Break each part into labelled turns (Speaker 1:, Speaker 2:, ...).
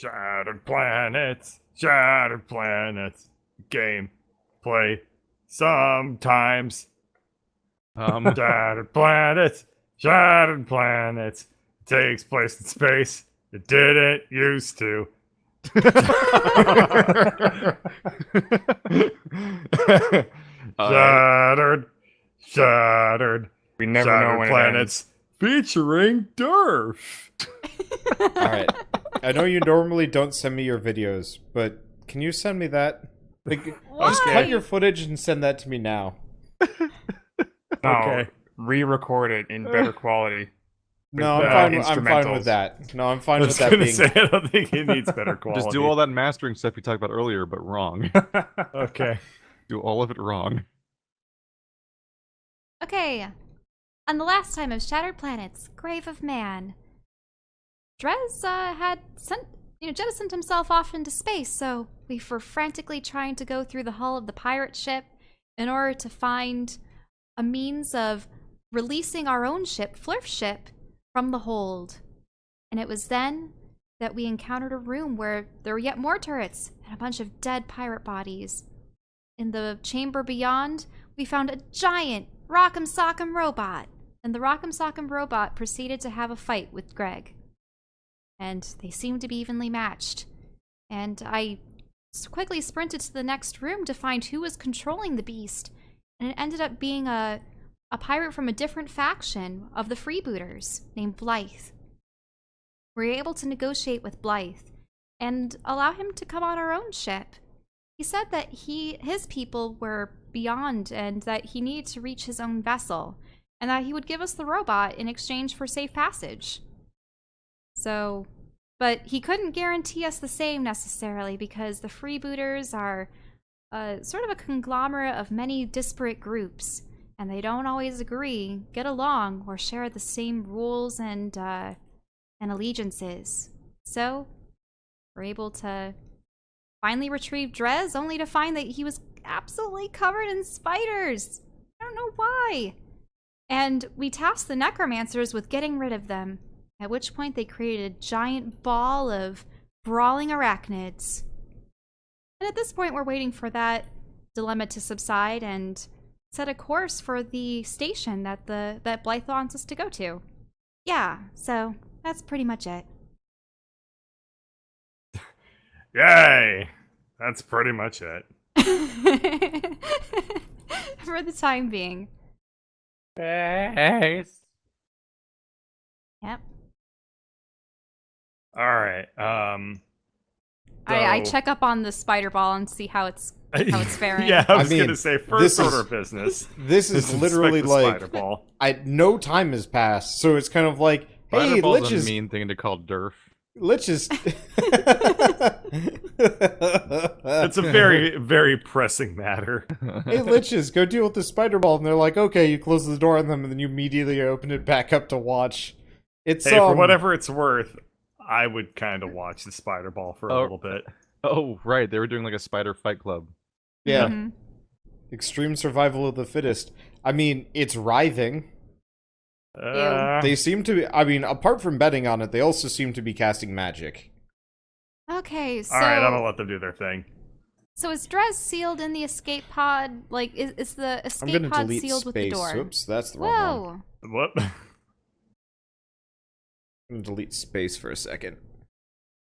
Speaker 1: Shattered planets, shattered planets. Game, play, sometimes. Shattered planets, shattered planets. Takes place in space. It didn't used to. Shattered, shattered,
Speaker 2: We never know
Speaker 1: shattered
Speaker 2: when
Speaker 1: planets, featuring Durf.
Speaker 3: Alright. I know you normally don't send me your videos, but can you send me that? Like, just cut your footage and send that to me now.
Speaker 2: it ends. No,
Speaker 1: Okay.
Speaker 2: re-record it in better quality.
Speaker 3: No,
Speaker 2: With,
Speaker 3: I'm fine
Speaker 2: instrumentals.
Speaker 3: with that. No, I'm
Speaker 1: I
Speaker 3: fine
Speaker 1: was
Speaker 3: with that
Speaker 1: gonna
Speaker 3: being...
Speaker 1: say, I don't think it needs better quality.
Speaker 4: Just do all that mastering stuff we talked about earlier, but wrong.
Speaker 1: Okay.
Speaker 4: Do all of it wrong.
Speaker 5: Okay, on the last time of Shattered Planets, Grave of Man, Drez had jettisoned himself off into space, so we were frantically trying to go through the hull of the pirate ship in order to find a means of releasing our own ship, Flurf's ship, from the hold. And it was then that we encountered a room where there were yet more turrets and a bunch of dead pirate bodies. In the chamber beyond, we found a giant Rock'em Sock'em robot, and the Rock'em Sock'em robot proceeded to have a fight with Greg. And they seemed to be evenly matched. And I quickly sprinted to the next room to find who was controlling the beast, and it ended up being a pirate from a different faction of the freebooters named Blythe. We were able to negotiate with Blythe and allow him to come on our own ship. He said that his people were beyond and that he needed to reach his own vessel, and that he would give us the robot in exchange for safe passage. So, but he couldn't guarantee us the same necessarily because the freebooters are sort of a conglomerate of many disparate groups, and they don't always agree, get along, or share the same rules and allegiances. So, we're able to finally retrieve Drez, only to find that he was absolutely covered in spiders. I don't know why. And we tasked the Necromancers with getting rid of them, at which point they created a giant ball of brawling arachnids. And at this point, we're waiting for that dilemma to subside and set a course for the station that Blythe wants us to go to. Yeah, so that's pretty much it.
Speaker 1: Yay! That's pretty much it.
Speaker 5: For the time being.
Speaker 2: Space.
Speaker 5: Yep.
Speaker 1: Alright,
Speaker 5: I check up on the spider ball and see how it's faring.
Speaker 1: Yeah, I was
Speaker 3: mean,
Speaker 1: gonna say,
Speaker 3: this
Speaker 1: first order
Speaker 3: is-
Speaker 1: of business.
Speaker 3: This is
Speaker 1: Inspect
Speaker 3: literally
Speaker 1: the
Speaker 3: like...
Speaker 1: spider ball.
Speaker 3: no time has passed, so it's kind of like, hey,
Speaker 4: Fireball's
Speaker 3: let's
Speaker 4: a
Speaker 3: just...
Speaker 4: mean thing to call Durf.
Speaker 3: Let's just...
Speaker 1: It's a very, very pressing matter.
Speaker 3: Hey, Liches, go deal with the spider ball. And they're like, okay, you close the door on them, and then you immediately open it back up to watch. It's,
Speaker 1: Hey, for whatever it's worth, I would kind of watch the spider ball for a
Speaker 4: Oh.
Speaker 1: little bit.
Speaker 4: Oh, right. They were doing like a spider fight club.
Speaker 3: Yeah.
Speaker 5: Mhm.
Speaker 3: Extreme survival of the fittest. I mean, it's writhing. They seem to be... I mean, apart from betting on it, they also seem to be casting magic.
Speaker 5: Okay, so...
Speaker 1: Alright, I'm gonna let them do their thing.
Speaker 5: So is Drez sealed in the escape pod? Like, is the
Speaker 3: I'm
Speaker 5: escape
Speaker 3: gonna
Speaker 5: pod
Speaker 3: delete
Speaker 5: sealed
Speaker 3: space.
Speaker 5: with the door?
Speaker 3: Oops, that's the wrong one.
Speaker 5: Whoa!
Speaker 1: What?
Speaker 3: I'm gonna delete space for a second.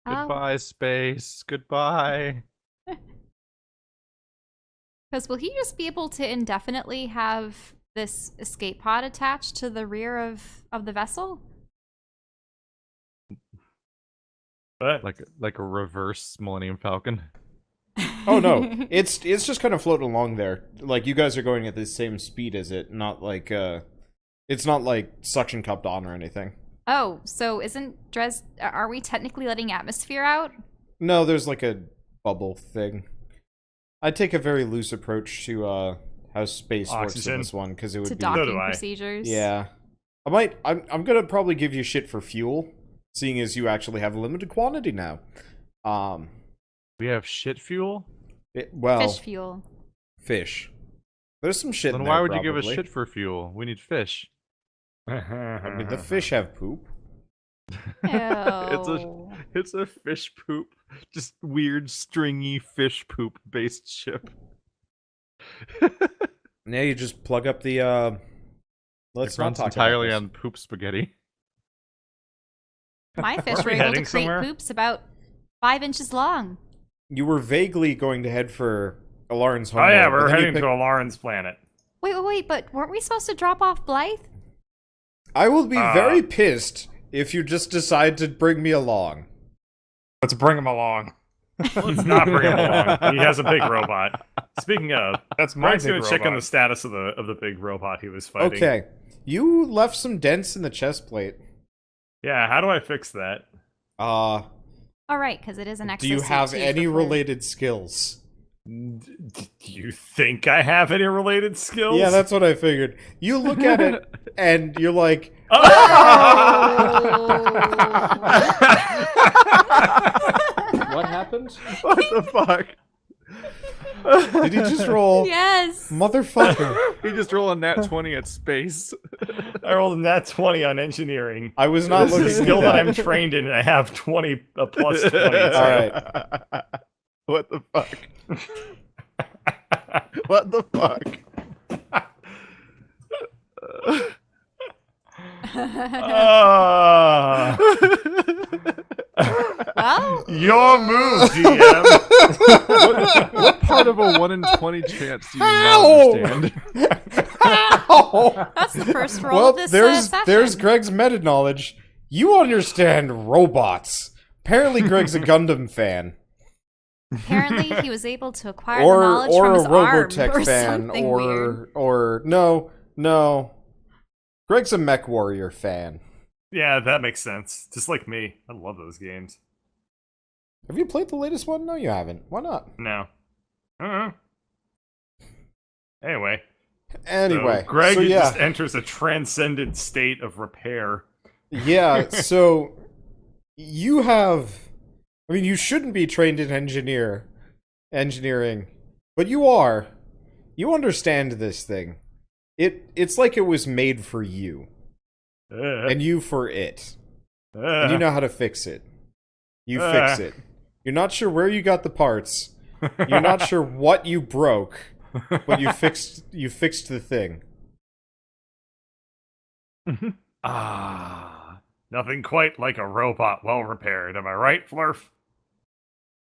Speaker 4: Goodbye, space. Goodbye.
Speaker 5: Because will he just be able to indefinitely have this escape pod attached to the rear of the vessel?
Speaker 1: What?
Speaker 4: Like a reverse Millennium Falcon.
Speaker 3: Oh no, it's just kind of floating along there. Like, you guys are going at the same speed as it, not like, it's not like suction cupped on or anything.
Speaker 5: Oh, so isn't Drez... Are we technically letting atmosphere out?
Speaker 3: No, there's like a bubble thing. I take a very loose approach to how space works in
Speaker 1: Oxygen?
Speaker 3: this one, because it would
Speaker 5: To
Speaker 3: be...
Speaker 5: docking
Speaker 1: do I.
Speaker 5: procedures?
Speaker 3: Yeah. I'm gonna probably give you shit for fuel, seeing as you actually have a limited quantity now.
Speaker 4: We have shit fuel?
Speaker 3: Well,
Speaker 5: Fish fuel.
Speaker 3: fish. There's some shit
Speaker 4: Then
Speaker 3: in
Speaker 4: why
Speaker 3: there,
Speaker 4: would you give us
Speaker 3: probably.
Speaker 4: shit for fuel? We need fish.
Speaker 3: I mean, the fish have poop.
Speaker 4: It's a fish poop, just weird stringy fish poop based ship.
Speaker 3: Now you just plug up the let's
Speaker 4: It
Speaker 3: not
Speaker 4: runs
Speaker 3: talk
Speaker 4: entirely
Speaker 3: about
Speaker 4: on poop spaghetti.
Speaker 5: My fish
Speaker 1: Aren't
Speaker 5: were
Speaker 1: we
Speaker 5: able to
Speaker 1: heading
Speaker 5: create
Speaker 1: somewhere?
Speaker 5: poops about 5 inches long.
Speaker 3: You were vaguely going to head for Alarin's
Speaker 1: Oh
Speaker 3: home.
Speaker 1: yeah, we're heading to Alarin's planet.
Speaker 5: Wait, but weren't we supposed to drop off Blythe?
Speaker 3: I will be very pissed if you just decide to bring me along.
Speaker 2: Let's bring him along.
Speaker 1: Let's not bring him along. He has a big robot. Speaking of,
Speaker 2: That's my
Speaker 1: Greg's
Speaker 2: big
Speaker 1: gonna check on the
Speaker 2: robot.
Speaker 1: status of the big robot he was fighting.
Speaker 3: Okay. You left some dents in the chest plate.
Speaker 1: Yeah, how do I fix that?
Speaker 5: All right, because it is an exosuit.
Speaker 3: Do you have
Speaker 5: too,
Speaker 3: any
Speaker 5: for-
Speaker 3: related skills?
Speaker 1: Do you think I have any related skills?
Speaker 3: Yeah, that's what I figured. You look at it and you're like, what happened?
Speaker 4: What the fuck?
Speaker 3: Did he just roll?
Speaker 5: Yes.
Speaker 3: Motherfucker.
Speaker 4: He just rolled a nat 20 at space.
Speaker 1: I rolled a nat 20 on engineering.
Speaker 3: I was not
Speaker 1: This
Speaker 3: looking
Speaker 1: is a
Speaker 3: at
Speaker 1: skill that
Speaker 3: that.
Speaker 1: I'm trained in, and I have 20 a plus 20.
Speaker 3: All right.
Speaker 4: What the fuck? What the fuck?
Speaker 5: Well,
Speaker 1: Your move, DM.
Speaker 4: What part of a 1 in 20 chance do you
Speaker 3: Ow!
Speaker 4: not understand?
Speaker 3: Ow!
Speaker 5: that's the first roll
Speaker 3: Well,
Speaker 5: of this
Speaker 3: there's
Speaker 5: session.
Speaker 3: Greg's meta knowledge. You understand robots. Apparently, Greg's a Gundam fan,
Speaker 5: Apparently, he was able to acquire the
Speaker 3: or
Speaker 5: knowledge
Speaker 3: or
Speaker 5: from
Speaker 3: a
Speaker 5: his arm
Speaker 3: Robotech
Speaker 5: or
Speaker 3: fan,
Speaker 5: something weird.
Speaker 3: or no. Greg's a Mech Warrior fan.
Speaker 1: Yeah, that makes sense. Just like me. I love those games.
Speaker 3: Have you played the latest one? No, you haven't. Why not?
Speaker 1: No. Anyway.
Speaker 3: Anyway,
Speaker 1: So Greg
Speaker 3: so yeah.
Speaker 1: just enters a transcendent state of repair.
Speaker 3: Yeah, so you have, I mean, you shouldn't be trained in engineering, but you are. You understand this thing. It's like it was made for you, and you for it. And you know how to fix it. You fix it. You're not sure where you got the parts. You're not sure what you broke, but you fixed the thing.
Speaker 1: Nothing quite like a robot well repaired. Am I right, Flurf?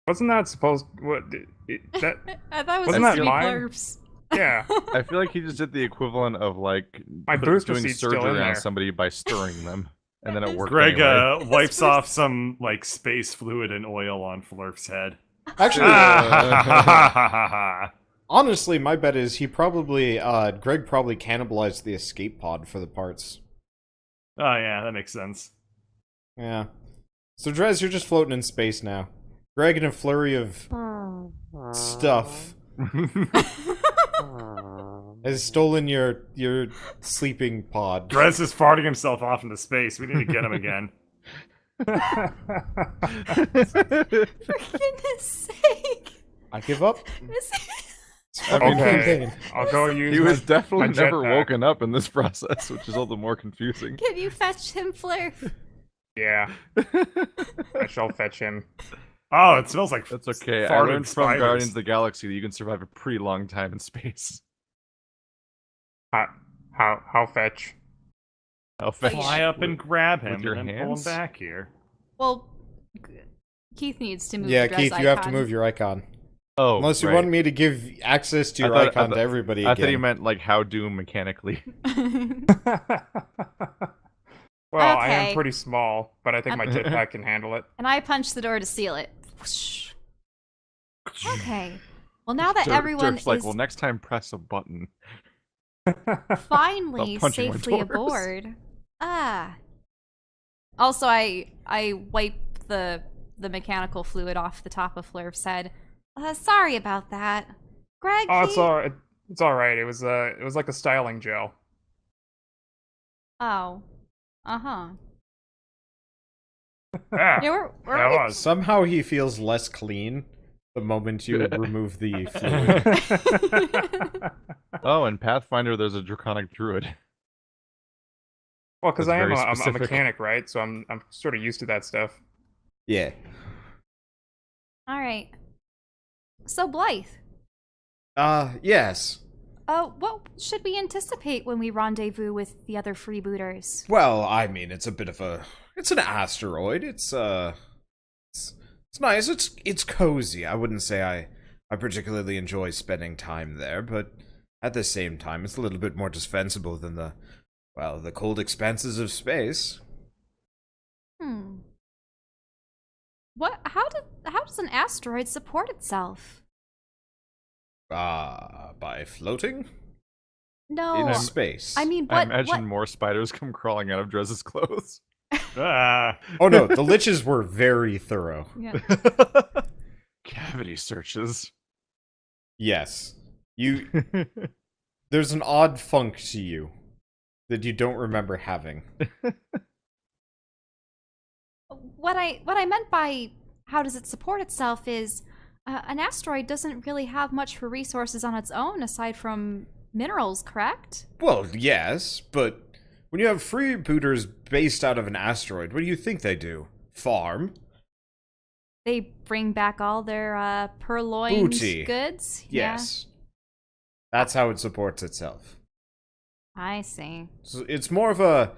Speaker 2: Wasn't that supposed? That
Speaker 5: I thought it was
Speaker 2: Wasn't
Speaker 5: supposed
Speaker 2: that
Speaker 5: to be
Speaker 2: mine?
Speaker 5: flurps.
Speaker 2: yeah.
Speaker 4: I feel like he just did the equivalent of like
Speaker 2: My booster
Speaker 4: doing
Speaker 2: seat's still in
Speaker 4: surgery on
Speaker 2: there.
Speaker 4: somebody by stirring them, and then it worked.
Speaker 1: Greg
Speaker 4: anyway.
Speaker 1: wipes off some like space fluid and oil on Flurf's head.
Speaker 3: Actually,
Speaker 1: Oh
Speaker 3: honestly, my bet is Greg probably cannibalized the escape pod for the parts.
Speaker 1: yeah, that makes sense.
Speaker 3: Yeah. So, Drez, you're just floating in space now. Greg, in a flurry of stuff, has stolen your sleeping pod.
Speaker 1: Drez is farting himself off into space. We need to get him again.
Speaker 5: For goodness sake.
Speaker 3: I give up.
Speaker 5: This
Speaker 3: It's fucking
Speaker 2: Okay.
Speaker 3: campaign.
Speaker 2: I'll go use.
Speaker 4: He was
Speaker 2: my
Speaker 4: definitely never
Speaker 2: jetpack.
Speaker 4: woken up in this process, which is all the more confusing.
Speaker 5: Can you fetch him, Flurf?
Speaker 2: Yeah. I shall fetch him.
Speaker 1: Oh, it smells like
Speaker 4: That's okay. I
Speaker 1: farted
Speaker 4: learned from
Speaker 1: spiders.
Speaker 4: Guardians of the Galaxy that you can survive a pretty long time in space.
Speaker 2: How fetch?
Speaker 4: I'll fetch
Speaker 1: Fly up and grab him
Speaker 4: with your
Speaker 1: and then pull
Speaker 4: hands?
Speaker 1: him back here.
Speaker 5: Well, Keith needs to move
Speaker 3: Yeah,
Speaker 5: the dress
Speaker 3: Keith, you have to
Speaker 5: icon.
Speaker 3: move your icon.
Speaker 4: Oh,
Speaker 3: Unless you
Speaker 4: right.
Speaker 3: want me to give access to your
Speaker 4: I
Speaker 3: icon
Speaker 4: thought-
Speaker 3: to everybody
Speaker 4: I
Speaker 3: again.
Speaker 4: thought he meant like how do mechanically.
Speaker 2: Well, I
Speaker 5: Okay.
Speaker 2: am pretty small, but I think my jetpack can handle it.
Speaker 5: And I punched the door to seal it. Whoosh. Okay. Well, now that
Speaker 4: Dirk-
Speaker 5: everyone
Speaker 4: Dirk's like,
Speaker 5: is
Speaker 4: well, next time press a button.
Speaker 5: finally
Speaker 4: Stop punching my
Speaker 5: safely
Speaker 4: doors.
Speaker 5: aboard. Also, I wipe the mechanical fluid off the top of Flurf's head. Sorry about that, Greg.
Speaker 2: Oh, it's all right. It was like a styling gel.
Speaker 5: Oh, uh-huh.
Speaker 1: Ah,
Speaker 5: Yeah, we're
Speaker 1: that was.
Speaker 3: Somehow he feels less clean the moment you remove the fluid.
Speaker 4: Oh, in Pathfinder, there's a draconic druid.
Speaker 2: Well, because
Speaker 4: That's
Speaker 2: I am
Speaker 4: very
Speaker 2: a
Speaker 4: specific.
Speaker 2: mechanic, right? So I'm sort of used to that stuff.
Speaker 3: Yeah.
Speaker 5: All right. So, Blythe,
Speaker 3: Yes.
Speaker 5: what should we anticipate when we rendezvous with the other freebooters?
Speaker 3: Well, I mean, it's an asteroid. It's nice. It's cozy. I wouldn't say I particularly enjoy spending time there, but at the same time, it's a little bit more defensible than the cold expanses of space.
Speaker 5: How does an asteroid support itself?
Speaker 3: By floating
Speaker 5: No,
Speaker 3: in space.
Speaker 5: I mean,
Speaker 4: I
Speaker 5: what?
Speaker 4: imagine more spiders come crawling out of Drez's clothes.
Speaker 1: Ah.
Speaker 3: Oh no, the liches were very thorough.
Speaker 5: Yeah.
Speaker 4: Cavity searches.
Speaker 3: Yes. There's an odd funk to you that you don't remember having.
Speaker 5: What I meant by how does it support itself is an asteroid doesn't really have much for resources on its own aside from minerals, correct?
Speaker 3: Well, yes, but when you have freebooters based out of an asteroid, what do you think they do? Farm?
Speaker 5: They bring back all their purloined
Speaker 3: Booty.
Speaker 5: goods.
Speaker 3: Yes. That's how it supports itself.
Speaker 5: Yeah, I see.
Speaker 3: So it's more of a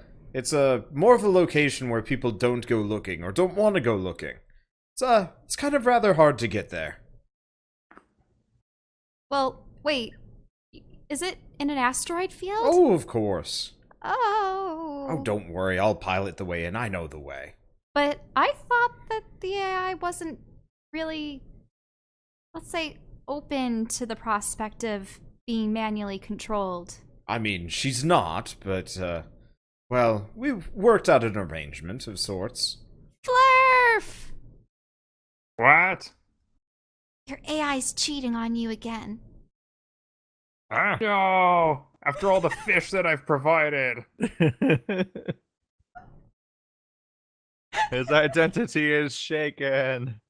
Speaker 3: location where people don't go looking or don't want to go looking. It's kind of rather hard to get there.
Speaker 5: Well, wait. Is it in an asteroid field?
Speaker 3: Oh, of course.
Speaker 5: Oh.
Speaker 3: Oh, don't worry, I'll pilot the way in. I know the way.
Speaker 5: But I thought that the AI wasn't really, let's say, open to the prospect of being manually controlled.
Speaker 3: I mean, she's not, but, well, we've worked out an arrangement of sorts.
Speaker 5: Flurf!
Speaker 2: What?
Speaker 5: Your AI's cheating on you again.
Speaker 1: Ah.
Speaker 2: No! After all the fish that I've provided.
Speaker 4: His identity is shaken.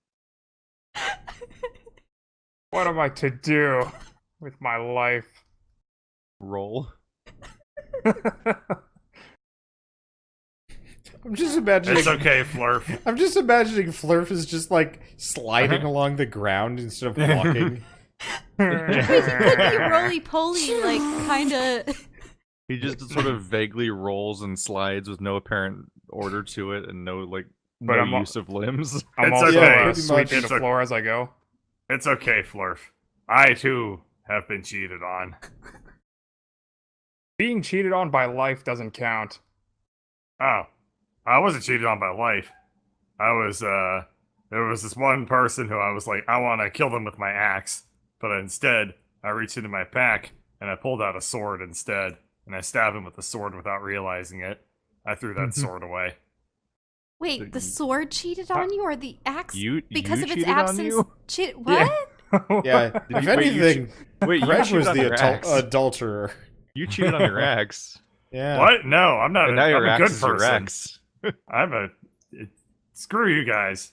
Speaker 2: What am I to do with my life?
Speaker 4: Roll.
Speaker 3: I'm just imagining.
Speaker 1: It's okay, Flurf.
Speaker 3: I'm just imagining Flurf is just like sliding along the ground instead of walking.
Speaker 5: He could be roly-poly, like, kinda...
Speaker 4: He just sort of vaguely rolls and slides with no apparent order to it and no
Speaker 2: But
Speaker 4: no
Speaker 2: I'm
Speaker 4: use of limbs.
Speaker 2: I'm
Speaker 1: It's
Speaker 2: also
Speaker 1: okay.
Speaker 3: Pretty
Speaker 2: sweeping
Speaker 3: much.
Speaker 2: the floor as I go.
Speaker 1: It's okay, Flurf. I too have been cheated on.
Speaker 2: Being cheated on by life doesn't count.
Speaker 1: Oh, I wasn't cheated on by life. I was, there was this one person who I was like, I want to kill them with my axe. But instead, I reached into my pack and I pulled out a sword instead. And I stabbed him with the sword without realizing it. I threw that sword away.
Speaker 5: Wait, the sword cheated on you, or the axe,
Speaker 4: You
Speaker 5: because
Speaker 4: you
Speaker 5: of its
Speaker 4: cheated on
Speaker 5: absence,
Speaker 4: you?
Speaker 5: what?
Speaker 3: Yeah, if anything,
Speaker 4: Wait, you
Speaker 3: Reg
Speaker 4: cheated
Speaker 3: was
Speaker 4: on
Speaker 3: the
Speaker 4: your axe.
Speaker 3: adulterer.
Speaker 4: You cheated on your axe.
Speaker 3: Yeah.
Speaker 1: What? No, I'm not.
Speaker 4: And now
Speaker 1: I'm
Speaker 4: your
Speaker 1: a
Speaker 4: axe
Speaker 1: good
Speaker 4: is your
Speaker 1: person.
Speaker 4: axe.
Speaker 1: I'm a. Screw you guys.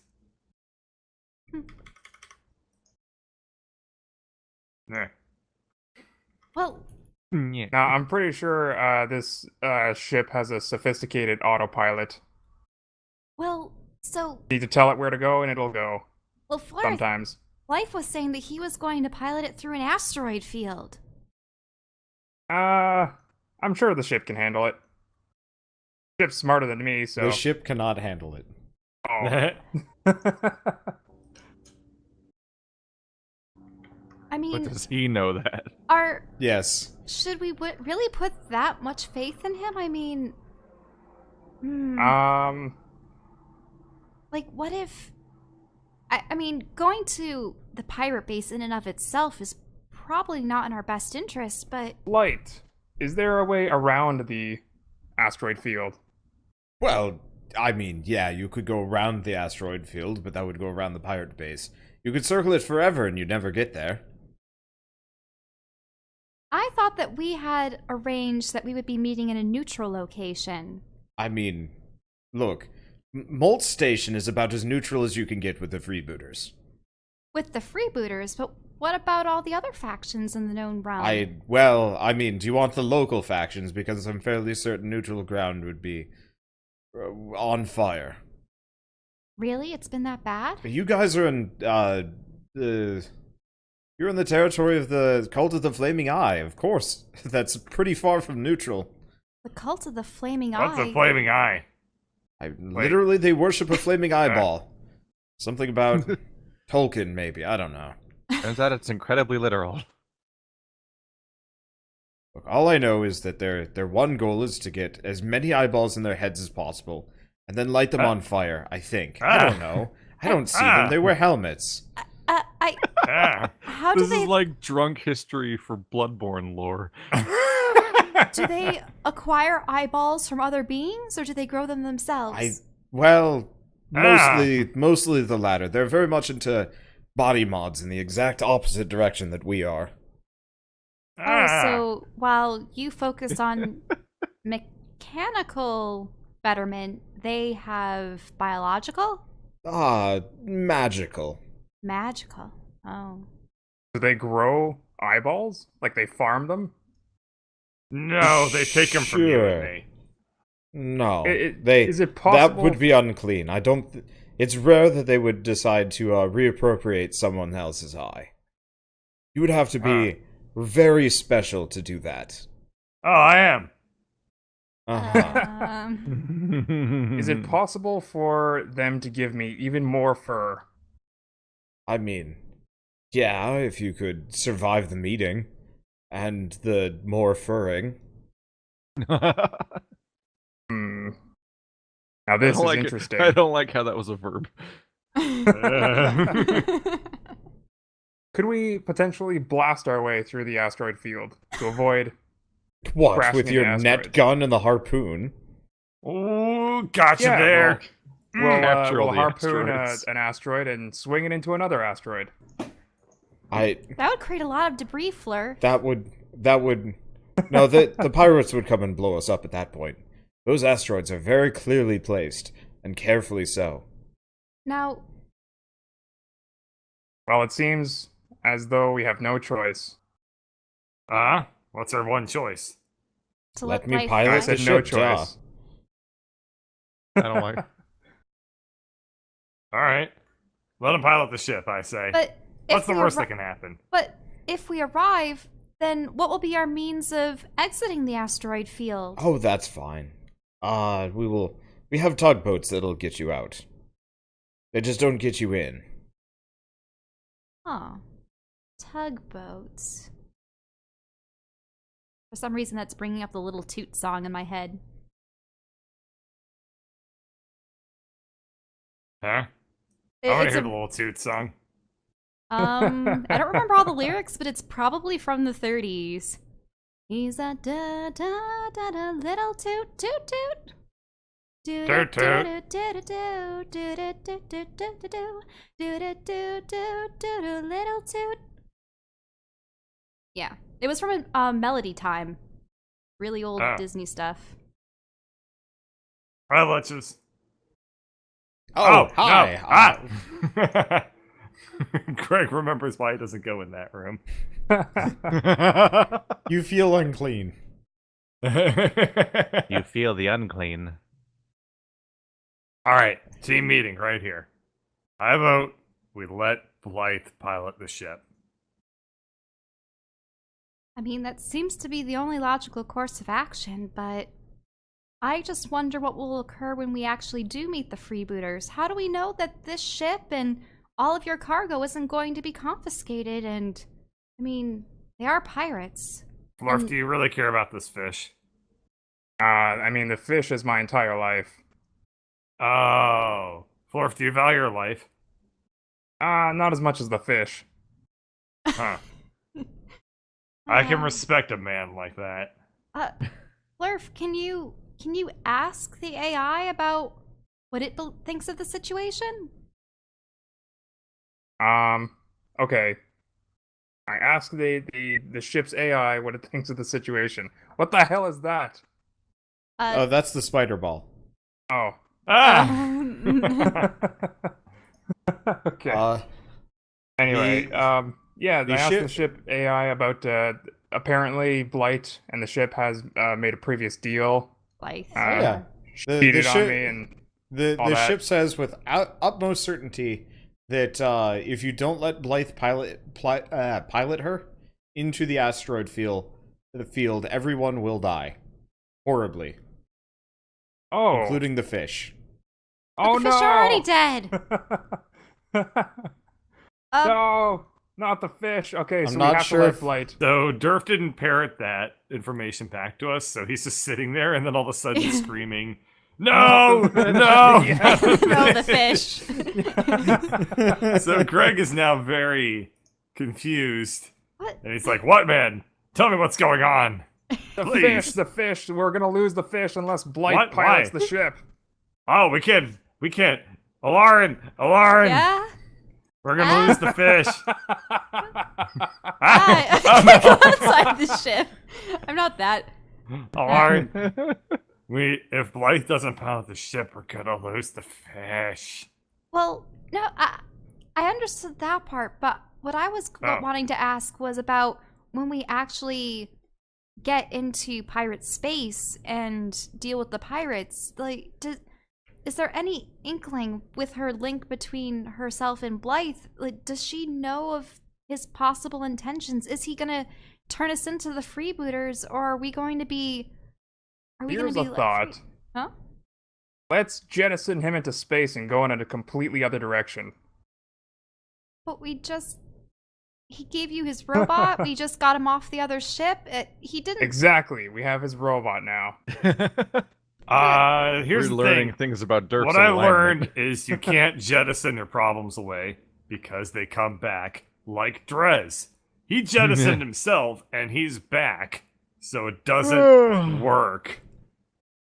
Speaker 1: Yeah.
Speaker 5: Well,
Speaker 4: Yeah.
Speaker 2: Now, I'm pretty sure this ship has a sophisticated autopilot.
Speaker 5: so,
Speaker 2: Need to tell it where to go, and it'll go.
Speaker 5: Florf,
Speaker 2: Sometimes.
Speaker 5: Life was saying that he was going to pilot it through an asteroid field.
Speaker 2: I'm sure the ship can handle it. Ship's smarter than me, so.
Speaker 3: The ship cannot handle it.
Speaker 2: Oh.
Speaker 5: I
Speaker 4: But
Speaker 5: mean,
Speaker 4: does he know that?
Speaker 3: Yes.
Speaker 5: should we really put that much faith in him? I mean, like, what if... I mean, going to the pirate base in and of itself is probably not in our best interest, but...
Speaker 2: Light. Is there a way around the asteroid field?
Speaker 3: Well, I mean, yeah, you could go around the asteroid field, but that would go around the pirate base. You could circle it forever and you'd never get there.
Speaker 5: I thought that we had arranged that we would be meeting in a neutral location.
Speaker 3: I mean, look, Molt Station is about as neutral as you can get with the freebooters.
Speaker 5: With the freebooters, but what about all the other factions in the known realm?
Speaker 3: I mean, do you want the local factions? Because I'm fairly certain neutral ground would be on fire.
Speaker 5: Really? It's been that bad?
Speaker 3: You guys are in, you're in the territory of the Cult of the Flaming Eye, of course. That's pretty far from neutral.
Speaker 5: The Cult of the Flaming
Speaker 1: What's
Speaker 5: Eye?
Speaker 1: the flaming eye?
Speaker 3: Literally, they worship a flaming eyeball. Something about Tolkien, maybe. I don't know.
Speaker 4: Turns out it's incredibly literal.
Speaker 3: Look, all I know is that their one goal is to get as many eyeballs in their heads as possible, and then light them on fire, I think. I don't know. I don't see them. They wear helmets.
Speaker 1: Ah.
Speaker 5: How do
Speaker 4: This
Speaker 5: they...
Speaker 4: is like drunk history for Bloodborne lore.
Speaker 5: Do they acquire eyeballs from other beings, or do they grow them themselves?
Speaker 3: Mostly the latter. They're very much into body mods in the exact opposite direction that we are.
Speaker 5: Oh, so while you focus on mechanical betterment, they have biological?
Speaker 3: Magical.
Speaker 5: Magical. Oh.
Speaker 2: Do they grow eyeballs? Like they farm them?
Speaker 1: No, they take them from you and
Speaker 3: Sure.
Speaker 1: me.
Speaker 3: No,
Speaker 2: is it possible?
Speaker 3: That would be unclean. I don't. It's rare that they would decide to reappropriate someone else's eye. You would have to be very special to do that.
Speaker 1: Oh, I am.
Speaker 3: Uh-huh.
Speaker 2: Is it possible for them to give me even more fur?
Speaker 3: I mean, yeah, if you could survive the meeting and the more furring.
Speaker 2: Now this is
Speaker 4: like
Speaker 2: interesting.
Speaker 4: I don't like how that was a verb.
Speaker 2: Could we potentially blast our way through the asteroid field to avoid
Speaker 3: What,
Speaker 2: crashing
Speaker 3: with
Speaker 2: into
Speaker 3: your
Speaker 2: asteroids?
Speaker 3: net gun and the harpoon?
Speaker 1: Ooh, gotcha
Speaker 2: Yeah,
Speaker 1: there.
Speaker 4: Capture all
Speaker 2: We'll
Speaker 4: the
Speaker 2: harpoon
Speaker 4: asteroids.
Speaker 2: an asteroid and swing it into another asteroid.
Speaker 5: That would create a lot of debris, Fleur.
Speaker 3: That would no, the pirates would come and blow us up at that point. Those asteroids are very clearly placed, and carefully so.
Speaker 5: Now,
Speaker 2: Well, it seems as though we have no choice.
Speaker 1: What's our one choice?
Speaker 5: to
Speaker 3: Let
Speaker 5: let
Speaker 3: me
Speaker 5: life
Speaker 3: pilot
Speaker 2: I
Speaker 3: the
Speaker 5: fly.
Speaker 2: said no
Speaker 3: ship, duh.
Speaker 2: choice.
Speaker 4: I don't like.
Speaker 1: All right, let him pilot the ship. I say.
Speaker 5: But
Speaker 1: What's
Speaker 5: if
Speaker 1: the
Speaker 5: we
Speaker 1: worst
Speaker 5: arri-
Speaker 1: that can happen?
Speaker 5: But if we arrive, then what will be our means of exiting the asteroid field?
Speaker 3: Oh, that's fine. We have tugboats that'll get you out. They just don't get you in.
Speaker 5: Huh. Tugboats. For some reason, that's bringing up the Little Toot song in my head.
Speaker 1: Huh? I want to
Speaker 5: It's
Speaker 1: hear
Speaker 5: a-
Speaker 1: the little toot song.
Speaker 5: I don't remember all the lyrics, but it's probably from the 30s. He's a da da da da little toot toot toot.
Speaker 1: Toot toot.
Speaker 5: Little toot. Yeah, it was from Melody Time. Really old
Speaker 1: Oh.
Speaker 5: Disney stuff.
Speaker 1: Hi, Letches.
Speaker 3: Oh, hi.
Speaker 1: No. Greg remembers why he doesn't go in that room.
Speaker 3: You feel unclean.
Speaker 4: You feel the unclean.
Speaker 1: All right, team meeting right here. I vote we let Blythe pilot the ship.
Speaker 5: I mean, that seems to be the only logical course of action, but I just wonder what will occur when we actually do meet the freebooters. How do we know that this ship and all of your cargo isn't going to be confiscated? And, I mean, they are pirates.
Speaker 1: Flurf, do you really care about this fish?
Speaker 2: I mean, the fish is my entire life.
Speaker 1: Oh. Flurf, do you value your life?
Speaker 2: Not as much as the fish.
Speaker 1: Huh. I can respect a man like that.
Speaker 5: Flurf, can you ask the AI about what it thinks of the situation?
Speaker 2: Okay. I asked the ship's AI what it thinks of the situation. What the hell is that?
Speaker 3: Oh, that's the spider ball.
Speaker 2: Oh.
Speaker 1: Ah!
Speaker 2: Okay. Anyway, Yeah,
Speaker 3: The
Speaker 2: I asked
Speaker 3: ship-
Speaker 2: the ship AI about apparently Blight and the ship has made a previous deal.
Speaker 5: Like,
Speaker 2: Oh,
Speaker 3: yeah. The
Speaker 2: Cheated on
Speaker 3: ship
Speaker 2: me and
Speaker 3: the
Speaker 2: all that.
Speaker 3: ship says with utmost certainty that if you don't let Blythe pilot her into the asteroid field, everyone will die horribly,
Speaker 2: oh,
Speaker 3: including the fish.
Speaker 2: oh
Speaker 5: the
Speaker 2: no!
Speaker 5: fish are already dead.
Speaker 2: No, not the fish. Okay,
Speaker 3: I'm
Speaker 2: so we
Speaker 3: not
Speaker 2: have
Speaker 3: sure
Speaker 2: to let
Speaker 3: if-
Speaker 2: Blight.
Speaker 1: So Durf didn't parrot that information back to us, so he's just sitting there, and then all of a sudden screaming, "No, no!"
Speaker 2: Yeah.
Speaker 5: No, the fish.
Speaker 1: So Greg is now very confused,
Speaker 5: What?
Speaker 1: and he's like, "What, man? Tell me what's going on."
Speaker 2: The
Speaker 1: Please.
Speaker 2: fish, the fish. We're gonna lose the fish unless Blight
Speaker 1: What?
Speaker 2: pilots
Speaker 1: Why?
Speaker 2: the ship.
Speaker 1: Oh, we can't. Alarin,
Speaker 5: Yeah?
Speaker 1: we're gonna lose the fish.
Speaker 5: I can't go outside the ship. I'm not that.
Speaker 1: Alarin, if Blythe doesn't pilot the ship, we're gonna lose the fish.
Speaker 5: Well, no, I understood that part, but what I was
Speaker 1: Oh.
Speaker 5: wanting to ask was about when we actually get into pirate space and deal with the pirates. Like, is there any inkling with her link between herself and Blythe? Like, does she know of his possible intentions? Is he gonna turn us into the freebooters, or are we going to be? Are we
Speaker 2: Here's
Speaker 5: gonna
Speaker 2: a
Speaker 5: be
Speaker 2: thought.
Speaker 5: Huh?
Speaker 2: Let's jettison him into space and go in a completely other direction.
Speaker 5: But he gave you his robot. We just got him off the other ship. He didn't.
Speaker 2: Exactly. We have his robot now.
Speaker 1: Here's
Speaker 4: We're
Speaker 1: the
Speaker 4: learning
Speaker 1: thing.
Speaker 4: things about Dirk's
Speaker 1: What I
Speaker 4: alignment.
Speaker 1: learned is you can't jettison your problems away because they come back like Drez. He jettisoned himself and he's back, so it doesn't work.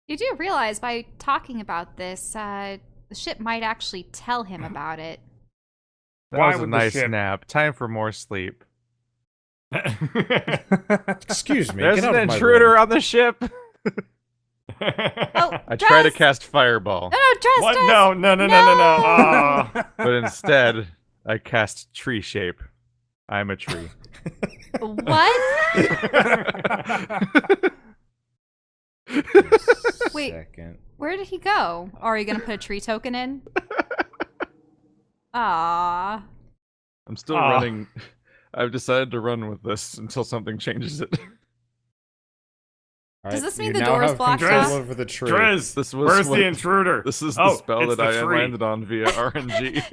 Speaker 5: You do realize by talking about this, the ship might actually tell him about it.
Speaker 4: That
Speaker 2: Why
Speaker 4: was a
Speaker 2: would the
Speaker 4: nice
Speaker 2: ship-
Speaker 4: nap. Time for more sleep.
Speaker 3: Excuse me.
Speaker 4: There's
Speaker 3: get out
Speaker 4: an
Speaker 3: of my
Speaker 4: intruder
Speaker 3: room.
Speaker 4: on the ship.
Speaker 5: Oh,
Speaker 4: I try to
Speaker 5: Dress!
Speaker 4: cast fireball,
Speaker 5: No, Dress,
Speaker 1: What?
Speaker 5: Dress!
Speaker 1: No. Oh.
Speaker 4: but instead I cast tree shape. I'm a tree.
Speaker 5: What? Wait,
Speaker 3: Second.
Speaker 5: where did he go? Or are you gonna put a tree token in? Ah.
Speaker 4: I'm still
Speaker 1: Aw.
Speaker 4: running. I've decided to run with this until something changes it.
Speaker 3: All
Speaker 5: Does
Speaker 3: right,
Speaker 5: this mean
Speaker 3: you
Speaker 5: the
Speaker 3: now
Speaker 5: door's
Speaker 3: have
Speaker 5: blocked
Speaker 3: control
Speaker 5: off?
Speaker 3: over the tree.
Speaker 1: Drez,
Speaker 4: This was
Speaker 1: where's
Speaker 4: what-
Speaker 1: the intruder?
Speaker 4: This is
Speaker 1: Oh,
Speaker 4: the spell
Speaker 1: it's
Speaker 4: that I
Speaker 1: the tree.
Speaker 4: landed on via RNG.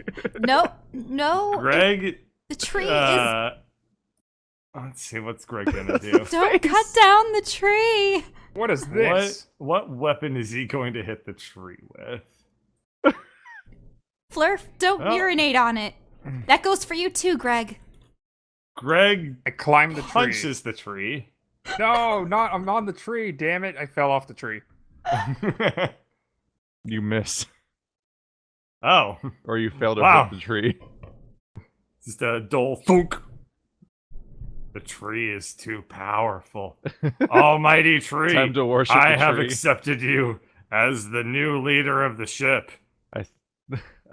Speaker 5: No.
Speaker 1: Greg,
Speaker 5: The tree is.
Speaker 1: let's see, what's Greg gonna do?
Speaker 5: Don't cut down the tree.
Speaker 2: What is this?
Speaker 1: What weapon is he going to hit the tree with?
Speaker 5: Flurf, don't
Speaker 1: Oh.
Speaker 5: urinate on it. That goes for you too, Greg.
Speaker 1: Greg
Speaker 2: I climbed the tree.
Speaker 1: punches the tree.
Speaker 2: No, not. I'm on the tree. Damn it! I fell off the tree.
Speaker 4: You miss,
Speaker 1: Oh,
Speaker 4: or you fail to
Speaker 1: Wow.
Speaker 4: hit the tree.
Speaker 1: just a dull thunk. The tree is too powerful. Almighty tree,
Speaker 4: Time to worship
Speaker 1: I
Speaker 4: the
Speaker 1: have
Speaker 4: tree.
Speaker 1: accepted you as the new leader of the ship.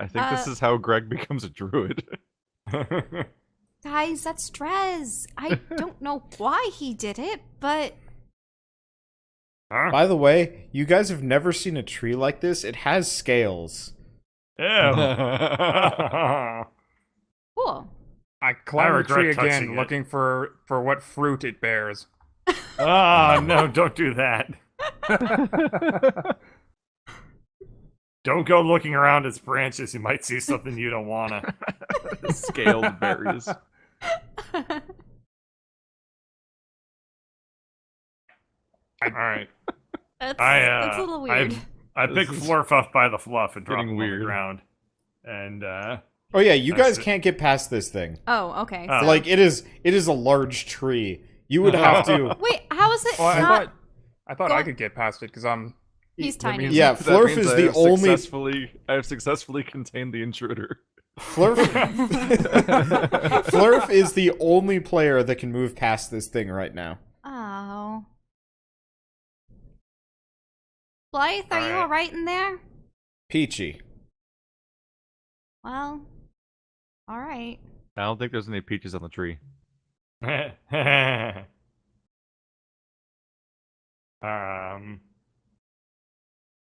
Speaker 4: I think this is how Greg becomes a druid.
Speaker 5: Guys, that's Drez. I don't know why he did it, but
Speaker 1: Huh?
Speaker 3: By the way, you guys have never seen a tree like this. It has scales.
Speaker 1: Ew.
Speaker 5: cool.
Speaker 2: I climbed the
Speaker 1: regret
Speaker 2: tree
Speaker 1: touching
Speaker 2: again,
Speaker 1: it.
Speaker 2: looking for what fruit it bears.
Speaker 1: Oh, no, don't do that. Don't go looking around its branches. You might see something you don't wanna.
Speaker 4: Scaled berries.
Speaker 1: Alright.
Speaker 5: That's
Speaker 1: I
Speaker 5: a little weird.
Speaker 1: I
Speaker 4: This
Speaker 1: pick
Speaker 4: is
Speaker 1: Flurfuff by the fluff and drop
Speaker 4: getting
Speaker 1: him on the
Speaker 4: weird.
Speaker 1: ground. And
Speaker 3: Oh yeah, you
Speaker 1: That's
Speaker 3: guys
Speaker 1: it.
Speaker 3: can't get past this thing.
Speaker 5: Oh, okay.
Speaker 1: Oh.
Speaker 5: so-
Speaker 3: Like it is a large tree. You would have to.
Speaker 5: Wait, how is it
Speaker 2: Well,
Speaker 5: not?
Speaker 2: I thought
Speaker 5: Go-
Speaker 2: I could get past it because I'm.
Speaker 5: He's
Speaker 4: That
Speaker 5: tiny.
Speaker 4: means-
Speaker 3: Yeah,
Speaker 4: that
Speaker 3: Flurf
Speaker 4: means
Speaker 3: is
Speaker 4: I
Speaker 3: the
Speaker 4: have
Speaker 3: only-
Speaker 4: I have successfully contained the intruder.
Speaker 3: Flurf. Flurf is the only player that can move past this thing right now.
Speaker 5: Oh. Blythe, are you
Speaker 1: Alright.
Speaker 5: alright in there?
Speaker 3: Peachy.
Speaker 5: Well, alright.
Speaker 4: I don't think there's any peaches on the tree.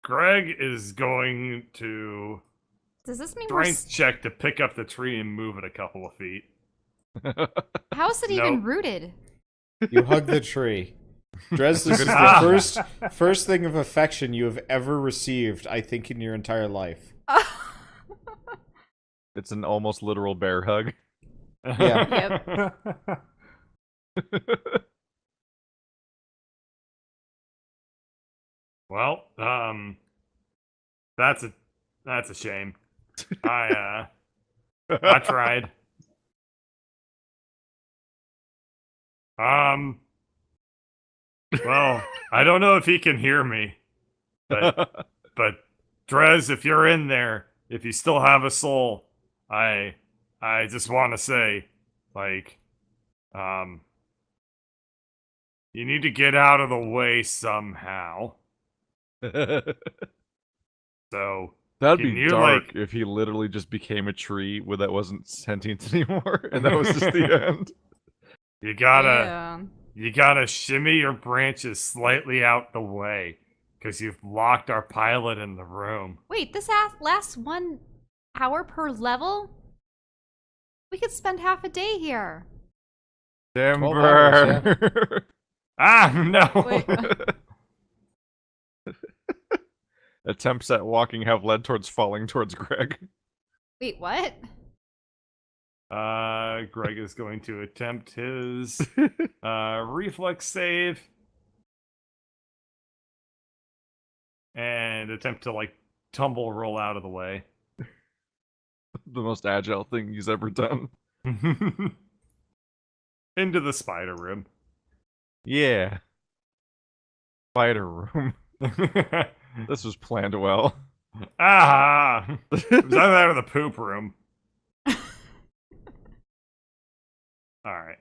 Speaker 1: Greg is going to
Speaker 5: Does this mean we're...
Speaker 1: strength check to pick up the tree and move it a couple of feet.
Speaker 5: How is it even rooted?
Speaker 3: You hug the tree. Drez, this is the first thing of affection you have ever received, I think, in your entire life.
Speaker 4: It's an almost literal bear hug.
Speaker 3: Yeah.
Speaker 2: Yep.
Speaker 1: Well, that's a shame. I tried. Well, I don't know if he can hear me, but Drez, if you're in there, if you still have a soul, I just want to say, like, you need to get out of the way somehow. So
Speaker 4: That'd
Speaker 1: can
Speaker 4: be
Speaker 1: you,
Speaker 4: dark
Speaker 1: like-
Speaker 4: if he literally just became a tree where that wasn't sentient anymore, and that was just the end.
Speaker 1: you gotta
Speaker 5: Yeah.
Speaker 1: you gotta shimmy your branches slightly out the way, because you've locked our pilot in the room.
Speaker 5: Wait, this lasts 1 hour per level? We could spend half a day here.
Speaker 3: hours,
Speaker 4: Timber.
Speaker 1: Ah, no.
Speaker 5: Wait.
Speaker 4: Attempts at walking have led towards falling towards Greg.
Speaker 5: Wait, what?
Speaker 1: Greg is going to attempt his reflex save and attempt to like tumble roll out of the way.
Speaker 4: The most agile thing he's ever done.
Speaker 1: Into the spider room.
Speaker 4: Yeah. Spider room. This was planned well.
Speaker 1: Ah! It was either that or the poop room. Alright.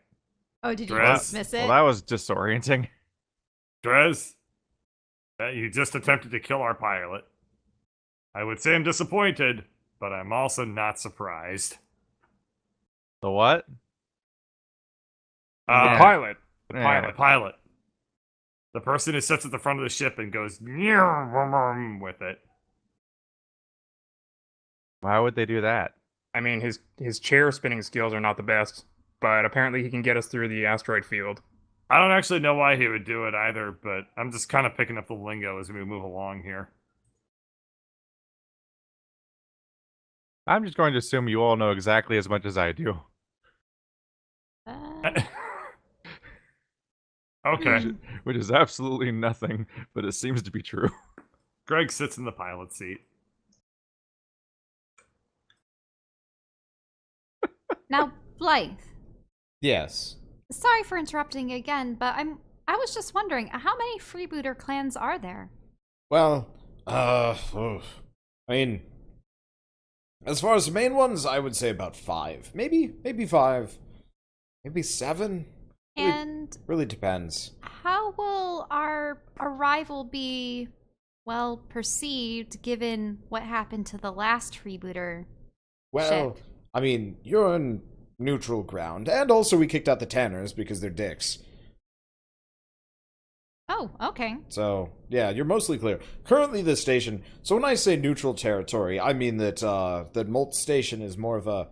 Speaker 5: Oh, did you
Speaker 1: Dress.
Speaker 5: just miss it?
Speaker 4: Well, that was disorienting.
Speaker 1: Drez, you just attempted to kill our pilot. I would say I'm disappointed, but I'm also not surprised.
Speaker 4: The what?
Speaker 2: The
Speaker 1: Uh,
Speaker 2: pilot. The
Speaker 4: Yeah.
Speaker 2: pilot.
Speaker 1: The pilot. The person who sits at the front of the ship and goes with it.
Speaker 4: Why would they do that?
Speaker 2: I mean, his chair spinning skills are not the best, but apparently he can get us through the asteroid field.
Speaker 1: I don't actually know why he would do it either, but I'm just kind of picking up the lingo as we move along here.
Speaker 4: I'm just going to assume you all know exactly as much as I do.
Speaker 1: Okay.
Speaker 4: Which is absolutely nothing, but it seems to be true.
Speaker 1: Greg sits in the pilot seat.
Speaker 5: Now, Blythe.
Speaker 3: Yes.
Speaker 5: Sorry for interrupting again, but I was just wondering, how many freebooter clans are there?
Speaker 3: Well, I mean, as far as the main ones, I would say about 5. Maybe 5. Maybe 7.
Speaker 5: And
Speaker 3: Really depends.
Speaker 5: how will our arrival be, well, perceived given what happened to the last freebooter?
Speaker 3: Well,
Speaker 5: Ship.
Speaker 3: I mean, you're on neutral ground, and also we kicked out the Tanners because they're dicks.
Speaker 5: Oh, okay.
Speaker 3: So, yeah, you're mostly clear. Currently, this station. So when I say neutral territory, I mean that that Molt Station is more of a.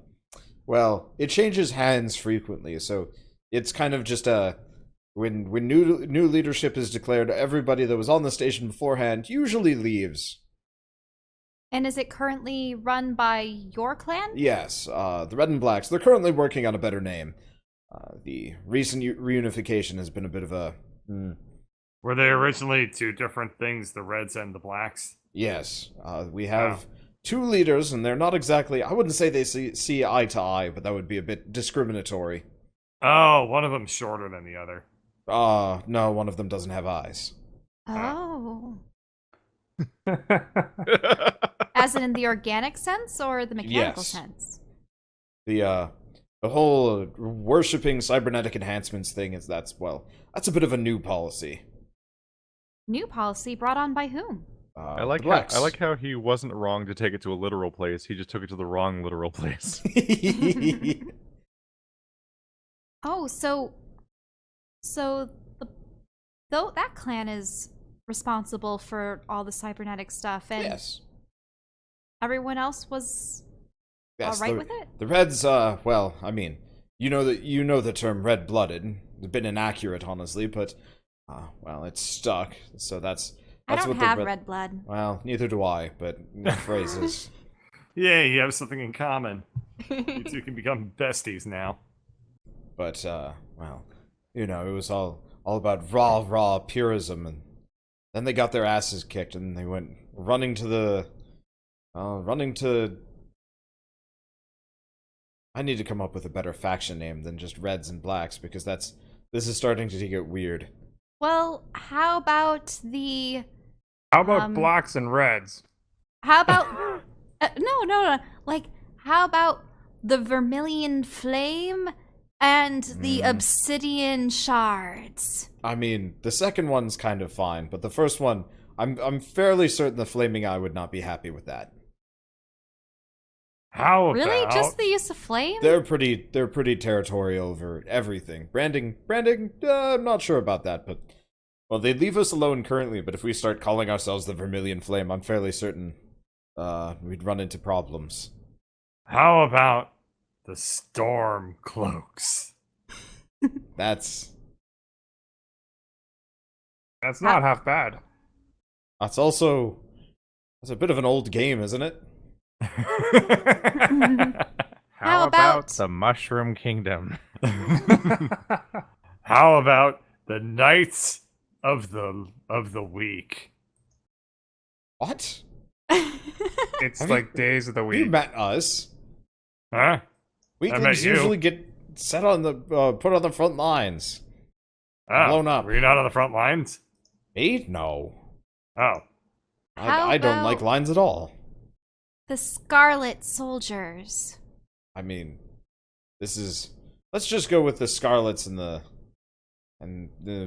Speaker 3: Well, it changes hands frequently, so it's kind of just a. When new leadership is declared, everybody that was on the station beforehand usually leaves.
Speaker 5: And is it currently run by your clan?
Speaker 3: Yes, the Red and Blacks. They're currently working on a better name. The recent reunification has been a bit of a.
Speaker 1: Were they originally two different things, the Reds and the Blacks?
Speaker 3: Yes, we have 2 leaders, and they're not exactly. I wouldn't say they see eye to eye, but that would be a bit discriminatory.
Speaker 1: Oh, one of them's shorter than the other.
Speaker 3: No, one of them doesn't have eyes.
Speaker 5: Oh. As in the organic sense or the mechanical
Speaker 3: Yes.
Speaker 5: sense?
Speaker 3: The whole worshipping cybernetic enhancements thing that's a bit of a new policy.
Speaker 5: New policy brought on by whom?
Speaker 4: I like
Speaker 3: the Blacks.
Speaker 4: how he wasn't wrong to take it to a literal place. He just took it to the wrong literal place.
Speaker 5: Oh, so the though that clan is responsible for all the cybernetic stuff, and
Speaker 3: Yes.
Speaker 5: everyone else was
Speaker 3: Yes,
Speaker 5: all right with it.
Speaker 3: The Reds, well, I mean, you know the term red-blooded. It's a bit inaccurate, honestly, but, well, it's stuck. So that's
Speaker 5: I don't
Speaker 3: what
Speaker 5: have
Speaker 3: the
Speaker 5: red blood.
Speaker 3: Well, neither do I, but phrases.
Speaker 1: Yeah, you have something in common. You two can become besties now.
Speaker 3: But, well, you know, it was all about raw purism, and then they got their asses kicked, and they went running to I need to come up with a better faction name than just Reds and Blacks, because this is starting to get weird.
Speaker 5: Well, how about the
Speaker 2: How about
Speaker 5: Um,
Speaker 2: blacks and reds?
Speaker 5: how about no, like how about the Vermilion Flame and the Obsidian Shards?
Speaker 3: I mean, the second one's kind of fine, but the first one, I'm fairly certain the Flaming Eye would not be happy with that.
Speaker 1: How
Speaker 5: Really?
Speaker 1: about...
Speaker 5: Just the use of flame?
Speaker 3: They're pretty territorial over everything. Branding, I'm not sure about that, but well, they leave us alone currently, but if we start calling ourselves the Vermilion Flame, I'm fairly certain we'd run into problems.
Speaker 1: How about the Storm Cloaks?
Speaker 3: That's
Speaker 2: Not half bad.
Speaker 3: that's a bit of an old game, isn't it?
Speaker 5: How about
Speaker 4: the Mushroom Kingdom?
Speaker 1: How about the Knights of the Week?
Speaker 3: What?
Speaker 2: It's
Speaker 3: Have
Speaker 2: like days of the
Speaker 3: You
Speaker 2: week.
Speaker 3: met us.
Speaker 1: Huh?
Speaker 3: Weaklings
Speaker 1: met you.
Speaker 3: usually get set on the put on the front lines.
Speaker 1: Oh,
Speaker 3: Blown up.
Speaker 1: Were you not on the front lines?
Speaker 3: Me? No.
Speaker 1: Oh.
Speaker 5: How
Speaker 3: I don't like
Speaker 5: about-
Speaker 3: lines at all.
Speaker 5: the Scarlet Soldiers?
Speaker 3: I mean, let's just go with the Scarlets and the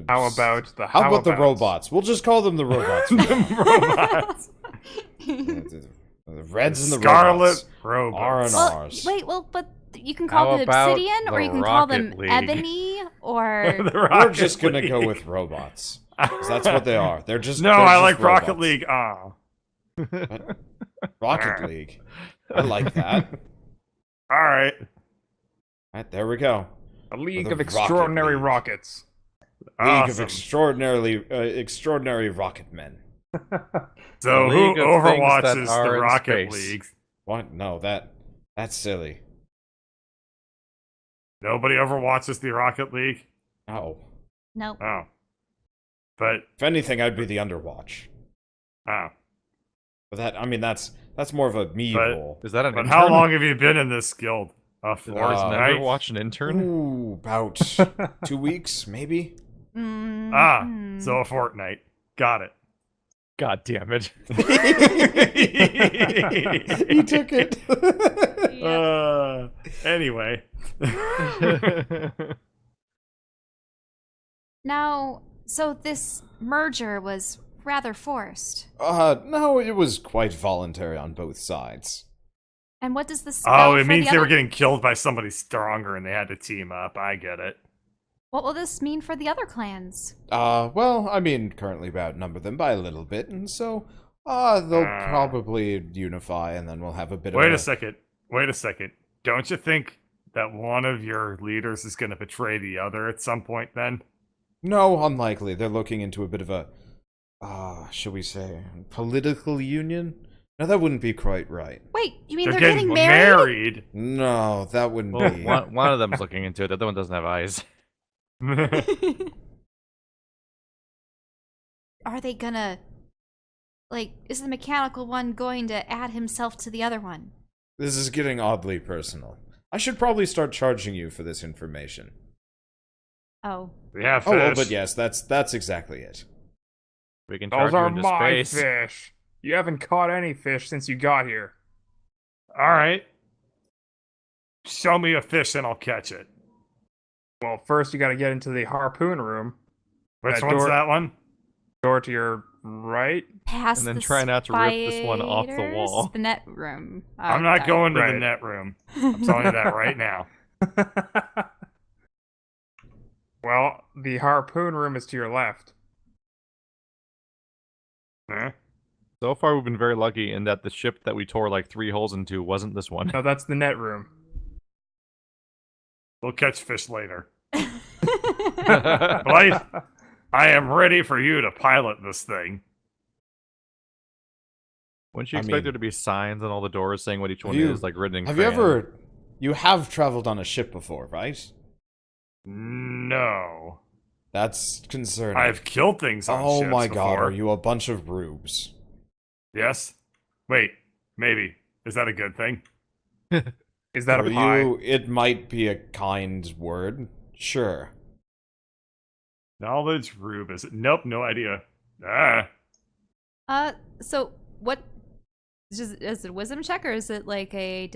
Speaker 2: How about the
Speaker 3: how about the
Speaker 2: Howabouts?
Speaker 3: robots? We'll just call them the robots.
Speaker 1: Robots.
Speaker 3: The Reds and the
Speaker 1: Scarlet
Speaker 3: robots.
Speaker 1: Robots.
Speaker 5: Well,
Speaker 3: Rs.
Speaker 5: wait, but you can call
Speaker 4: How
Speaker 5: them
Speaker 4: about
Speaker 5: Obsidian, or
Speaker 4: the
Speaker 5: you can call them
Speaker 4: Rocket League?
Speaker 5: Ebony, or
Speaker 1: The
Speaker 3: We're
Speaker 1: Rocket
Speaker 3: just gonna
Speaker 1: League.
Speaker 3: go with robots. 'Cause that's what they are. They're just
Speaker 1: No,
Speaker 3: they're
Speaker 1: I
Speaker 3: just
Speaker 1: like Rocket
Speaker 3: robots.
Speaker 1: League. Oh.
Speaker 3: Rocket League. I like that.
Speaker 1: All right.
Speaker 3: Right, there we go.
Speaker 2: A League
Speaker 3: the
Speaker 2: of
Speaker 3: Rocket
Speaker 2: Extraordinary
Speaker 3: League.
Speaker 2: Rockets.
Speaker 3: League of
Speaker 1: Awesome.
Speaker 3: extraordinary rocket men.
Speaker 1: So
Speaker 4: The
Speaker 1: who
Speaker 4: League of things that
Speaker 1: overwatches
Speaker 4: are
Speaker 1: the
Speaker 4: in
Speaker 1: Rocket
Speaker 4: space.
Speaker 1: League?
Speaker 3: What? No, that's silly.
Speaker 1: Nobody overwatches the Rocket League.
Speaker 3: No.
Speaker 5: nope.
Speaker 1: Oh. But
Speaker 3: If anything, I'd be the Underwatch.
Speaker 1: oh.
Speaker 3: But that's more of a me
Speaker 1: But-
Speaker 3: role.
Speaker 4: Is that an
Speaker 1: But
Speaker 4: intern?
Speaker 1: how long have you been in this guild? A
Speaker 4: Did ours never
Speaker 1: fortnight?
Speaker 4: watch an intern?
Speaker 3: Ooh, about 2 weeks, maybe.
Speaker 1: Ah,
Speaker 5: Mhm.
Speaker 1: so a fortnight. Got it.
Speaker 4: God damn it.
Speaker 3: He took it.
Speaker 1: Anyway.
Speaker 5: Now, so this merger was rather forced.
Speaker 3: No, it was quite voluntary on both sides.
Speaker 5: And what does this spell
Speaker 1: Oh, it
Speaker 5: for
Speaker 1: means
Speaker 5: the
Speaker 1: they were
Speaker 5: other-
Speaker 1: getting killed by somebody stronger and they had to team up. I get it.
Speaker 5: What will this mean for the other clans?
Speaker 3: Well, I mean, currently outnumber them by a little bit, and so, they'll probably unify, and then we'll have a bit of
Speaker 1: Wait a second. Wait a second. Don't you think that one of your leaders is going to betray the other at some point then?
Speaker 3: No, unlikely. They're looking into a bit of a, shall we say, political union? No, that wouldn't be quite right.
Speaker 5: Wait, you mean
Speaker 1: They're
Speaker 5: they're
Speaker 1: getting
Speaker 5: married?
Speaker 1: married.
Speaker 3: No, that wouldn't
Speaker 4: Well,
Speaker 3: be.
Speaker 4: one of them's looking into it. The other one doesn't have eyes.
Speaker 5: Are they gonna, like, is the mechanical one going to add himself to the other one?
Speaker 3: This is getting oddly personal. I should probably start charging you for this information.
Speaker 5: Oh.
Speaker 1: Yeah, fish.
Speaker 3: Oh, well, but yes, that's exactly it.
Speaker 4: We can charge
Speaker 2: Those
Speaker 4: you
Speaker 2: are
Speaker 4: into
Speaker 2: my
Speaker 4: space.
Speaker 2: fish. You haven't caught any fish since you got here.
Speaker 1: All right. Show me a fish and I'll catch it.
Speaker 2: Well, first you gotta get into the harpoon room.
Speaker 1: Which
Speaker 2: That
Speaker 1: one's
Speaker 2: door-
Speaker 1: that one?
Speaker 2: Door to your right.
Speaker 5: Past
Speaker 4: And then
Speaker 5: the
Speaker 4: try not to rip this one off the
Speaker 5: spiders?
Speaker 4: wall.
Speaker 5: The net room. Oh,
Speaker 1: I'm not
Speaker 5: okay.
Speaker 1: going to the
Speaker 2: Right.
Speaker 1: net room. I'm telling you that right now.
Speaker 2: Well, the harpoon room is to your left.
Speaker 1: Eh?
Speaker 4: So far, we've been very lucky in that the ship that we tore like 3 holes into wasn't this one.
Speaker 2: No, that's the net room.
Speaker 1: We'll catch fish later. Blythe, I am ready for you to pilot this thing.
Speaker 4: Wouldn't you
Speaker 3: I
Speaker 4: expect
Speaker 3: mean-
Speaker 4: there to be signs on all the doors saying what each one
Speaker 3: you-
Speaker 4: is, like written in
Speaker 3: Have
Speaker 4: crayon?
Speaker 3: you have traveled on a ship before, right?
Speaker 1: No.
Speaker 3: That's concerning.
Speaker 1: I've killed things on
Speaker 3: Oh
Speaker 1: ships
Speaker 3: my god,
Speaker 1: before.
Speaker 3: are you a bunch of rubes?
Speaker 1: Yes? Wait, maybe. Is that a good thing?
Speaker 2: Is that
Speaker 3: For
Speaker 2: a pie?
Speaker 3: you, it might be a kind word. Sure.
Speaker 1: Knowledge rube, is it? Nope, no idea. Ah.
Speaker 5: So what? Is it a wisdom check or is it like a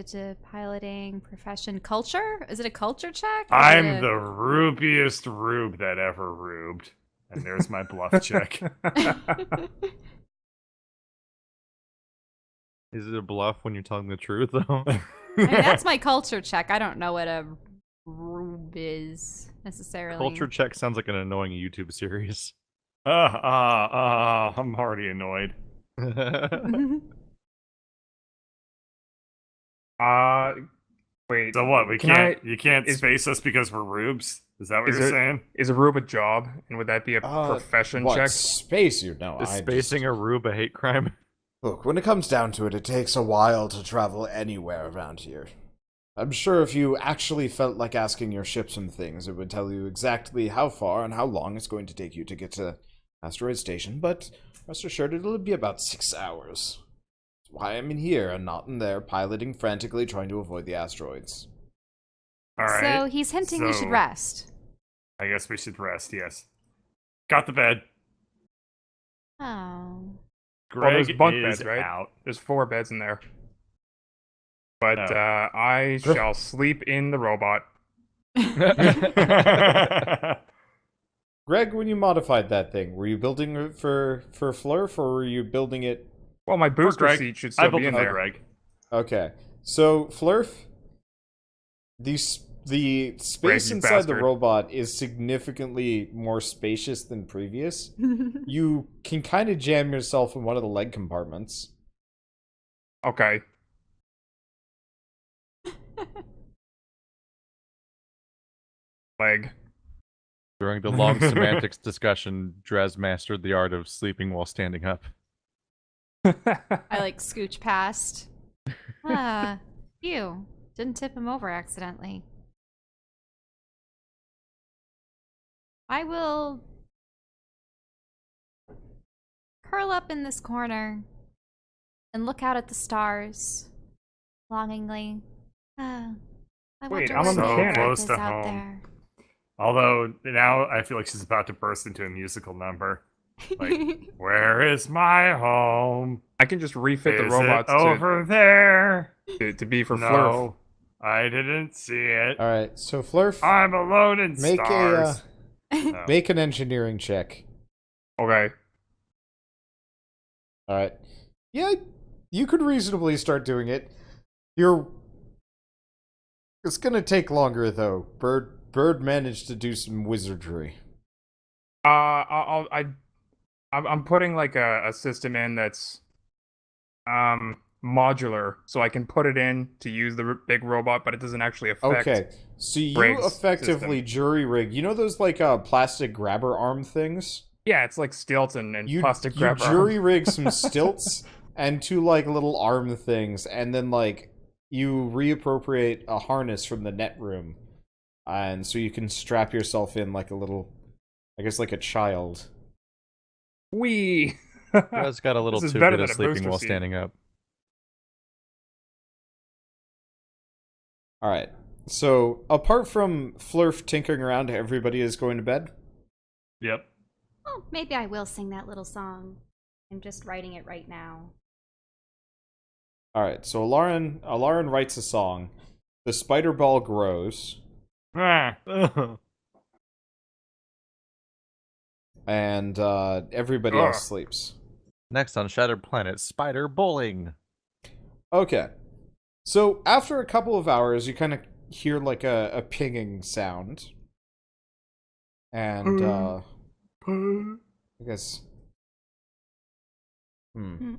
Speaker 5: piloting profession culture? Is it a culture check? Or is
Speaker 1: I'm
Speaker 5: it
Speaker 1: the rubiest rube that ever rubed. And there's my bluff check.
Speaker 4: Is it a bluff when you're telling the truth, though?
Speaker 5: I mean, that's my culture check. I don't know what a rube is necessarily.
Speaker 4: Culture check sounds like an annoying YouTube series.
Speaker 1: I'm already annoyed.
Speaker 2: Wait.
Speaker 1: So what? We
Speaker 2: Can
Speaker 1: can't.
Speaker 2: I-
Speaker 1: You can't
Speaker 2: is-
Speaker 1: space us because we're rubes. Is that what
Speaker 2: Is
Speaker 1: you're
Speaker 2: it-
Speaker 1: saying?
Speaker 2: Is a rube a job? And would that be a profession
Speaker 3: what,
Speaker 2: check?
Speaker 3: space you know?
Speaker 4: Is spacing a rube a hate crime?
Speaker 3: Look, when it comes down to it, it takes a while to travel anywhere around here. I'm sure if you actually felt like asking your ship some things, it would tell you exactly how far and how long it's going to take you to get to Asteroid Station, but rest assured it'll be about 6 hours. That's why I'm in here and not in there, piloting frantically trying to avoid the asteroids.
Speaker 1: All right.
Speaker 5: So he's hinting we should
Speaker 1: so-
Speaker 5: rest.
Speaker 1: I guess we should rest. Yes. Got the bed.
Speaker 5: Oh.
Speaker 2: Well, there's
Speaker 1: Greg
Speaker 2: bunk
Speaker 1: is
Speaker 2: beds, right?
Speaker 1: out.
Speaker 2: There's 4 beds in there. But
Speaker 1: Oh.
Speaker 2: I shall sleep in the robot.
Speaker 3: Greg, when you modified that thing, were you building it for Flurf, or were you building it...
Speaker 2: Well, my booster
Speaker 1: Greg.
Speaker 2: seat should
Speaker 1: I
Speaker 2: still
Speaker 1: built
Speaker 2: be in
Speaker 1: it for
Speaker 2: there.
Speaker 1: Greg.
Speaker 3: Okay, so Flurf, the space
Speaker 2: Greg, you
Speaker 3: inside the
Speaker 2: bastard.
Speaker 3: robot is significantly more spacious than previous. You can kind of jam yourself in one of the leg compartments.
Speaker 2: Okay. Leg.
Speaker 4: During the long semantics discussion, Drez mastered the art of sleeping while standing up.
Speaker 5: I like scooch past. Phew. Didn't tip him over accidentally. I will curl up in this corner and look out at the stars longingly. I
Speaker 2: Wait,
Speaker 5: wonder
Speaker 2: I'm
Speaker 5: where
Speaker 2: on the
Speaker 5: Mary
Speaker 2: planet.
Speaker 1: Close
Speaker 5: is
Speaker 1: to
Speaker 5: out
Speaker 1: home.
Speaker 5: there.
Speaker 1: Although now I feel like she's about to burst into a musical number. Like, where is my home?
Speaker 2: I can just refit the
Speaker 1: Is
Speaker 2: robots
Speaker 1: it over there?
Speaker 2: to be for Flurf.
Speaker 1: No, I didn't see it.
Speaker 3: Alright, so Flurf,
Speaker 1: I'm alone in
Speaker 3: make
Speaker 1: stars.
Speaker 3: a make an engineering check.
Speaker 2: Okay.
Speaker 3: Alright. Yeah, you could reasonably start doing it. It's gonna take longer, though. Bird managed to do some wizardry.
Speaker 2: I'm putting like a system in that's modular, so I can put it in to use the big robot, but it doesn't actually affect.
Speaker 3: Okay, so you
Speaker 2: Briggs'
Speaker 3: effectively
Speaker 2: system.
Speaker 3: jury rig. You know those like plastic grabber arm things?
Speaker 2: Yeah, it's like Stilton and
Speaker 3: You
Speaker 2: plastic grab arm.
Speaker 3: jury rig some stilts and 2 like little arm things, and then like you reappropriate a harness from the net room, and so you can strap yourself in like a little, I guess like a child.
Speaker 2: Wee.
Speaker 4: Drez got a little
Speaker 2: This is
Speaker 4: too
Speaker 2: better
Speaker 4: good at
Speaker 2: than a
Speaker 4: sleeping
Speaker 2: booster
Speaker 4: while
Speaker 2: seat.
Speaker 4: standing up.
Speaker 3: All right. So apart from Flurf tinkering around, everybody is going to bed.
Speaker 1: Yep.
Speaker 5: Oh, maybe I will sing that little song. I'm just writing it right now.
Speaker 3: All right. So Alarin writes a song. The spider ball grows,
Speaker 1: Ah.
Speaker 3: and everybody
Speaker 1: Ugh.
Speaker 3: else sleeps.
Speaker 4: Next on Shattered Planet, spider bowling.
Speaker 3: Okay. So after a couple of hours, you kind of hear like a pinging sound. And I guess.
Speaker 5: In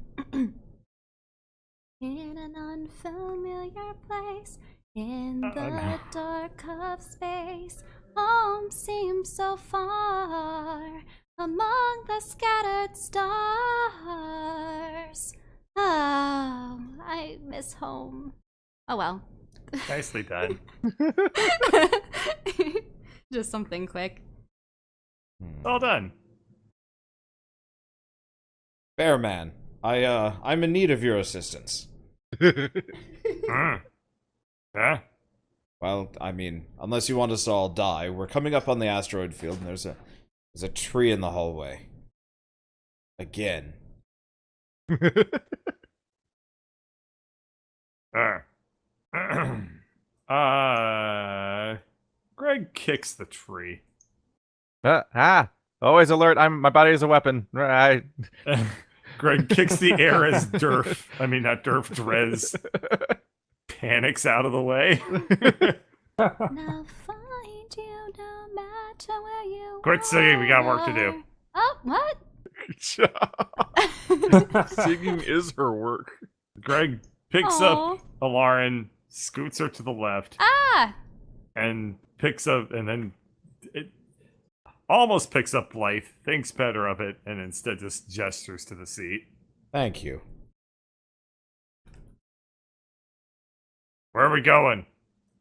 Speaker 5: an unfamiliar place, in the dark of space, home seems so far among the scattered stars. Oh, I miss home. Oh well.
Speaker 1: Nicely done.
Speaker 5: Just something quick.
Speaker 1: Well done.
Speaker 3: Bearman, I'm in need of your assistance.
Speaker 1: Mm. Yeah.
Speaker 3: Well, I mean, unless you want us to all die, we're coming up on the asteroid field, and there's a tree in the hallway. Again.
Speaker 1: Greg kicks the tree.
Speaker 4: Always alert. My body is a weapon.
Speaker 1: Greg kicks the air as Durf. I mean, not Durf. Drez panics out of the way.
Speaker 5: Now find you no matter where you
Speaker 1: Quit singing. We got work to do.
Speaker 5: Oh, what?
Speaker 4: Good job. Singing is her work.
Speaker 1: Greg picks
Speaker 5: Aw.
Speaker 1: up Alarin, scoots her to the left,
Speaker 5: Ah!
Speaker 1: and picks up, and then it almost picks up Blythe, thinks better of it, and instead just gestures to the seat.
Speaker 3: Thank you.
Speaker 1: Where are we going?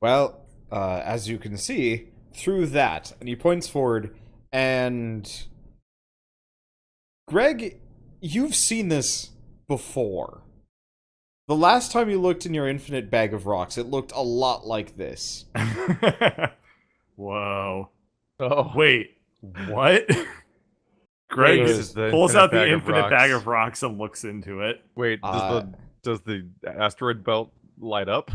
Speaker 3: Well, as you can see, through that, and he points forward, and Greg, you've seen this before. The last time you looked in your infinite bag of rocks, it looked a lot like this.
Speaker 1: Whoa.
Speaker 4: Oh,
Speaker 1: Wait, what? Greg
Speaker 4: This is the
Speaker 1: pulls
Speaker 4: infinite
Speaker 1: out the
Speaker 4: bag of
Speaker 1: infinite
Speaker 4: rocks.
Speaker 1: bag of rocks and looks into it.
Speaker 4: wait. Does the asteroid belt light up?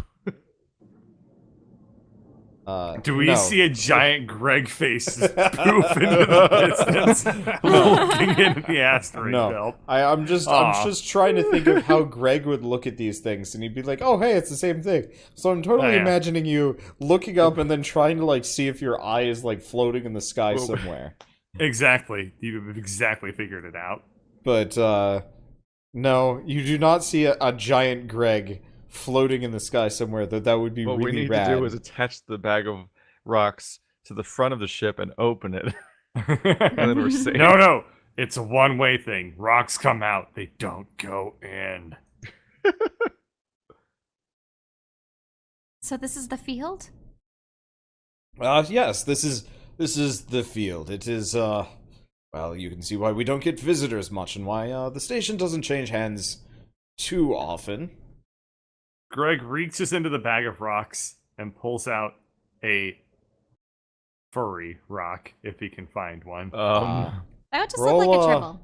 Speaker 1: Do we
Speaker 3: no.
Speaker 1: see a giant Greg face just poof into the distance, looking into the asteroid
Speaker 3: No,
Speaker 1: belt?
Speaker 3: I'm just trying to think of how Greg would look at these things, and he'd be like, "Oh, hey, it's the same thing." So I'm totally
Speaker 1: Oh, yeah.
Speaker 3: imagining you looking up and then trying to like see if your eye is like floating in the sky somewhere.
Speaker 1: Exactly. You've exactly figured it out.
Speaker 3: But no, you do not see a giant Greg floating in the sky somewhere. That would be
Speaker 4: What
Speaker 3: really
Speaker 4: we need
Speaker 3: rad.
Speaker 4: to do is attach the bag of rocks to the front of the ship and open it, and then we're safe.
Speaker 1: No. It's a one-way thing. Rocks come out. They don't go in.
Speaker 5: So this is the field?
Speaker 3: Yes, this is the field. It is well, you can see why we don't get visitors much, and why the station doesn't change hands too often.
Speaker 1: Greg reaches into the bag of rocks and pulls out a furry rock, if he can find one.
Speaker 5: That would just
Speaker 3: Roll,
Speaker 5: look like a dribble.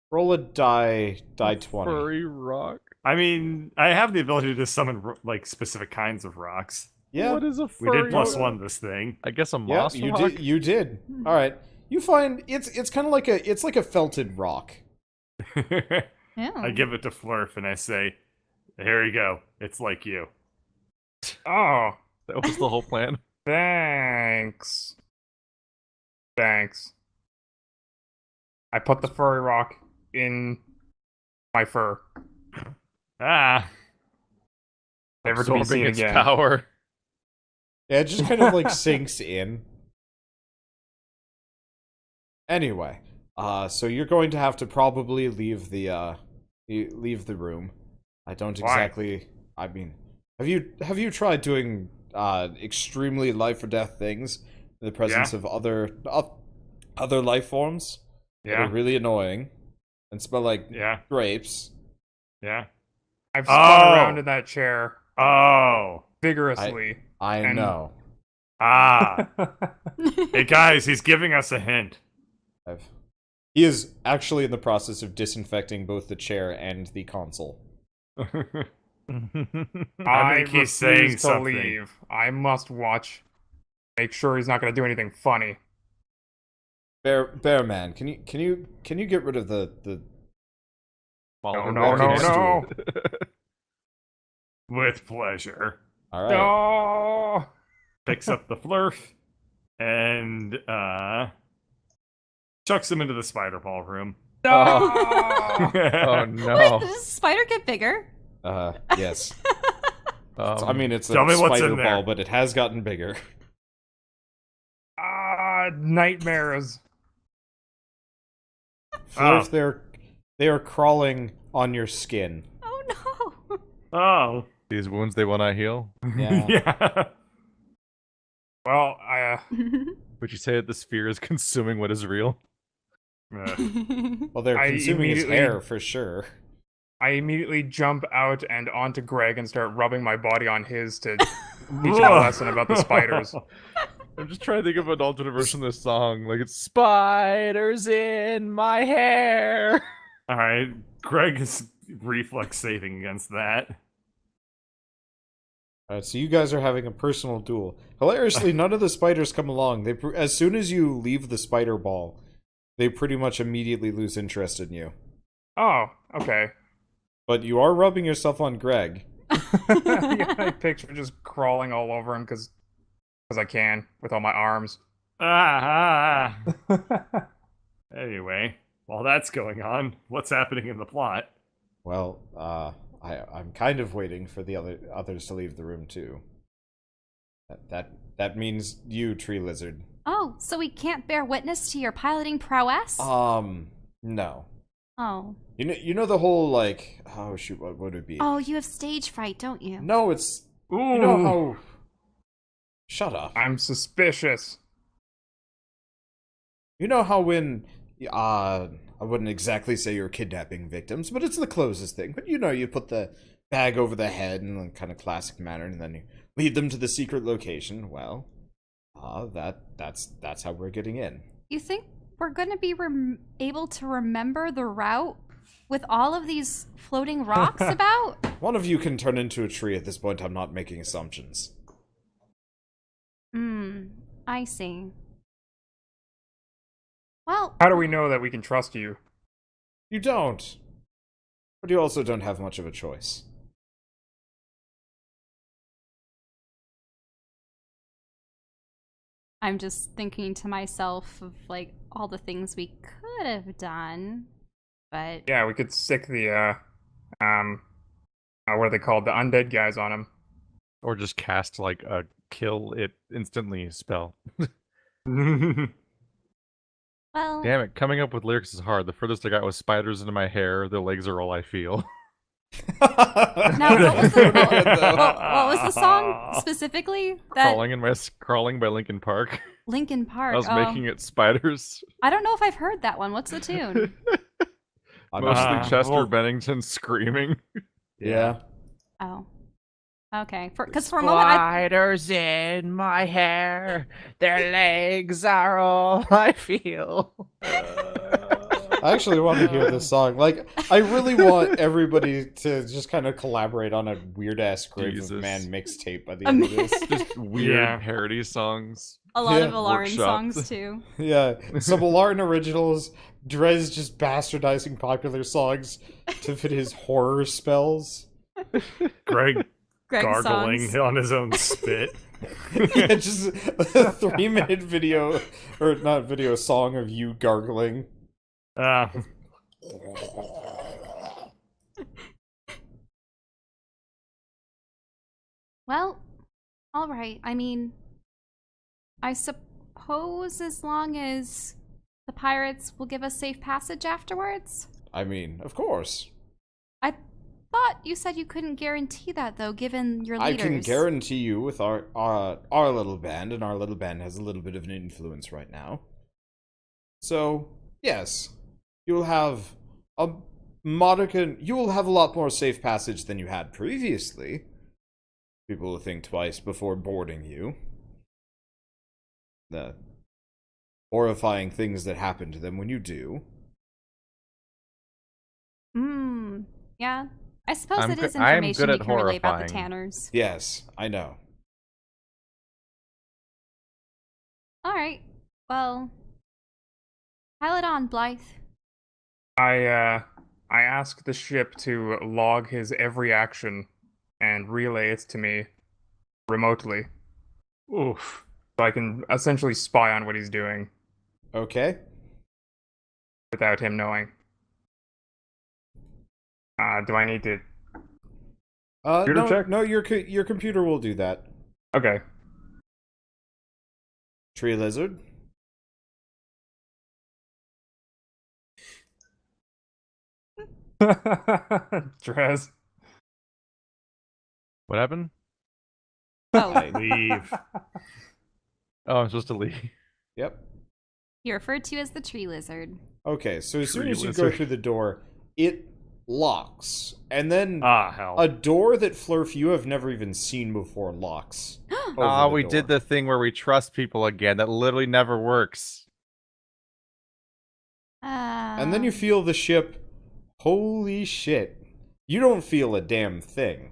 Speaker 3: Roll a die 20.
Speaker 4: Furry rock.
Speaker 1: I mean, I have the ability to summon like specific kinds of rocks.
Speaker 3: Yeah,
Speaker 4: What is a
Speaker 1: We
Speaker 4: furry
Speaker 1: did plus
Speaker 4: rock?
Speaker 1: one this thing.
Speaker 4: I guess a
Speaker 3: yeah,
Speaker 4: moss
Speaker 3: you
Speaker 4: rock.
Speaker 3: did. You did. All right. You find it's kind of like a felted rock.
Speaker 5: Yeah.
Speaker 1: I give it to Flurf and I say, "Here you go. It's like you."
Speaker 2: Oh,
Speaker 4: That was the whole plan.
Speaker 2: thanks. Thanks. I put the furry rock in my fur.
Speaker 1: Ah,
Speaker 2: Never to be
Speaker 4: Absorbing
Speaker 2: seen
Speaker 4: its
Speaker 2: again.
Speaker 4: power.
Speaker 3: Yeah, it just kind of like sinks in. Anyway, so you're going to have to probably leave the room. I don't
Speaker 1: Why?
Speaker 3: exactly. I mean, have you tried doing extremely life or death things in the presence
Speaker 1: Yeah.
Speaker 3: of other life forms that
Speaker 1: yeah,
Speaker 3: are really annoying and smell like
Speaker 1: yeah,
Speaker 3: grapes?
Speaker 1: yeah.
Speaker 2: I've spun
Speaker 1: Oh.
Speaker 2: around in that chair
Speaker 1: Oh,
Speaker 2: vigorously.
Speaker 3: I
Speaker 2: And-
Speaker 3: know.
Speaker 1: ah. Hey guys, he's giving us a hint.
Speaker 3: He is actually in the process of disinfecting both the chair and the console.
Speaker 1: I think he's saying
Speaker 2: refuse to
Speaker 1: something.
Speaker 2: leave. I must watch. Make sure he's not going to do anything funny.
Speaker 3: Bearman, can you get rid of the
Speaker 4: Follow
Speaker 2: No,
Speaker 4: the
Speaker 2: no,
Speaker 3: next
Speaker 2: no.
Speaker 1: With pleasure.
Speaker 3: all right?
Speaker 2: No.
Speaker 1: Picks up the Flurf and chucks him into the spider ballroom.
Speaker 2: No!
Speaker 4: Oh
Speaker 5: Wait,
Speaker 4: no.
Speaker 5: does the spider get bigger?
Speaker 3: Yes.
Speaker 4: Um,
Speaker 3: It's
Speaker 1: tell
Speaker 3: a
Speaker 1: me what's
Speaker 3: spider
Speaker 1: in there.
Speaker 3: ball, but it has gotten bigger.
Speaker 2: Nightmares.
Speaker 3: Flurf, they are crawling on your skin.
Speaker 5: Oh no!
Speaker 1: Oh.
Speaker 4: these wounds they will not heal.
Speaker 3: Yeah.
Speaker 1: Yeah.
Speaker 2: Well,
Speaker 4: Would you say that the sphere is consuming what is real?
Speaker 3: Well, they're
Speaker 2: I
Speaker 3: consuming his
Speaker 2: immediately-
Speaker 3: hair for sure.
Speaker 2: I immediately jump out and onto Greg and start rubbing my body on his to teach him a lesson about the spiders.
Speaker 4: I'm just trying to think of an alternate version of this song. Like, it's spiders in my hair.
Speaker 1: All right, Greg is reflex saving against that.
Speaker 3: Alright, so you guys are having a personal duel. Hilariously, none of the spiders come along. As soon as you leave the spider ball, they pretty much immediately lose interest in you.
Speaker 2: Oh, okay.
Speaker 3: But you are rubbing yourself on Greg.
Speaker 2: Yeah, I picture just crawling all over him because I can with all my arms.
Speaker 1: Anyway, while that's going on, what's happening in the plot?
Speaker 3: Well, I'm kind of waiting for the others to leave the room too. That means you, Tree Lizard.
Speaker 5: Oh, so we can't bear witness to your piloting prowess?
Speaker 3: No.
Speaker 5: Oh.
Speaker 3: You know the whole like, oh shoot, what would it be?
Speaker 5: Oh, you have stage fright, don't you?
Speaker 3: No, it's
Speaker 1: Ooh.
Speaker 3: you know how. Shut up.
Speaker 2: I'm suspicious.
Speaker 3: You know how when I wouldn't exactly say you're kidnapping victims, but it's the closest thing. But you know, you put the bag over the head in a kind of classic manner, and then you lead them to the secret location. Well, that's how we're getting in.
Speaker 5: You think we're going to be able to remember the route with all of these floating rocks about?
Speaker 3: One of you can turn into a tree at this point. I'm not making assumptions.
Speaker 5: I see. Well,
Speaker 2: How do we know that we can trust you?
Speaker 3: You don't. But you also don't have much of a choice.
Speaker 5: I'm just thinking to myself of like all the things we could have done, but
Speaker 2: Yeah, we could sick the what are they called? The undead guys on him.
Speaker 4: Or just cast, like, a kill it instantly spell.
Speaker 5: well,
Speaker 4: Damn it, coming up with lyrics is hard. The furthest I got was spiders into my hair, the legs are all I feel.
Speaker 5: now what was the song specifically? That
Speaker 4: Crawling by Linkin Park.
Speaker 5: Linkin Park.
Speaker 4: I was making it spiders.
Speaker 5: I don't know if I've heard that one. What's the tune?
Speaker 4: Mostly Chester
Speaker 1: well-
Speaker 4: Bennington screaming.
Speaker 3: Yeah.
Speaker 5: Oh, okay. Because for a moment,
Speaker 4: Spiders in my hair, their legs are all I feel.
Speaker 3: I actually want to hear this song. Like, I really want everybody to just kind of collaborate on a weird-ass Grave
Speaker 4: Jesus.
Speaker 3: of Man mixtape by the end of this.
Speaker 4: Just weird
Speaker 1: Yeah.
Speaker 4: parody songs.
Speaker 5: a lot
Speaker 3: Yeah.
Speaker 5: of Alarin
Speaker 4: Workshopped.
Speaker 5: songs too.
Speaker 3: Yeah, some Alarin originals, Drez just bastardizing popular songs to fit his horror spells.
Speaker 1: Greg
Speaker 5: Greg
Speaker 1: gargling
Speaker 5: songs.
Speaker 1: on his own spit.
Speaker 3: Yeah, just a 3-minute video, or not video, song of you gargling.
Speaker 5: Well, all right. I mean, I suppose as long as the pirates will give us safe passage afterwards.
Speaker 3: I mean, of course.
Speaker 5: I thought you said you couldn't guarantee that, though, given your
Speaker 3: I
Speaker 5: leaders.
Speaker 3: can guarantee you with our little band, and our little band has a little bit of an influence right now. So, yes, you'll have a modicum, you will have a lot more safe passage than you had previously. People will think twice before boarding you. The horrifying things that happen to them when you do.
Speaker 5: Yeah. I suppose
Speaker 4: I'm
Speaker 5: it is
Speaker 4: good- I am
Speaker 5: information
Speaker 4: good
Speaker 5: we
Speaker 4: at
Speaker 5: can relay about the
Speaker 4: horrifying.
Speaker 5: Tanners.
Speaker 3: Yes, I know.
Speaker 5: All right. Well, pile it on, Blythe.
Speaker 2: I asked the ship to log his every action and relay it to me remotely,
Speaker 1: Oof.
Speaker 2: so I can essentially spy on what he's doing.
Speaker 3: Okay.
Speaker 2: without him knowing. Do I need to? Computer check?
Speaker 3: No, your computer will do that.
Speaker 2: Okay.
Speaker 3: Tree lizard.
Speaker 2: Drez.
Speaker 4: What happened?
Speaker 5: Oh,
Speaker 1: Leave.
Speaker 4: Oh, I'm supposed to leave.
Speaker 3: Yep.
Speaker 5: you're referred to as the tree lizard.
Speaker 3: Okay, so as soon
Speaker 4: Tree
Speaker 3: as you go
Speaker 4: lizard.
Speaker 3: through the door, it locks, and then
Speaker 1: Ah, hell.
Speaker 3: a door that Flurf you have never even seen before locks.
Speaker 4: Ah,
Speaker 3: over the
Speaker 4: we
Speaker 3: door.
Speaker 4: did the thing where we trust people again. That literally never works.
Speaker 3: And then you feel the ship. Holy shit! You don't feel a damn thing.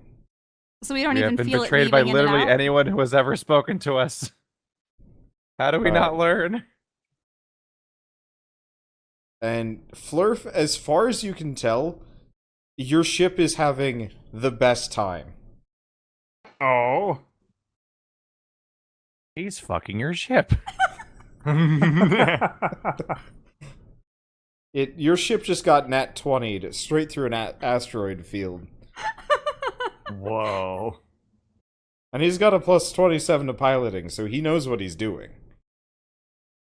Speaker 5: So we don't
Speaker 4: We have
Speaker 5: even
Speaker 4: been
Speaker 5: feel
Speaker 4: betrayed
Speaker 5: it
Speaker 4: by
Speaker 5: leaving in and
Speaker 4: literally
Speaker 5: out?
Speaker 4: anyone who has ever spoken to us. How do we not learn?
Speaker 3: And Flurf, as far as you can tell, your ship is having the best time.
Speaker 2: Oh.
Speaker 4: He's fucking your ship.
Speaker 3: Your ship just got nat 20'd straight through an asteroid field.
Speaker 1: Whoa.
Speaker 3: And he's got a plus 27 to piloting, so he knows what he's doing.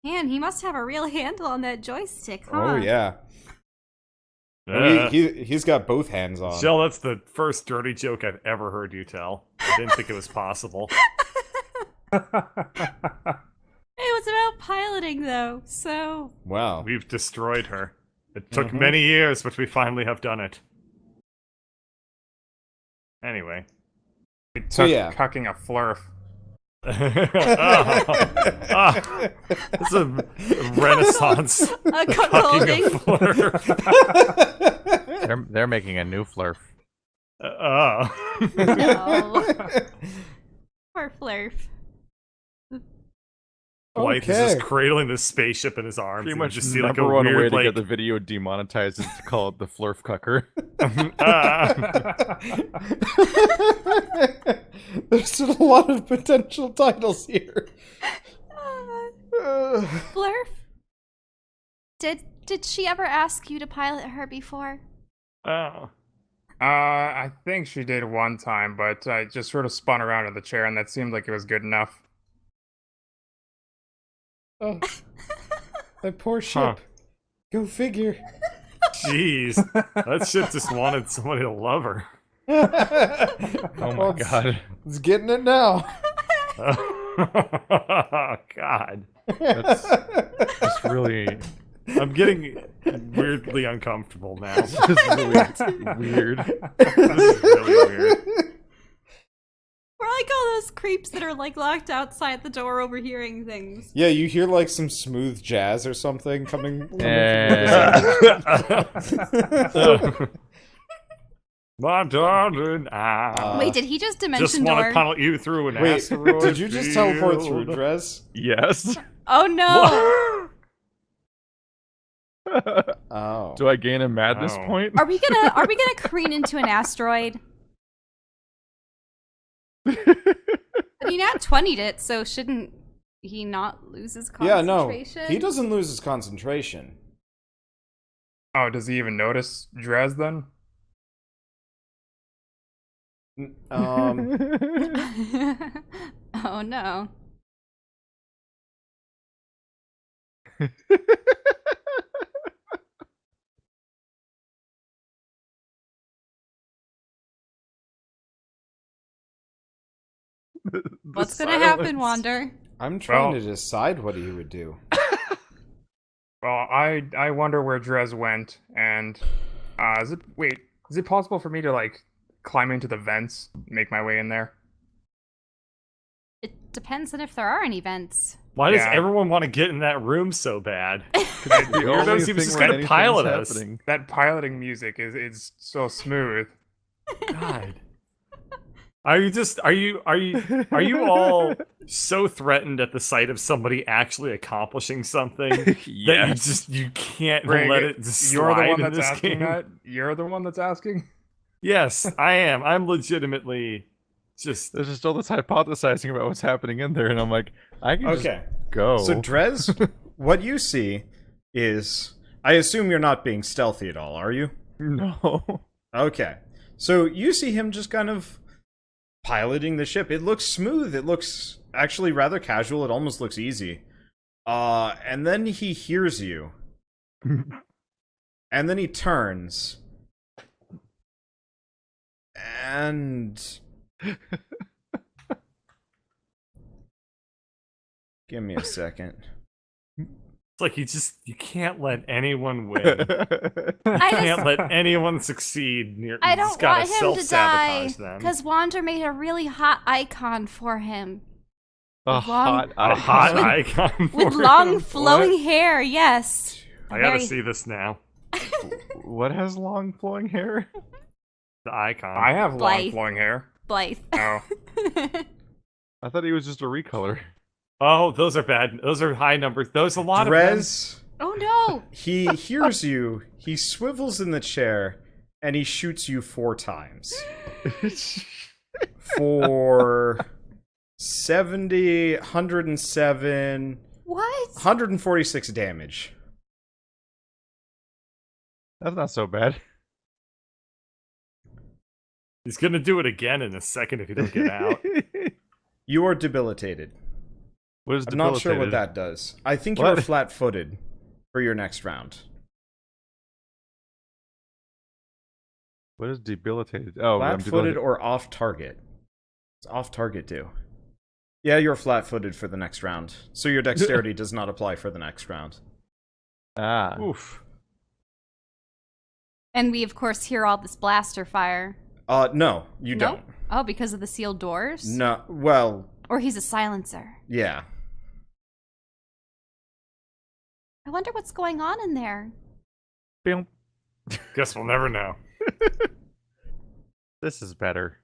Speaker 5: Man, he must have a real handle on that joystick, huh?
Speaker 3: Oh, yeah. He's got both hands on.
Speaker 1: Shell, that's the first dirty joke I've ever heard you tell. I didn't think it was possible.
Speaker 5: It was about piloting, though, so...
Speaker 3: Wow.
Speaker 1: We've destroyed her. It took many years, but we finally have done it. Anyway.
Speaker 2: It
Speaker 3: So,
Speaker 2: took
Speaker 3: yeah.
Speaker 2: cucking a Flurf.
Speaker 1: It's a renaissance
Speaker 5: A
Speaker 1: fucking
Speaker 5: cuckolding.
Speaker 1: a flirt.
Speaker 4: They're making a new Flurf.
Speaker 5: No. Poor Flurf.
Speaker 1: Blythe is just cradling this spaceship in his arms.
Speaker 4: Pretty
Speaker 1: You
Speaker 4: much
Speaker 1: just see
Speaker 4: number
Speaker 1: like a
Speaker 4: one way
Speaker 1: weird,
Speaker 4: to
Speaker 1: like,
Speaker 4: get the video demonetized is to call it the Flurf Cucker.
Speaker 3: There's a lot of potential titles here.
Speaker 5: Flurf? Did she ever ask you to pilot her before?
Speaker 1: Oh.
Speaker 2: I think she did one time, but I just sort of spun around in the chair, and that seemed like it was good enough.
Speaker 3: Oh, that poor ship.
Speaker 1: Huh.
Speaker 3: Go figure.
Speaker 1: Jeez. That shit just wanted somebody to love her.
Speaker 4: Oh my god.
Speaker 3: It's getting it now.
Speaker 1: Oh, God.
Speaker 4: That's just really,
Speaker 1: I'm getting weirdly uncomfortable now.
Speaker 4: this is really weird.
Speaker 1: This is really weird.
Speaker 5: We're like all those creeps that are like locked outside the door overhearing things.
Speaker 3: Yeah, you hear like some smooth jazz or something coming from
Speaker 1: My darling, I
Speaker 5: Wait, did he just dimension
Speaker 1: just want
Speaker 5: door?
Speaker 1: to tunnel you through an
Speaker 3: Wait,
Speaker 1: asteroid
Speaker 3: did you just teleport through,
Speaker 1: field.
Speaker 3: Drez?
Speaker 4: Yes.
Speaker 5: Oh no!
Speaker 3: Oh.
Speaker 4: Do I gain a madness
Speaker 1: Oh.
Speaker 4: point?
Speaker 5: Are we gonna careen into an asteroid? I mean, Nat 20'd it, so shouldn't he not lose his
Speaker 3: Yeah,
Speaker 5: concentration?
Speaker 3: no. He doesn't lose his concentration.
Speaker 2: Oh, does he even notice Drez then?
Speaker 5: Oh no. What's gonna happen, Wander?
Speaker 3: I'm trying
Speaker 2: Well-
Speaker 3: to decide what he would do.
Speaker 2: Well, I wonder where Drez went, and is it possible for me to like climb into the vents, make my way in there?
Speaker 5: It depends on if there are any vents.
Speaker 1: Why does
Speaker 2: Yeah.
Speaker 1: everyone want to get in that room so bad?
Speaker 4: The
Speaker 1: Weirdo
Speaker 4: only
Speaker 1: seems
Speaker 4: thing
Speaker 1: just
Speaker 4: where
Speaker 1: gonna
Speaker 4: anything's
Speaker 1: pilot us.
Speaker 4: happening.
Speaker 2: That piloting music is so smooth.
Speaker 1: God. Are you all so threatened at the sight of somebody actually accomplishing something that
Speaker 4: Yes.
Speaker 1: you can't
Speaker 2: Greg,
Speaker 1: let it just
Speaker 2: you're the
Speaker 1: slide
Speaker 2: one
Speaker 1: in
Speaker 2: that's
Speaker 1: this
Speaker 2: asking
Speaker 1: game?
Speaker 2: that? You're the one that's asking?
Speaker 1: Yes, I am. I'm legitimately just
Speaker 4: There's just all this hypothesizing about what's happening in there, and I'm like, I can
Speaker 3: Okay.
Speaker 4: just go.
Speaker 3: So, Drez, what you see is I assume you're not being stealthy at all, are you?
Speaker 4: No.
Speaker 3: Okay. So you see him just kind of piloting the ship. It looks smooth. It looks actually rather casual. It almost looks easy. And then he hears you. And then he turns. And... Give me a second.
Speaker 1: It's like you can't let anyone win.
Speaker 5: I just,
Speaker 1: Can't let anyone succeed.
Speaker 5: I
Speaker 1: You just
Speaker 5: don't
Speaker 1: gotta
Speaker 5: want him to die
Speaker 1: self-sabotage them.
Speaker 5: because Wander made a really hot icon for him.
Speaker 4: A hot
Speaker 1: A hot
Speaker 5: With-
Speaker 1: icon
Speaker 5: With
Speaker 1: for
Speaker 5: long
Speaker 1: him.
Speaker 5: flowing hair, yes.
Speaker 1: I gotta
Speaker 5: Very-
Speaker 1: see this now.
Speaker 4: What has long flowing hair?
Speaker 1: The icon.
Speaker 2: I have long
Speaker 5: Blythe.
Speaker 2: flowing hair.
Speaker 5: Blythe.
Speaker 2: Oh.
Speaker 4: I thought he was just a recolor.
Speaker 1: Oh, those are bad. Those are high numbers. Those a lot of them.
Speaker 3: Drez,
Speaker 5: Oh no!
Speaker 3: he hears you, he swivels in the chair, and he shoots you 4 times. For 70, 107,
Speaker 5: What?
Speaker 3: 146 damage.
Speaker 4: That's not so bad.
Speaker 1: He's gonna do it again in a second if you don't get out.
Speaker 3: You are debilitated.
Speaker 4: What is
Speaker 3: I'm not sure what
Speaker 4: debilitated?
Speaker 3: that does. I think
Speaker 4: What?
Speaker 3: you're flat-footed for your next round.
Speaker 4: What is debilitated? Oh, I'm
Speaker 3: Flat-footed
Speaker 4: debilitated.
Speaker 3: or off-target. What's off-target do? Yeah, you're flat-footed for the next round. So your dexterity does not apply for the next round.
Speaker 4: Ah.
Speaker 1: Oof.
Speaker 5: And we, of course, hear all this blaster fire.
Speaker 3: No, you
Speaker 5: No?
Speaker 3: don't.
Speaker 5: Oh, because of the sealed doors?
Speaker 3: No, well,
Speaker 5: Or he's a silencer.
Speaker 3: yeah.
Speaker 5: I wonder what's going on in there.
Speaker 4: Boom.
Speaker 1: Guess we'll never know.
Speaker 4: This is better.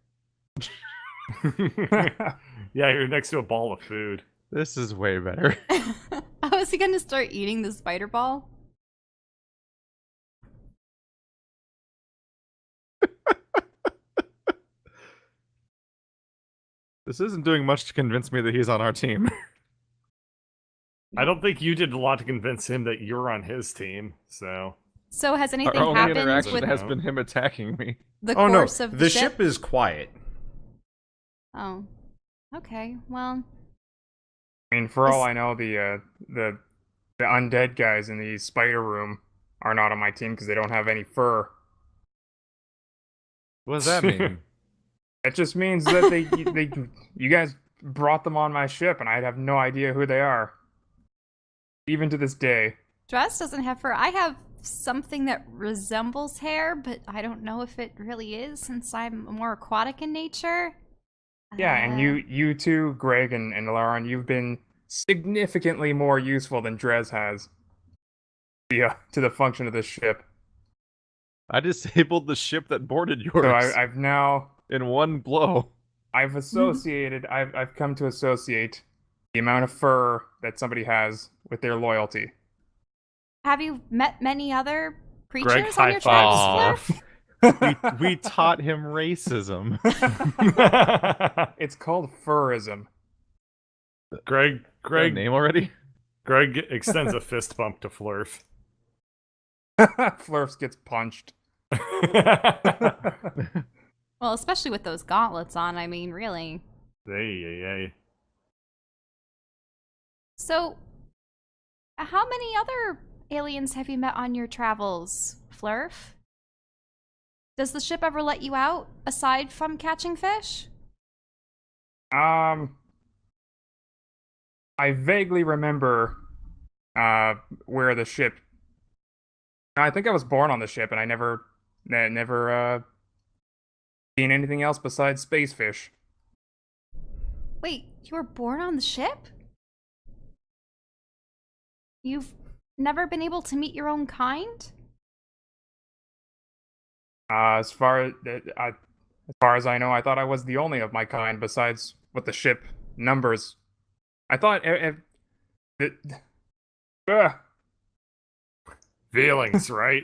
Speaker 1: Yeah, you're next to a ball of food.
Speaker 4: This is way better.
Speaker 5: How is he going to start eating the spider ball?
Speaker 4: This isn't doing much to convince me that he's on our team.
Speaker 1: I don't think you did a lot to convince him that you're on his team, so...
Speaker 5: So has
Speaker 4: Our
Speaker 5: anything
Speaker 4: only
Speaker 5: happened
Speaker 4: interaction
Speaker 5: with
Speaker 4: has been him attacking me.
Speaker 5: the
Speaker 3: Oh no,
Speaker 5: course of
Speaker 3: the ship is quiet.
Speaker 5: Oh. Okay, well...
Speaker 2: I mean, for all
Speaker 5: This-
Speaker 2: I know, the undead guys in the spider room are not on my team because they don't have any fur.
Speaker 4: What does that mean?
Speaker 2: It just means that you guys brought them on my ship, and I have no idea who they are, even to this day.
Speaker 5: Dress doesn't have fur. I have something that resembles hair, but I don't know if it really is since I'm more aquatic in nature.
Speaker 2: Yeah, and you two, Greg and Lauren, you've been significantly more useful than Drez has. Yeah, to the function of this ship.
Speaker 4: I disabled the ship that boarded yours
Speaker 2: So I've now
Speaker 4: in one blow.
Speaker 2: I've associated I've come to associate the amount of fur that somebody has with their loyalty.
Speaker 5: Have you met many other
Speaker 1: Greg
Speaker 5: creatures on your
Speaker 1: high-fives
Speaker 5: travels,
Speaker 1: Flurf.
Speaker 4: We taught him racism.
Speaker 2: It's called furism.
Speaker 1: Greg
Speaker 4: Greg, name already?
Speaker 1: Greg extends a fist bump to Flurf.
Speaker 2: Flurfs gets punched.
Speaker 5: Well, especially with those gauntlets on, I mean, really.
Speaker 1: Hey.
Speaker 5: So, how many other aliens have you met on your travels, Flurf? Does the ship ever let you out, aside from catching fish?
Speaker 2: I vaguely remember where the ship. I think I was born on the ship, and I never seen anything else besides space fish.
Speaker 5: Wait, you were born on the ship? You've never been able to meet your own kind?
Speaker 2: As far as I know, I thought I was the only of my kind besides what the ship numbers. I thought
Speaker 1: Feelings, right?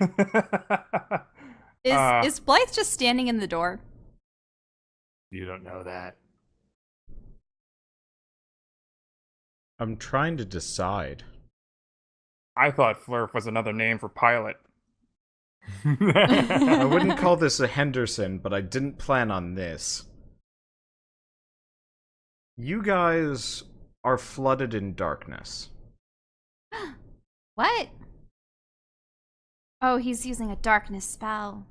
Speaker 5: Is Blythe just standing in the door?
Speaker 1: You don't know that.
Speaker 3: I'm trying to decide.
Speaker 2: I thought Flurf was another name for pilot.
Speaker 3: I wouldn't call this a Henderson, but I didn't plan on this. You guys are flooded in darkness.
Speaker 5: What? Oh, he's using a darkness spell.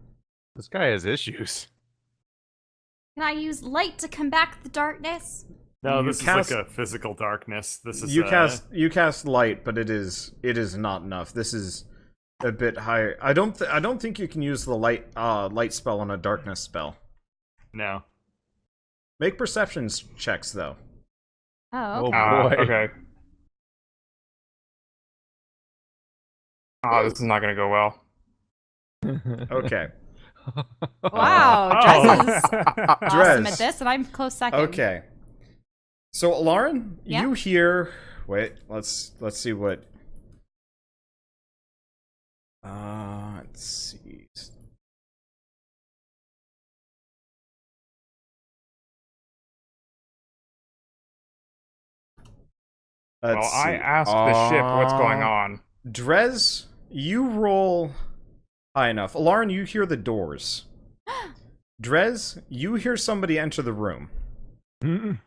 Speaker 4: This guy has issues.
Speaker 5: Can I use light to combat the darkness?
Speaker 1: No,
Speaker 3: You
Speaker 1: this
Speaker 3: cast-
Speaker 1: is like a physical darkness. This is
Speaker 3: You cast light, but it is not enough. This is a bit higher. I don't think you can use the light spell on a darkness spell.
Speaker 1: No.
Speaker 3: Make perception checks though.
Speaker 5: Oh,
Speaker 4: Oh,
Speaker 5: okay.
Speaker 4: boy.
Speaker 2: Okay. Oh, this is not gonna go well.
Speaker 3: Okay.
Speaker 5: Wow, Drez is awesome
Speaker 3: Drez.
Speaker 5: at this, and I'm close second.
Speaker 3: Okay. So, Lauren,
Speaker 5: Yeah?
Speaker 3: you hear... Wait, let's see what... let's see...
Speaker 2: Well,
Speaker 3: Let's
Speaker 2: I
Speaker 3: see.
Speaker 2: asked the ship what's going on.
Speaker 3: Drez, you roll high enough. Lauren, you hear the doors. Drez, you hear somebody enter the room.
Speaker 4: Mm-mm.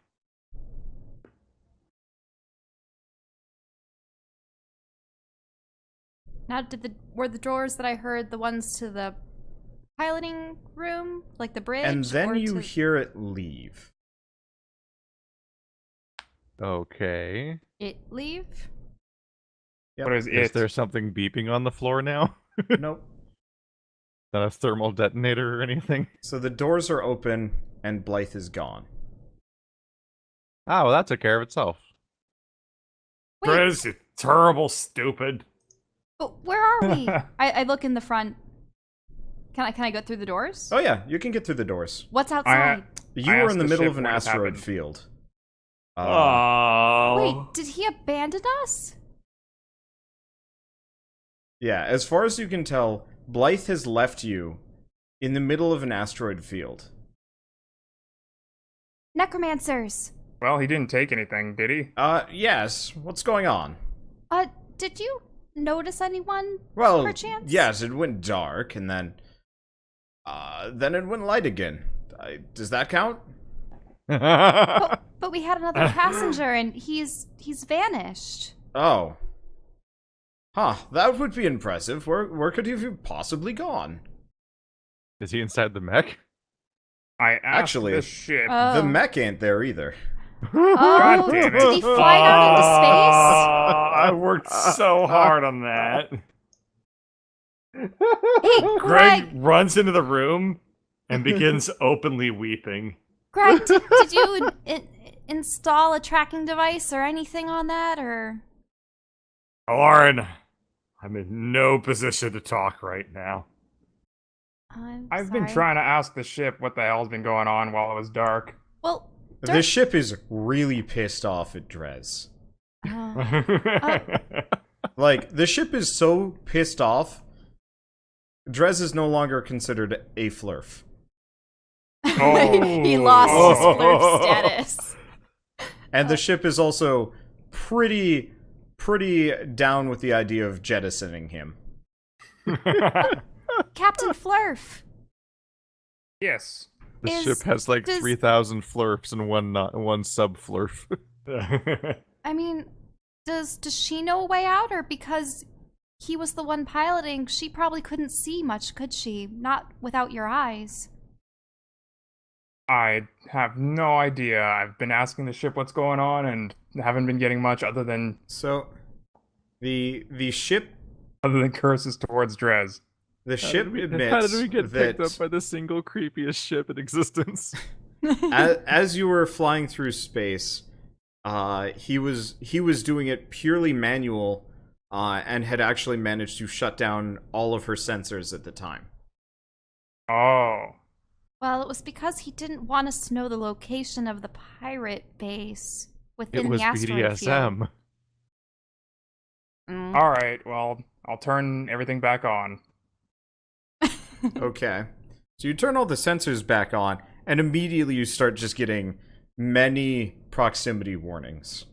Speaker 5: Now, were the doors that I heard the ones to the piloting room, like the bridge?
Speaker 3: And then
Speaker 5: or
Speaker 3: you
Speaker 5: to...
Speaker 3: hear it leave.
Speaker 4: Okay.
Speaker 5: it leave?
Speaker 3: Yep.
Speaker 2: What is
Speaker 4: Is
Speaker 2: it?
Speaker 4: there something beeping on the floor now?
Speaker 3: Nope.
Speaker 4: Not a thermal detonator or anything?
Speaker 3: So the doors are open, and Blythe is gone.
Speaker 4: Ah, well, that took care of itself.
Speaker 5: Wait,
Speaker 1: Grizz, you terrible, stupid.
Speaker 5: but where are we? I look in the front. Can I go through the doors?
Speaker 3: Oh yeah, you can get through the doors.
Speaker 5: What's outside?
Speaker 3: You
Speaker 2: I
Speaker 3: were
Speaker 2: asked
Speaker 3: in the
Speaker 2: the
Speaker 3: middle
Speaker 2: ship
Speaker 3: of an
Speaker 2: what had
Speaker 3: asteroid
Speaker 2: happened.
Speaker 3: field.
Speaker 1: Oh.
Speaker 5: Wait, did he abandon us?
Speaker 3: Yeah, as far as you can tell, Blythe has left you in the middle of an asteroid field.
Speaker 5: Necromancers.
Speaker 2: Well, he didn't take anything, did he?
Speaker 3: Yes. What's going on?
Speaker 5: Did you notice anyone?
Speaker 3: Well,
Speaker 5: Perchance?
Speaker 3: yes, it went dark, and then it went light again. Does that count?
Speaker 5: But we had another passenger, and he's vanished.
Speaker 3: Oh. Huh, that would be impressive. Where could he have possibly gone?
Speaker 4: Is he inside the mech?
Speaker 2: I asked
Speaker 3: Actually,
Speaker 2: the ship.
Speaker 3: The mech ain't there either.
Speaker 2: God
Speaker 5: Oh,
Speaker 2: damn it.
Speaker 5: did he fly out into space?
Speaker 1: I worked so hard on that.
Speaker 5: Hey,
Speaker 1: Greg
Speaker 5: Greg,
Speaker 1: runs into the room and begins openly weeping.
Speaker 5: Greg, did you install a tracking device or anything on that, or?
Speaker 1: Lauren, I'm in no position to talk right now.
Speaker 2: I've been
Speaker 5: Sorry.
Speaker 2: trying to ask the ship what the hell's been going on while it was dark.
Speaker 5: Well,
Speaker 3: The ship is really pissed off at Drez. Like, the ship is so pissed off, Drez is no longer considered a flurf.
Speaker 2: Oh.
Speaker 5: he lost his flurf status.
Speaker 3: And the ship is also pretty down with the idea of jettisoning him.
Speaker 5: Captain Flurf.
Speaker 2: Yes.
Speaker 4: The
Speaker 5: Is-
Speaker 4: ship has like
Speaker 5: does-
Speaker 4: 3,000 flurfs and one sub flurf.
Speaker 5: I mean, does she know a way out, or because he was the one piloting, she probably couldn't see much, could she? Not without your eyes.
Speaker 2: I have no idea. I've been asking the ship what's going on and haven't been getting much other than
Speaker 3: So, the ship
Speaker 2: curses towards Drez.
Speaker 3: the ship
Speaker 4: How did
Speaker 3: admits
Speaker 4: we get
Speaker 3: that
Speaker 4: picked up by the single creepiest ship in existence?
Speaker 3: as you were flying through space, he was doing it purely manual, and had actually managed to shut down all of her sensors at the time.
Speaker 2: Oh.
Speaker 5: Well, it was because he didn't want us to know the location of the pirate base within
Speaker 4: It was
Speaker 5: the asteroid field.
Speaker 4: BDSM.
Speaker 5: Mm.
Speaker 2: Alright, well, I'll turn everything back on.
Speaker 3: Okay. So you turn all the sensors back on, and immediately you start just getting many proximity warnings.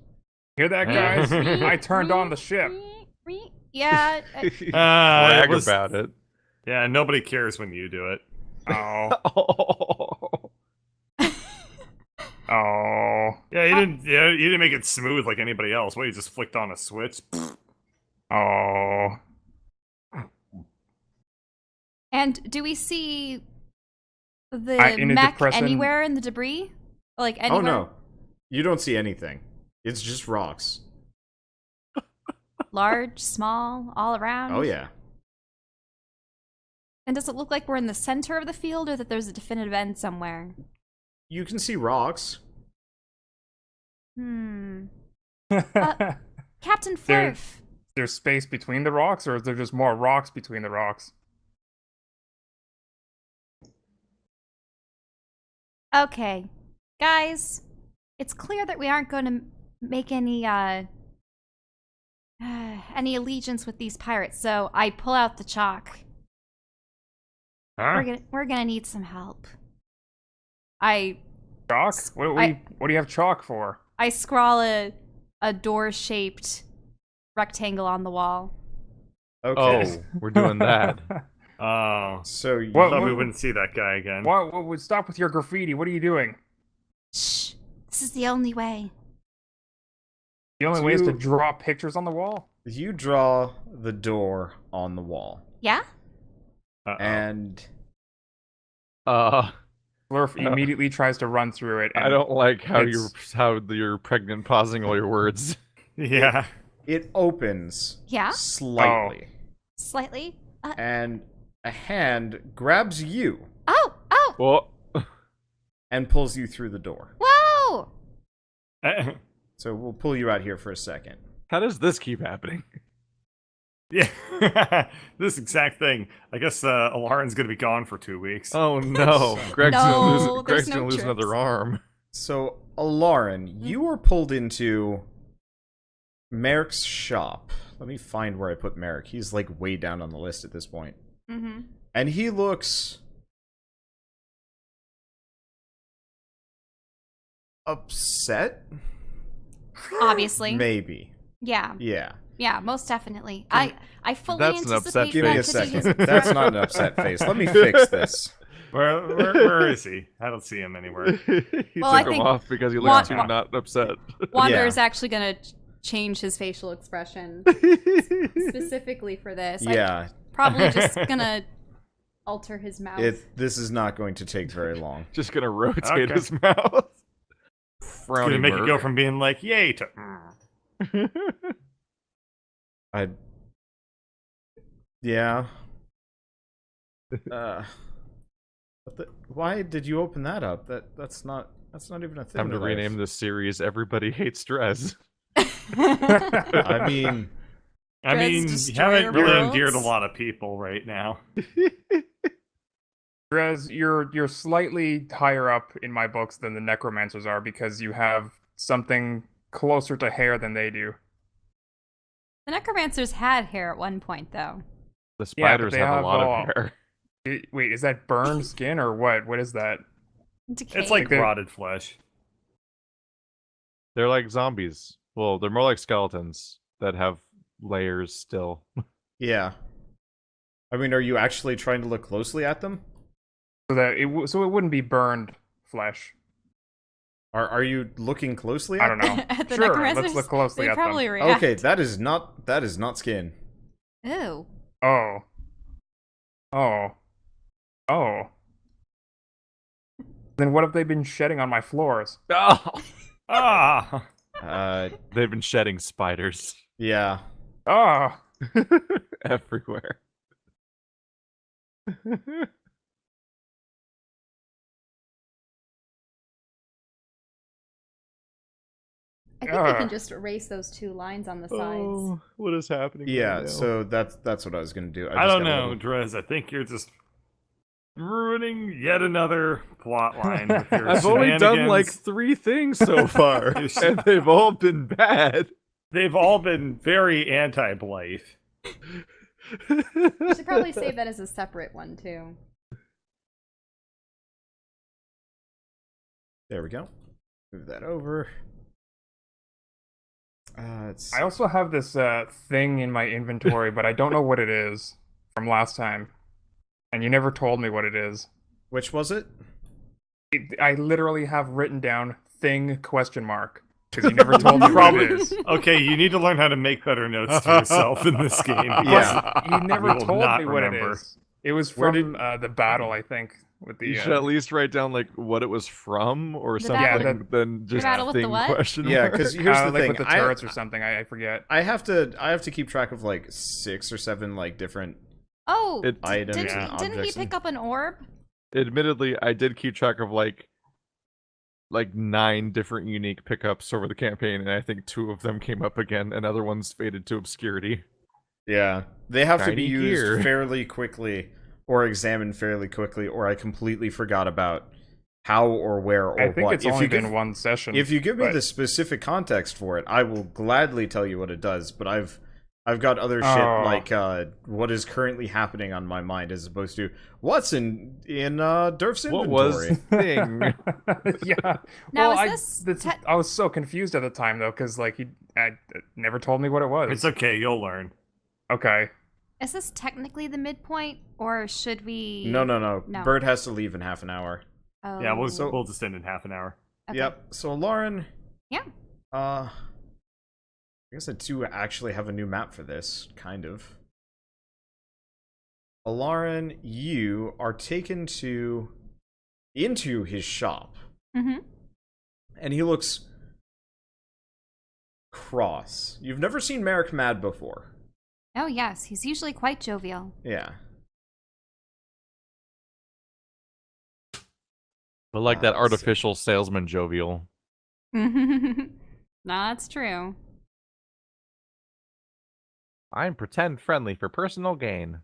Speaker 2: Hear that, guys? I turned on the ship.
Speaker 5: Yeah.
Speaker 4: Brag
Speaker 1: it was-
Speaker 4: about it.
Speaker 1: Yeah, nobody cares when you do it.
Speaker 2: Oh.
Speaker 4: Oh.
Speaker 2: Oh.
Speaker 1: Yeah, you didn't. Yeah, you didn't make it smooth like anybody else. What? You just flicked on a switch.
Speaker 2: Oh.
Speaker 5: And do we see
Speaker 2: I-
Speaker 5: the
Speaker 2: in a
Speaker 5: mech
Speaker 2: depression-
Speaker 5: anywhere in the debris? Like
Speaker 3: Oh
Speaker 5: anywhere?
Speaker 3: no, you don't see anything. It's just rocks.
Speaker 5: Large, small, all around?
Speaker 3: Oh yeah.
Speaker 5: And does it look like we're in the center of the field or that there's a definitive end somewhere?
Speaker 3: You can see rocks.
Speaker 5: Hmm.
Speaker 2: There-
Speaker 5: Captain Flurf.
Speaker 2: There's space between the rocks, or is there just more rocks between the rocks?
Speaker 5: Okay. Guys, it's clear that we aren't going to make any allegiance with these pirates, so I pull out the chalk.
Speaker 1: Huh?
Speaker 5: We're gonna need some help. I
Speaker 2: Chalk? What do you have chalk for?
Speaker 5: scrawl a door-shaped rectangle on the wall.
Speaker 3: Okay.
Speaker 4: Oh, we're doing that.
Speaker 1: Oh,
Speaker 3: So you,
Speaker 2: What-
Speaker 1: thought we wouldn't see that guy again.
Speaker 2: What would stop with your graffiti? What are you doing?
Speaker 5: Shh. This is the only way.
Speaker 2: The only
Speaker 3: Do
Speaker 2: way is to
Speaker 3: you-
Speaker 2: draw pictures on the wall?
Speaker 3: you draw the door on the wall,
Speaker 5: Yeah?
Speaker 1: Uh-oh.
Speaker 3: and
Speaker 2: Flurf immediately tries to run through it. And
Speaker 4: I don't like how
Speaker 2: it's-
Speaker 4: you're pregnant pausing all your words.
Speaker 1: Yeah.
Speaker 3: it opens
Speaker 5: Yeah?
Speaker 3: slightly,
Speaker 5: Slightly?
Speaker 3: and a hand grabs you
Speaker 5: Oh! Oh!
Speaker 4: Well,
Speaker 3: and pulls you through the door.
Speaker 5: Whoa!
Speaker 3: So we'll pull you out here for a second.
Speaker 4: how does this keep happening?
Speaker 1: Yeah. This exact thing. I guess Alarin's gonna be gone for 2 weeks.
Speaker 4: Oh no, Greg's
Speaker 5: No,
Speaker 4: gonna lose.
Speaker 5: there's
Speaker 4: Greg's
Speaker 5: no
Speaker 4: gonna lose
Speaker 5: trips.
Speaker 4: another arm.
Speaker 3: So, Alarin, you were pulled into Merrick's shop. Let me find where I put Merrick. He's like way down on the list at this point.
Speaker 5: Mm-hmm.
Speaker 3: And he looks upset?
Speaker 5: Obviously.
Speaker 3: Maybe.
Speaker 5: Yeah.
Speaker 3: Yeah.
Speaker 5: Yeah, most definitely. I fully
Speaker 4: That's an upset
Speaker 5: anticipate
Speaker 3: Give me
Speaker 5: that
Speaker 3: a
Speaker 5: to be
Speaker 3: second.
Speaker 5: his
Speaker 3: That's not an upset face. Let me fix this.
Speaker 1: Where is he? I don't see him anywhere.
Speaker 4: He
Speaker 5: Well, I
Speaker 4: took him
Speaker 5: think
Speaker 4: off because he
Speaker 5: Wa-
Speaker 4: looked too
Speaker 5: Wa-
Speaker 4: not upset.
Speaker 5: Wander
Speaker 3: Yeah.
Speaker 5: is actually going to change his facial expression specifically for this.
Speaker 3: Yeah.
Speaker 5: Probably just going to alter his mouth.
Speaker 3: This is not going to take very long.
Speaker 4: Just gonna rotate
Speaker 1: Okay.
Speaker 4: his mouth.
Speaker 1: It's
Speaker 4: Frowny
Speaker 1: gonna make it go
Speaker 4: Merc.
Speaker 1: from being like yay to.
Speaker 3: I. Yeah. Why did you open that up? That's not even a thing.
Speaker 4: Time to
Speaker 3: that I've-
Speaker 4: rename this series "Everybody Hates Drez."
Speaker 3: I mean,
Speaker 1: I
Speaker 5: Dread's
Speaker 1: mean, you
Speaker 5: destroyer
Speaker 1: haven't really
Speaker 5: worlds.
Speaker 1: endeared a lot of people right now.
Speaker 2: Drez, you're slightly higher up in my books than the Necromancers are because you have something closer to hair than they do.
Speaker 5: The Necromancers had hair at one point, though.
Speaker 4: The
Speaker 2: Yeah, but
Speaker 4: spiders
Speaker 2: they
Speaker 4: have a
Speaker 2: have,
Speaker 4: lot of hair.
Speaker 2: Wait, is that burned skin or what? What is that?
Speaker 5: Decayed.
Speaker 1: It's like
Speaker 2: They-
Speaker 1: rotted flesh.
Speaker 4: They're like zombies. Well, they're more like skeletons that have layers still.
Speaker 3: yeah. I mean, are you actually trying to look closely at them?
Speaker 2: So that so it wouldn't be burned flesh.
Speaker 3: Are you looking closely at
Speaker 2: I don't know.
Speaker 5: At the
Speaker 2: Sure,
Speaker 5: Necromancers,
Speaker 2: let's look closely
Speaker 5: they
Speaker 2: at
Speaker 5: probably
Speaker 2: them.
Speaker 5: react.
Speaker 3: Okay, that is not skin.
Speaker 5: Ew.
Speaker 2: Oh. Then what have they been shedding on my floors?
Speaker 4: Oh,
Speaker 1: Ah,
Speaker 4: they've been shedding spiders
Speaker 3: Yeah.
Speaker 2: Oh.
Speaker 4: everywhere.
Speaker 5: I think we
Speaker 2: Ugh.
Speaker 5: can just erase those two lines on the sides.
Speaker 4: Oh, what is happening?
Speaker 3: Yeah,
Speaker 4: right now?
Speaker 3: so that's what I was gonna do.
Speaker 1: I
Speaker 3: just
Speaker 1: don't
Speaker 3: got a
Speaker 1: know,
Speaker 3: little-
Speaker 1: Drez. I think you're just ruining yet another plot line. With your
Speaker 4: I've only done like
Speaker 1: shenanigans.
Speaker 4: 3 things so far, and they've all been bad.
Speaker 1: They've all been very anti-Blythe.
Speaker 5: We should probably save that as a separate one, too.
Speaker 3: There we go. Move that over. It's
Speaker 2: I also have this thing in my inventory, but I don't know what it is from last time. And you never told me what it is.
Speaker 3: which was it?
Speaker 2: I literally have written down thing ? Because you never told me what it is.
Speaker 1: Okay, you need to learn how to make better notes to yourself in this game.
Speaker 3: Yeah.
Speaker 2: You never
Speaker 1: We will
Speaker 2: told
Speaker 1: not
Speaker 2: me what it
Speaker 1: remember.
Speaker 2: is. It was
Speaker 3: Where
Speaker 2: from the battle, I think, with the
Speaker 4: You should at least write down like what it was from or
Speaker 5: The
Speaker 4: something
Speaker 2: battle-
Speaker 4: than just
Speaker 5: battle with the
Speaker 4: thing
Speaker 5: what?
Speaker 4: question
Speaker 3: Yeah,
Speaker 4: mark.
Speaker 3: because here's the
Speaker 2: like
Speaker 3: thing.
Speaker 2: with the turrets or something. I forget.
Speaker 3: I have to keep track of like 6 or 7 like different.
Speaker 5: Oh,
Speaker 4: It-
Speaker 3: Items
Speaker 5: didn't,
Speaker 3: and
Speaker 5: didn't he
Speaker 3: objects
Speaker 5: pick up an orb?
Speaker 4: Admittedly, I did keep track of like 9 different unique pickups over the campaign, and I think 2 of them came up again, and other ones faded to obscurity.
Speaker 3: Yeah, they have to be
Speaker 4: Shiny
Speaker 3: used
Speaker 4: gear.
Speaker 3: fairly quickly or examined fairly quickly, or I completely forgot about how or where or
Speaker 2: I think
Speaker 3: what.
Speaker 2: it's
Speaker 3: If
Speaker 2: only
Speaker 3: you
Speaker 2: been
Speaker 3: give,
Speaker 2: one session.
Speaker 3: if you give me
Speaker 2: but-
Speaker 3: the specific context for it, I will gladly tell you what it does. But I've got other shit
Speaker 2: Oh.
Speaker 3: like what is currently happening on my mind as opposed to what's in Durf's
Speaker 4: What
Speaker 3: inventory.
Speaker 4: was thing?
Speaker 2: Yeah.
Speaker 5: Now,
Speaker 2: well,
Speaker 5: is this te-
Speaker 2: I was so confused at the time though, because like he never told me what it was.
Speaker 1: It's okay, you'll learn.
Speaker 2: Okay.
Speaker 5: Is this technically the midpoint, or should we?
Speaker 3: No.
Speaker 5: No.
Speaker 3: Bird has to leave in half an hour.
Speaker 5: Oh.
Speaker 1: Yeah, we'll just end in half an hour.
Speaker 5: Okay.
Speaker 3: Yep. So Lauren.
Speaker 5: Yeah.
Speaker 3: I guess I do actually have a new map for this, kind of. Alarin, you are taken into his shop,
Speaker 5: Mm-hmm.
Speaker 3: and he looks cross. You've never seen Merrick mad before.
Speaker 5: Oh yes, he's usually quite jovial.
Speaker 3: Yeah.
Speaker 4: But like that
Speaker 3: let's see.
Speaker 4: artificial salesman jovial.
Speaker 5: No, that's true.
Speaker 4: I'm pretend friendly for personal gain.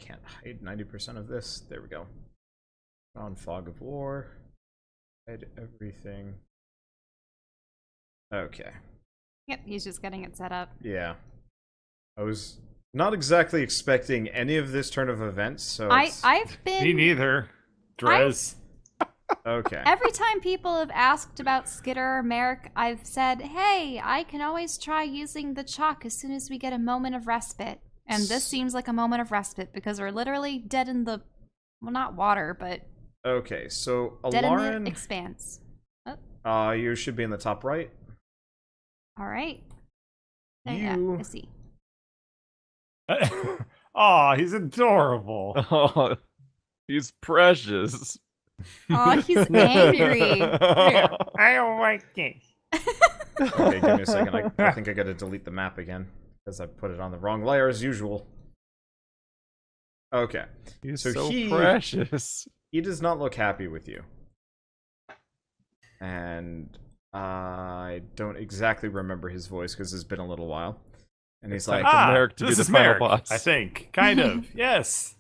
Speaker 3: Can't hide 90% of this. There we go. On Fog of War. Hide everything. Okay.
Speaker 5: Yep, he's just getting it set up.
Speaker 3: Yeah. I was not exactly expecting any of this turn of events, so it's...
Speaker 5: I've been
Speaker 1: Me neither. Drez.
Speaker 3: Okay.
Speaker 5: every time people have asked about Skitter or Merrick, I've said, "Hey, I can always try using the chalk as soon as we get a moment of respite." And this seems like a moment of respite because we're literally dead in the, well, not water, but
Speaker 3: Okay, so
Speaker 5: dead in the
Speaker 3: Alarin,
Speaker 5: expanse. Oh,
Speaker 3: you should be in the top right.
Speaker 5: all right. Yeah,
Speaker 3: You-
Speaker 5: I see.
Speaker 1: Aw, he's adorable.
Speaker 4: Oh, he's precious.
Speaker 5: Oh, he's angry.
Speaker 1: I don't like it.
Speaker 3: Okay, give me a second. I think I gotta delete the map again because I put it on the wrong layer as usual. Okay,
Speaker 4: He's
Speaker 3: So
Speaker 4: so
Speaker 3: he-
Speaker 4: precious.
Speaker 3: he does not look happy with you, and I don't exactly remember his voice because it's been a little while. And he's like,
Speaker 4: Ah, Merrick to be
Speaker 1: this
Speaker 4: the
Speaker 1: is
Speaker 4: final
Speaker 1: Merrick,
Speaker 4: boss.
Speaker 1: I think. Kind of. Yes.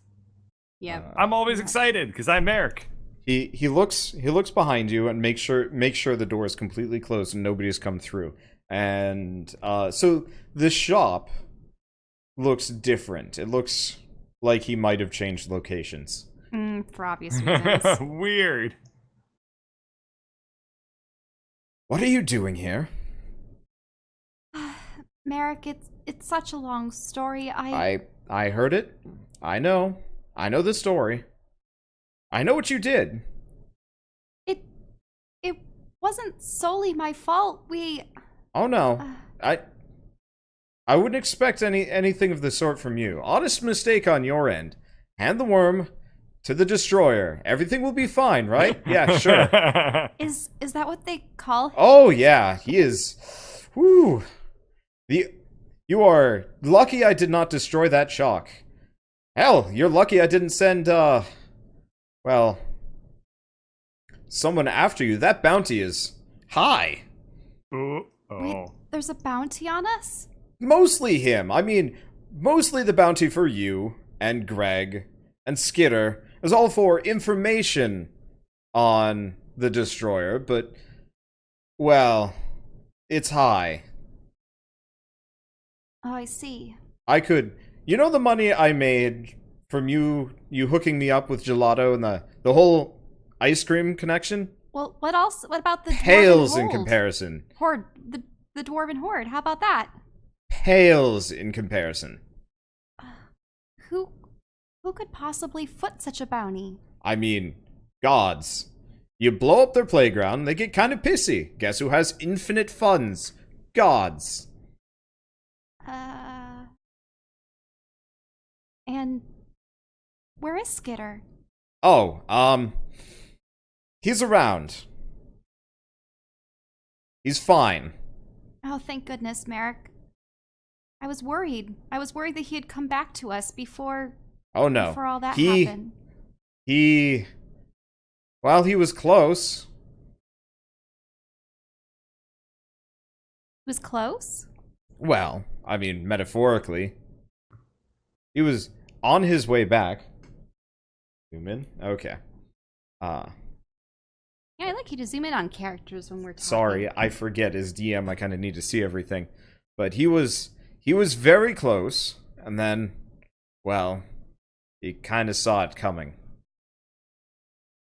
Speaker 5: Yep.
Speaker 1: I'm always excited because I'm Merrick.
Speaker 3: He looks behind you and make sure the door is completely closed and nobody has come through. And so the shop looks different. It looks like he might have changed locations.
Speaker 5: For obvious reasons.
Speaker 1: Weird.
Speaker 3: What are you doing here?
Speaker 5: Merrick, it's such a long story.
Speaker 3: I heard it. I know the story. I know what you did.
Speaker 5: It wasn't solely my fault.
Speaker 3: Oh no. I wouldn't expect anything of the sort from you. Honest mistake on your end. Hand the worm to the destroyer. Everything will be fine, right? Yeah, sure.
Speaker 5: Is that what they call him?
Speaker 3: Oh yeah, he is. Whew. You are lucky I did not destroy that chalk. Hell, you're lucky I didn't send well, someone after you. That bounty is high.
Speaker 1: Ooh,
Speaker 5: Wait,
Speaker 1: oh.
Speaker 5: there's a bounty on us?
Speaker 3: Mostly him. I mean, mostly the bounty for you and Greg and Skitter is all for information on the destroyer, but well, it's high.
Speaker 5: Oh, I see.
Speaker 3: I could, you know, the money I made from you hooking me up with gelato and the whole ice cream connection
Speaker 5: Well, what else? What about the
Speaker 3: pales
Speaker 5: dwarven
Speaker 3: in
Speaker 5: hold?
Speaker 3: comparison.
Speaker 5: Horde? The dwarven horde. How about that?
Speaker 3: Pales in comparison.
Speaker 5: Who could possibly foot such a bounty?
Speaker 3: I mean, gods. You blow up their playground, they get kind of pissy. Guess who has infinite funds? Gods.
Speaker 5: And where is Skitter?
Speaker 3: Oh, he's around. He's fine.
Speaker 5: Oh, thank goodness, Merrick. I was worried. I was worried that he had come back to us before.
Speaker 3: Oh no.
Speaker 5: Before all that happened.
Speaker 3: Well, he was close.
Speaker 5: He was close?
Speaker 3: Well, I mean, metaphorically. He was on his way back. Zoom in? Okay.
Speaker 5: Yeah, I like you to zoom in on characters when we're talking.
Speaker 3: Sorry, I forget. As DM, I kind of need to see everything. But he was very close, and then, well, he kind of saw it coming.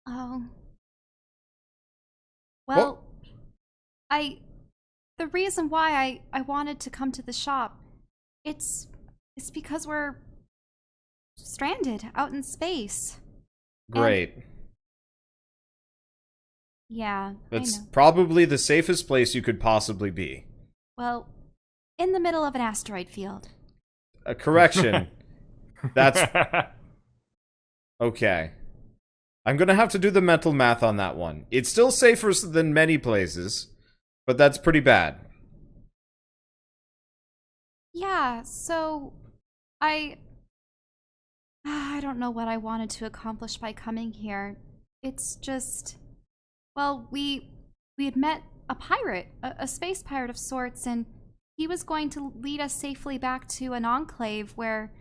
Speaker 5: Oh. Well, the reason why I wanted to come to the shop, it's because we're stranded out in space.
Speaker 3: Great.
Speaker 5: Yeah,
Speaker 3: That's
Speaker 5: I know.
Speaker 3: probably the safest place you could possibly be.
Speaker 5: Well, in the middle of an asteroid field.
Speaker 3: A correction. That's okay. I'm gonna have to do the mental math on that one. It's still safer than many places, but that's pretty bad.
Speaker 5: Yeah, so I don't know what I wanted to accomplish by coming here. It's just, well, we had met a pirate, a space pirate of sorts, and he was going to lead us safely back to an enclave where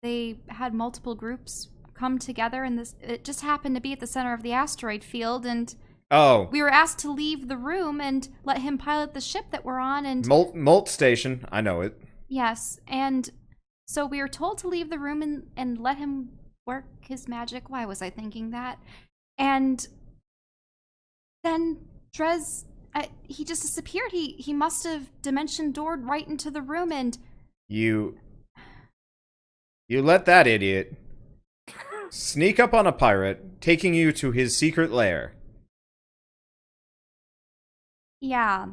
Speaker 5: they had multiple groups come together, and it just happened to be at the center of the asteroid field, and we were asked to leave the room and let him pilot the ship that we're on, and
Speaker 3: Molt Station, I know it.
Speaker 5: yes, and so we were told to leave the room and let him work his magic. Why was I thinking that? And then Drez, he just disappeared. He must have dimension doored right into the room, and
Speaker 3: You let that idiot sneak up on a pirate, taking you to his secret lair.
Speaker 5: yeah,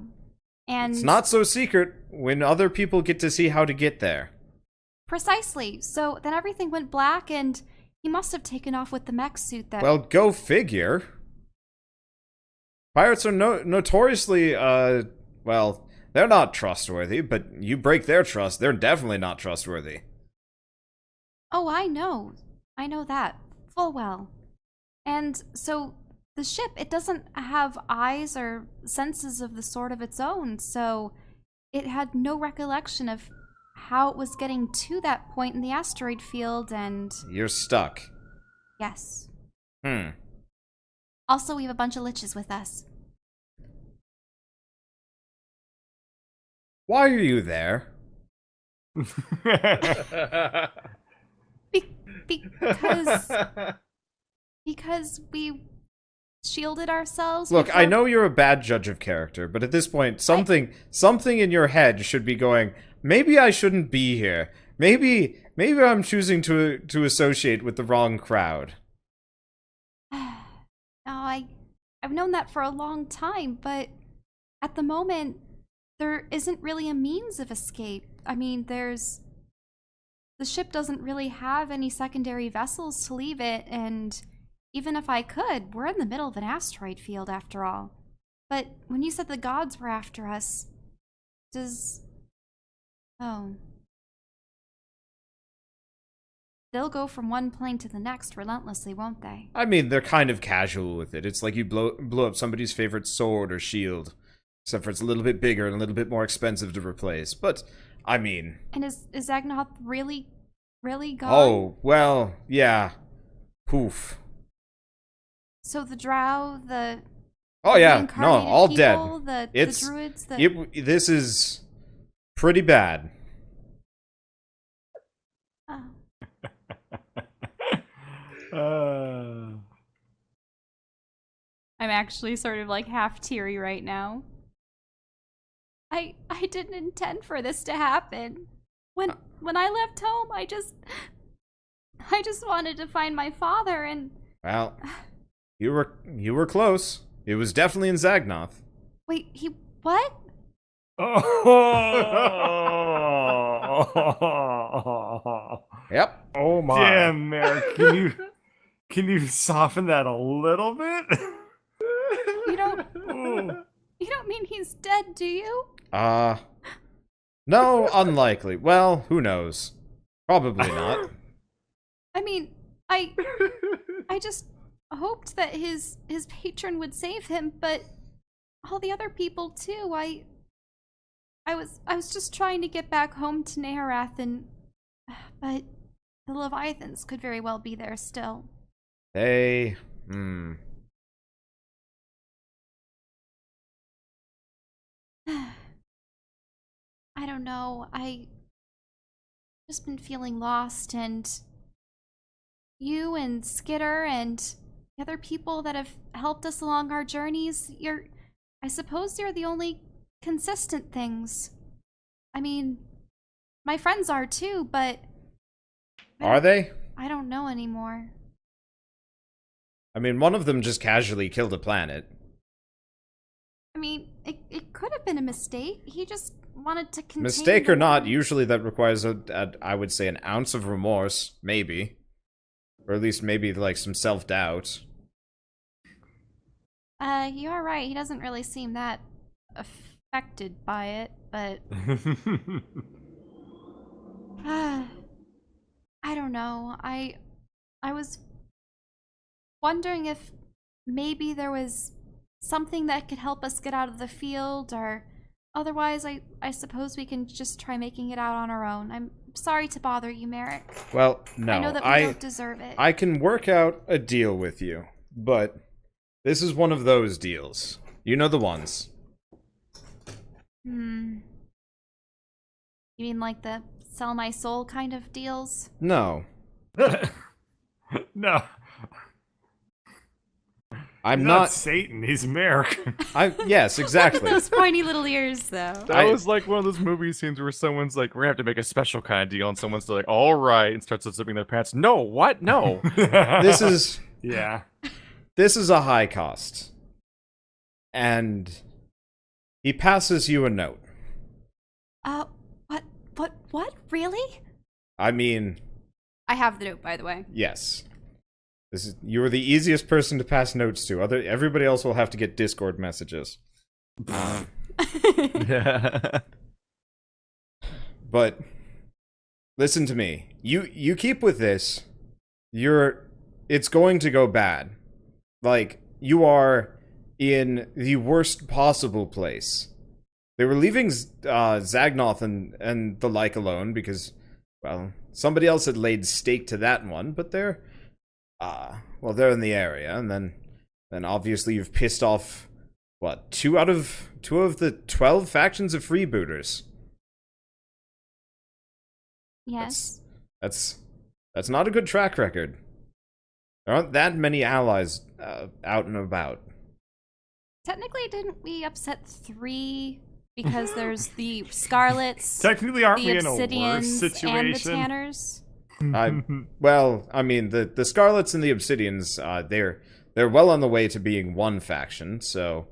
Speaker 5: and
Speaker 3: It's not so secret when other people get to see how to get there.
Speaker 5: precisely. So then everything went black, and he must have taken off with the mech suit that.
Speaker 3: Well, go figure. Pirates are notoriously, well, they're not trustworthy, but you break their trust, they're definitely not trustworthy.
Speaker 5: Oh, I know that full well. And so the ship, it doesn't have eyes or senses of the sort of its own, so it had no recollection of how it was getting to that point in the asteroid field, and
Speaker 3: You're stuck.
Speaker 5: yes.
Speaker 3: Also,
Speaker 5: we have a bunch of liches with us.
Speaker 3: Why are you there?
Speaker 5: Because we shielded ourselves.
Speaker 3: Look,
Speaker 5: before...
Speaker 3: I know you're a bad judge of character, but at this point, something in your head should be going, maybe I shouldn't be here. Maybe I'm choosing to associate with the wrong crowd.
Speaker 5: No, I've known that for a long time, but at the moment, there isn't really a means of escape. I mean, the ship doesn't really have any secondary vessels to leave it, and even if I could, we're in the middle of an asteroid field after all. But when you said the gods were after us, oh. They'll go from one plane to the next relentlessly, won't they?
Speaker 3: I mean, they're kind of casual with it. It's like you blow up somebody's favorite sword or shield. Except for it's a little bit bigger and a little bit more expensive to replace. But, I mean...
Speaker 5: And is Agnahoth really gone?
Speaker 3: Oh, well, yeah. Poof.
Speaker 5: So the Drow, the...
Speaker 3: Oh yeah, no,
Speaker 5: reincarnated
Speaker 3: all
Speaker 5: people,
Speaker 3: dead.
Speaker 5: The druids,
Speaker 3: This is pretty bad.
Speaker 5: Oh. I'm actually sort of like half teary right now. I didn't intend for this to happen. When I left home, I just wanted to find my father and
Speaker 3: Well, you were close. It was definitely in Zagnoth.
Speaker 5: wait, what?
Speaker 1: Oh.
Speaker 3: Yep.
Speaker 2: Oh my.
Speaker 1: Damn, Merrick, can you soften that a little bit?
Speaker 5: You don't
Speaker 1: Ooh.
Speaker 5: you don't mean he's dead, do you?
Speaker 3: No, unlikely. Well, who knows? Probably not.
Speaker 5: I mean, I just hoped that his patron would save him, but all the other people too. I was just trying to get back home to Naharath, but the Leviathans could very well be there still.
Speaker 3: Hey,
Speaker 5: I don't know. I just been feeling lost, and you and Skitter and the other people that have helped us along our journeys, I suppose you're the only consistent things. I mean, my friends are too, but
Speaker 3: are they?
Speaker 5: I don't know anymore.
Speaker 3: I mean, one of them just casually killed a planet.
Speaker 5: I mean, it could have been a mistake. He just wanted to contain
Speaker 3: Mistake
Speaker 5: the
Speaker 3: or not,
Speaker 5: war.
Speaker 3: usually that requires I would say, an ounce of remorse, maybe. Or at least maybe, like, some self-doubt.
Speaker 5: You're right. He doesn't really seem that affected by it, but I don't know. I was wondering if maybe there was something that could help us get out of the field, or otherwise I suppose we can just try making it out on our own. I'm sorry to bother you, Merrick.
Speaker 3: Well, no,
Speaker 5: I know that we don't deserve it.
Speaker 3: I can work out a deal with you, but this is one of those deals. You know the ones.
Speaker 5: You mean like the sell my soul kind of deals?
Speaker 3: No.
Speaker 1: No,
Speaker 3: I'm
Speaker 1: he's
Speaker 3: not...
Speaker 1: Satan. He's Merrick.
Speaker 3: Yes, exactly.
Speaker 5: Look at those pointy little ears, though.
Speaker 4: That was like one of those movie scenes where someone's like, "We're gonna have to make a special kind of deal," and someone's still like, "All right," and starts zipping their pants. No, what? No.
Speaker 3: This is...
Speaker 1: Yeah.
Speaker 3: This is a high cost. And he passes you a note.
Speaker 5: What? Really?
Speaker 3: I mean,
Speaker 5: I have the note, by the way.
Speaker 3: yes. You are the easiest person to pass notes to. Everybody else will have to get Discord messages. But listen to me. You keep with this. It's going to go bad. Like, you are in the worst possible place. They were leaving Zagnoth and the like alone because, well, somebody else had laid stake to that one, but they're they're in the area, and then obviously you've pissed off, what, two of the 12 factions of freebooters.
Speaker 5: Yes.
Speaker 3: That's not a good track record. There aren't that many allies out and about.
Speaker 5: Technically, didn't we upset 3? Because there's the Scarlets,
Speaker 1: Technically, aren't
Speaker 5: the
Speaker 1: we in a worse
Speaker 5: Obsidians,
Speaker 1: situation?
Speaker 5: and the Tanners.
Speaker 3: Well, I mean, the Scarlets and the Obsidians, they're well on the way to being one faction, so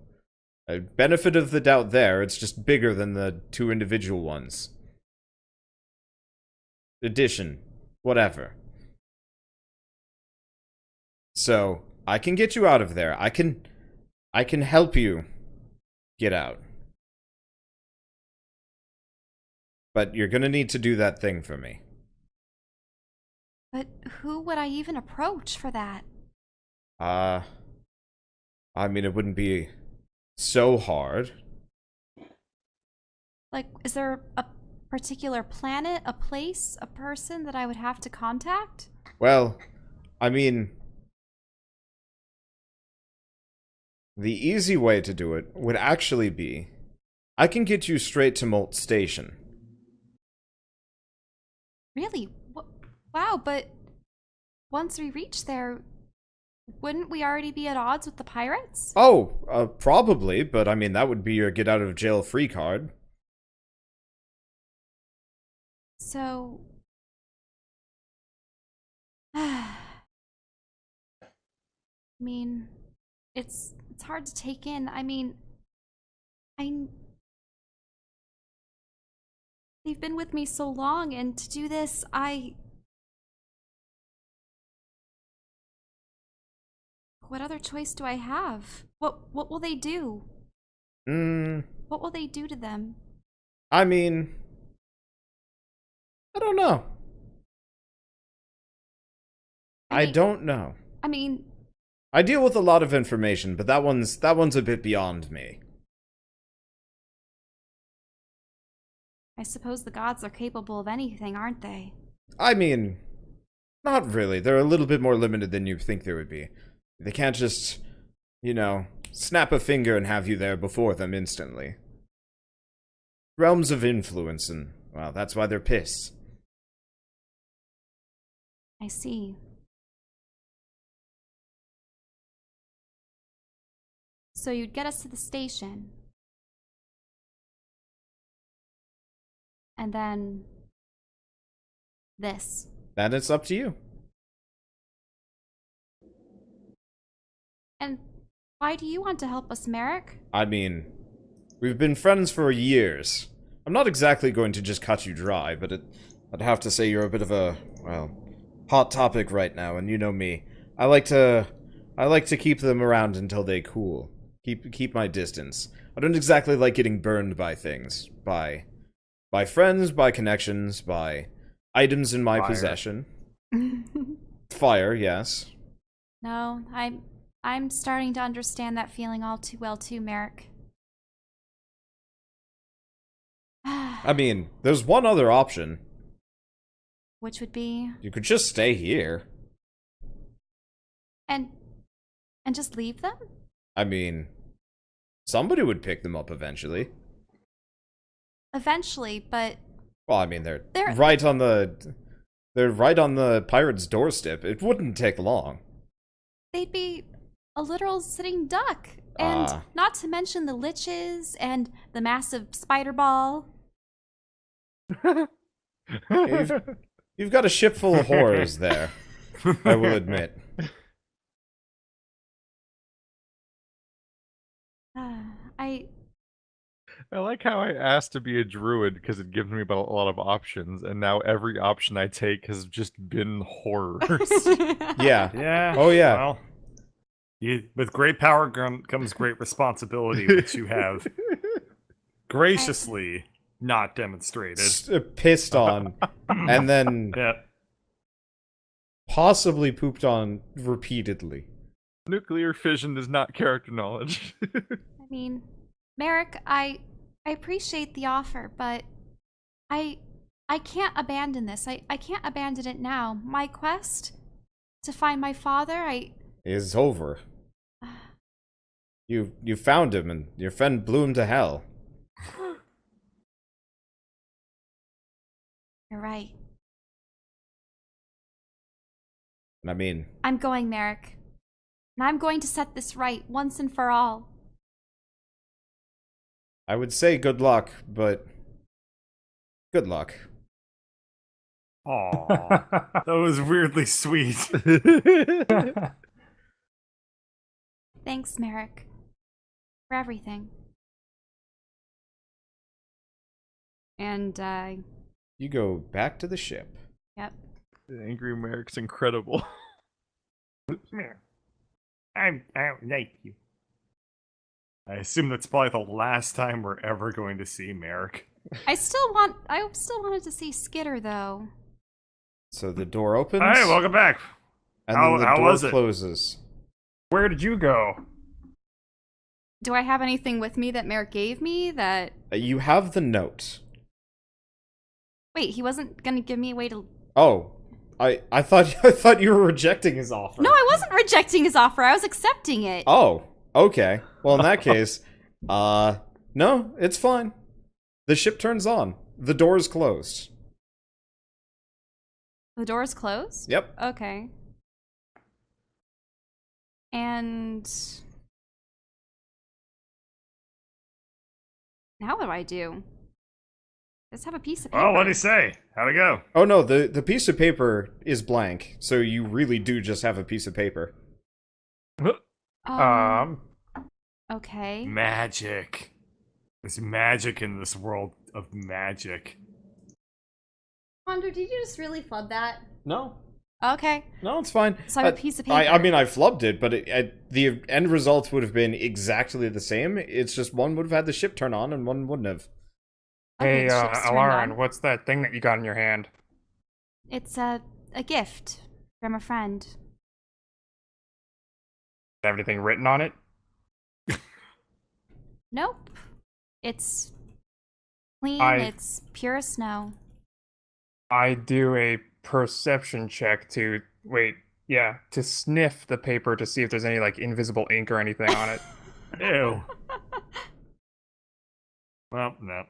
Speaker 3: benefit of the doubt there. It's just bigger than the 2 individual ones. Addition, whatever. So I can get you out of there. I can help you get out. But you're gonna need to do that thing for me.
Speaker 5: But who would I even approach for that?
Speaker 3: I mean, it wouldn't be so hard.
Speaker 5: Like, is there a particular planet, a place, a person that I would have to contact?
Speaker 3: Well, I mean, the easy way to do it would actually be, I can get you straight to Molt Station.
Speaker 5: Really? Wow, but once we reach there, wouldn't we already be at odds with the pirates?
Speaker 3: Oh, probably, but I mean, that would be your get out of jail free card.
Speaker 5: So... I mean, it's hard to take in. I mean, they've been with me so long, and to do this, what other choice do I have? What will they do? What will they do to them?
Speaker 3: I mean, I don't know. I don't know.
Speaker 5: I mean,
Speaker 3: I deal with a lot of information, but that one's a bit beyond me.
Speaker 5: I suppose the gods are capable of anything, aren't they?
Speaker 3: I mean, not really. They're a little bit more limited than you think they would be. They can't just, snap a finger and have you there before them instantly. Realms of influence, and, well, that's why they're pissed.
Speaker 5: I see. So you'd get us to the station. And then... this.
Speaker 3: Then it's up to you.
Speaker 5: And why do you want to help us, Merrick?
Speaker 3: I mean, we've been friends for years. I'm not exactly going to just cut you dry, but I'd have to say you're a bit of a, well, hot topic right now, and you know me. I like to keep them around until they cool. Keep my distance. I don't exactly like getting burned by things. By friends, by connections, by items in my possession. Fire, yes.
Speaker 5: No, I'm starting to understand that feeling all too well too, Merrick.
Speaker 3: I mean, there's one other option.
Speaker 5: Which would be?
Speaker 3: You could just stay here.
Speaker 5: And just leave them?
Speaker 3: I mean, somebody would pick them up eventually.
Speaker 5: Eventually, but...
Speaker 3: Well, I mean, they're right on the pirate's doorstep. It wouldn't take long.
Speaker 5: They'd be a literal sitting duck. And not to mention the liches and the massive spider ball.
Speaker 3: You've got a ship full of horrors there, I will admit.
Speaker 4: I like how I asked to be a druid because it gives me a lot of options, and now every option I take has just been horrors.
Speaker 3: Yeah.
Speaker 1: Yeah.
Speaker 3: Oh, yeah.
Speaker 1: Well, with great power comes great responsibility, which you have graciously not demonstrated.
Speaker 3: Pissed on, and then possibly pooped on repeatedly.
Speaker 4: Nuclear fission is not character knowledge.
Speaker 5: I mean, Merrick, I appreciate the offer, but I can't abandon this. I can't abandon it now. My quest to find my father,
Speaker 3: is over. You found him, and your friend blew him to hell.
Speaker 5: You're right.
Speaker 3: I mean...
Speaker 5: I'm going, Merrick. And I'm going to set this right, once and for all.
Speaker 3: I would say good luck, but... good luck.
Speaker 1: Aww. That was weirdly sweet.
Speaker 5: Thanks, Merrick. For everything. And,
Speaker 3: You go back to the ship.
Speaker 5: Yep.
Speaker 4: The angry Merrick's incredible.
Speaker 1: I don't like you. I assume that's probably the last time we're ever going to see Merrick.
Speaker 5: I still wanted to see Skitter, though.
Speaker 3: So the door opens.
Speaker 1: Hey, welcome back.
Speaker 3: And
Speaker 1: How
Speaker 3: then the door
Speaker 1: was it?
Speaker 3: closes.
Speaker 2: Where did you go?
Speaker 5: Do I have anything with me that Merrick gave me that...
Speaker 3: You have the note.
Speaker 5: Wait, he wasn't gonna give me a way to...
Speaker 3: Oh, I thought you were rejecting his offer.
Speaker 5: No, I wasn't rejecting his offer. I was accepting it.
Speaker 3: Oh, okay. Well, in that case, no, it's fine. The ship turns on. The door is closed.
Speaker 5: The door's closed?
Speaker 3: Yep.
Speaker 5: Okay. And now what do I do? Let's have a piece of paper.
Speaker 1: Oh, what'd he say? How'd it go?
Speaker 3: Oh no, the piece of paper is blank, so you really do just have a piece of paper.
Speaker 5: Okay.
Speaker 1: Magic. There's magic in this world of magic.
Speaker 5: Wander, did you just really flub that?
Speaker 3: No.
Speaker 5: Okay.
Speaker 3: No, it's fine.
Speaker 5: So I have a piece of paper.
Speaker 3: I mean, I flubbed it, but the end results would have been exactly the same. It's just one would have had the ship turn on and one wouldn't have.
Speaker 5: Okay,
Speaker 2: Hey,
Speaker 5: ship's turned
Speaker 2: Alaran,
Speaker 5: on.
Speaker 2: what's that thing that you got in your hand?
Speaker 5: It's a gift from a friend.
Speaker 2: Have anything written on it?
Speaker 5: Nope. It's clean. It's pure as snow.
Speaker 2: I do a perception check to to sniff the paper to see if there's any like invisible ink or anything on it.
Speaker 1: Ew. Well, no.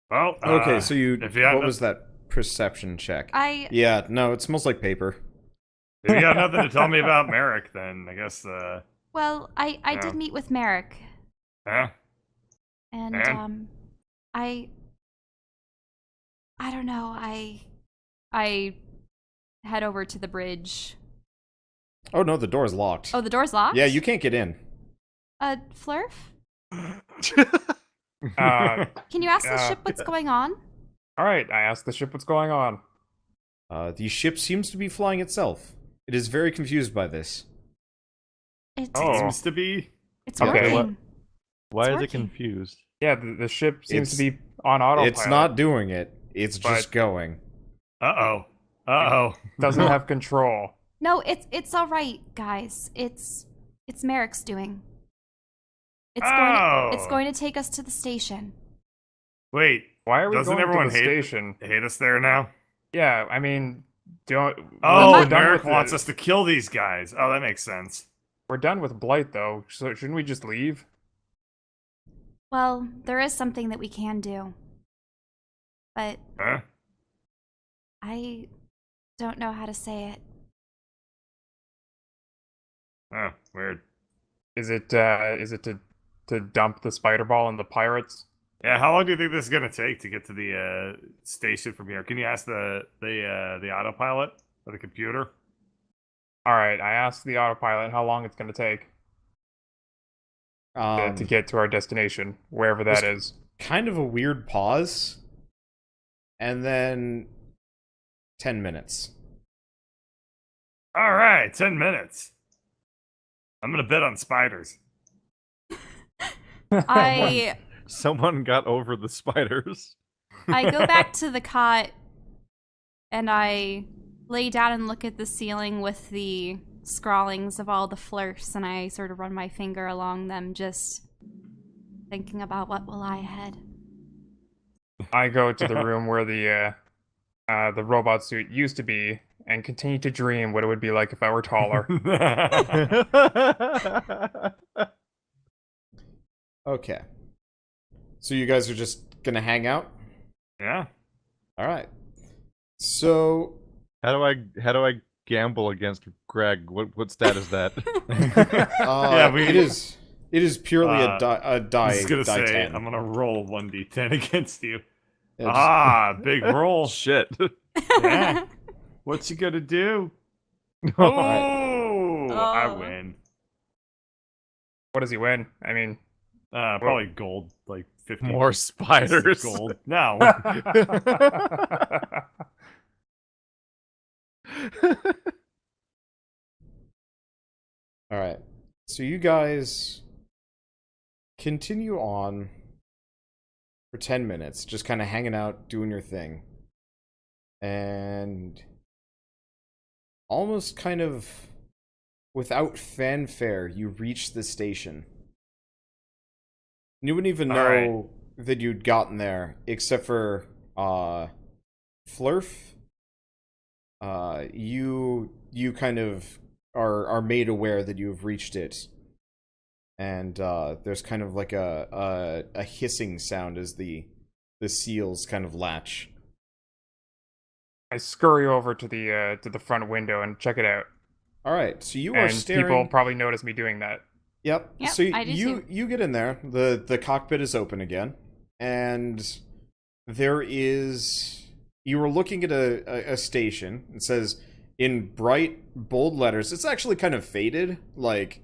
Speaker 1: Well,
Speaker 3: Okay, so
Speaker 1: if you got
Speaker 3: what was that perception check?
Speaker 5: I
Speaker 3: Yeah, no, it smells like paper.
Speaker 1: if you got nothing to tell me about Merrick, then I guess
Speaker 5: well, I
Speaker 1: Yeah.
Speaker 5: did meet with Merrick,
Speaker 1: yeah.
Speaker 5: and
Speaker 1: And?
Speaker 5: I don't know. I head over to the bridge.
Speaker 3: Oh no, the door's locked.
Speaker 5: Oh, the door's locked?
Speaker 3: Yeah, you can't get in.
Speaker 5: Flurf?
Speaker 2: Uh,
Speaker 5: Can you ask the
Speaker 2: Yeah.
Speaker 5: ship what's going on?
Speaker 2: Alright, I asked the ship what's going on.
Speaker 3: The ship seems to be flying itself. It is very confused by this.
Speaker 5: It's
Speaker 2: Oh.
Speaker 1: Seems to be.
Speaker 5: it's
Speaker 2: Okay,
Speaker 5: working.
Speaker 4: Why
Speaker 5: It's
Speaker 4: are they
Speaker 5: working.
Speaker 4: confused?
Speaker 2: Yeah, the ship seems to
Speaker 3: It's-
Speaker 2: be on autopilot.
Speaker 3: It's not doing it. It's just
Speaker 2: But-
Speaker 3: going.
Speaker 1: Uh oh.
Speaker 2: Doesn't have control.
Speaker 5: No, it's all right, guys. It's Merrick's doing. It's going to take us to the station.
Speaker 1: Wait,
Speaker 2: Why are we
Speaker 1: Doesn't
Speaker 2: going
Speaker 1: everyone
Speaker 2: to the
Speaker 1: hate-
Speaker 2: station?
Speaker 1: hate us there now?
Speaker 2: Yeah, I mean,
Speaker 1: Oh,
Speaker 2: we're done
Speaker 1: Merrick
Speaker 2: with
Speaker 1: wants
Speaker 2: the-
Speaker 1: us to kill these guys. Oh, that makes sense.
Speaker 2: We're done with Blight, though, so shouldn't we just leave?
Speaker 5: Well, there is something that we can do. But
Speaker 1: Huh?
Speaker 5: I don't know how to say it.
Speaker 1: Oh, weird.
Speaker 2: Is it to dump the spider ball and the pirates?
Speaker 1: Yeah, how long do you think this is gonna take to get to the station from here? Can you ask the autopilot or the computer?
Speaker 2: Alright, I asked the autopilot how long it's going to take to get to our destination, wherever that is.
Speaker 3: Kind of a weird pause. And then 10 minutes.
Speaker 1: All right, 10 minutes. I'm gonna bet on spiders.
Speaker 5: I
Speaker 4: Someone got over the spiders.
Speaker 5: I go back to the cot and I lay down and look at the ceiling with the scrawlings of all the flirts, and I sort of run my finger along them, just thinking about what will lie ahead.
Speaker 2: I go to the room where the robot suit used to be and continue to dream what it would be like if I were taller.
Speaker 3: Okay. So you guys are just gonna hang out?
Speaker 1: Yeah.
Speaker 3: Alright. So
Speaker 4: How do I gamble against Greg? What stat is that?
Speaker 1: Yeah,
Speaker 3: it is purely a die
Speaker 1: I was gonna
Speaker 3: die
Speaker 1: say
Speaker 3: 10.
Speaker 1: I'm gonna roll 1d10 against you.
Speaker 3: Yeah, just-
Speaker 1: Ah, big roll.
Speaker 4: Shit.
Speaker 1: Yeah. What you gonna do?
Speaker 3: Alright.
Speaker 1: Oh, I
Speaker 5: Oh.
Speaker 1: win.
Speaker 2: What does he win? I mean,
Speaker 1: Probably gold, like 50
Speaker 4: More
Speaker 1: pieces of
Speaker 4: spiders.
Speaker 1: gold. No.
Speaker 3: Alright. So you guys continue on for 10 minutes, just kind of hanging out, doing your thing. And almost kind of without fanfare, you reach the station. You wouldn't even know
Speaker 1: Alright.
Speaker 3: that you'd gotten there, except for Flurf. You kind of are made aware that you have reached it, and there's kind of like a hissing sound as the seals kind of latch.
Speaker 2: I scurry over to the front window and check it out.
Speaker 3: All right, so you are
Speaker 2: And
Speaker 3: staring.
Speaker 2: people probably notice me doing that.
Speaker 3: Yep.
Speaker 5: Yep,
Speaker 3: So
Speaker 5: I do
Speaker 3: you
Speaker 5: too.
Speaker 3: you get in there. The cockpit is open again, and there is. You were looking at a station. It says in bright bold letters. It's actually kind of faded, like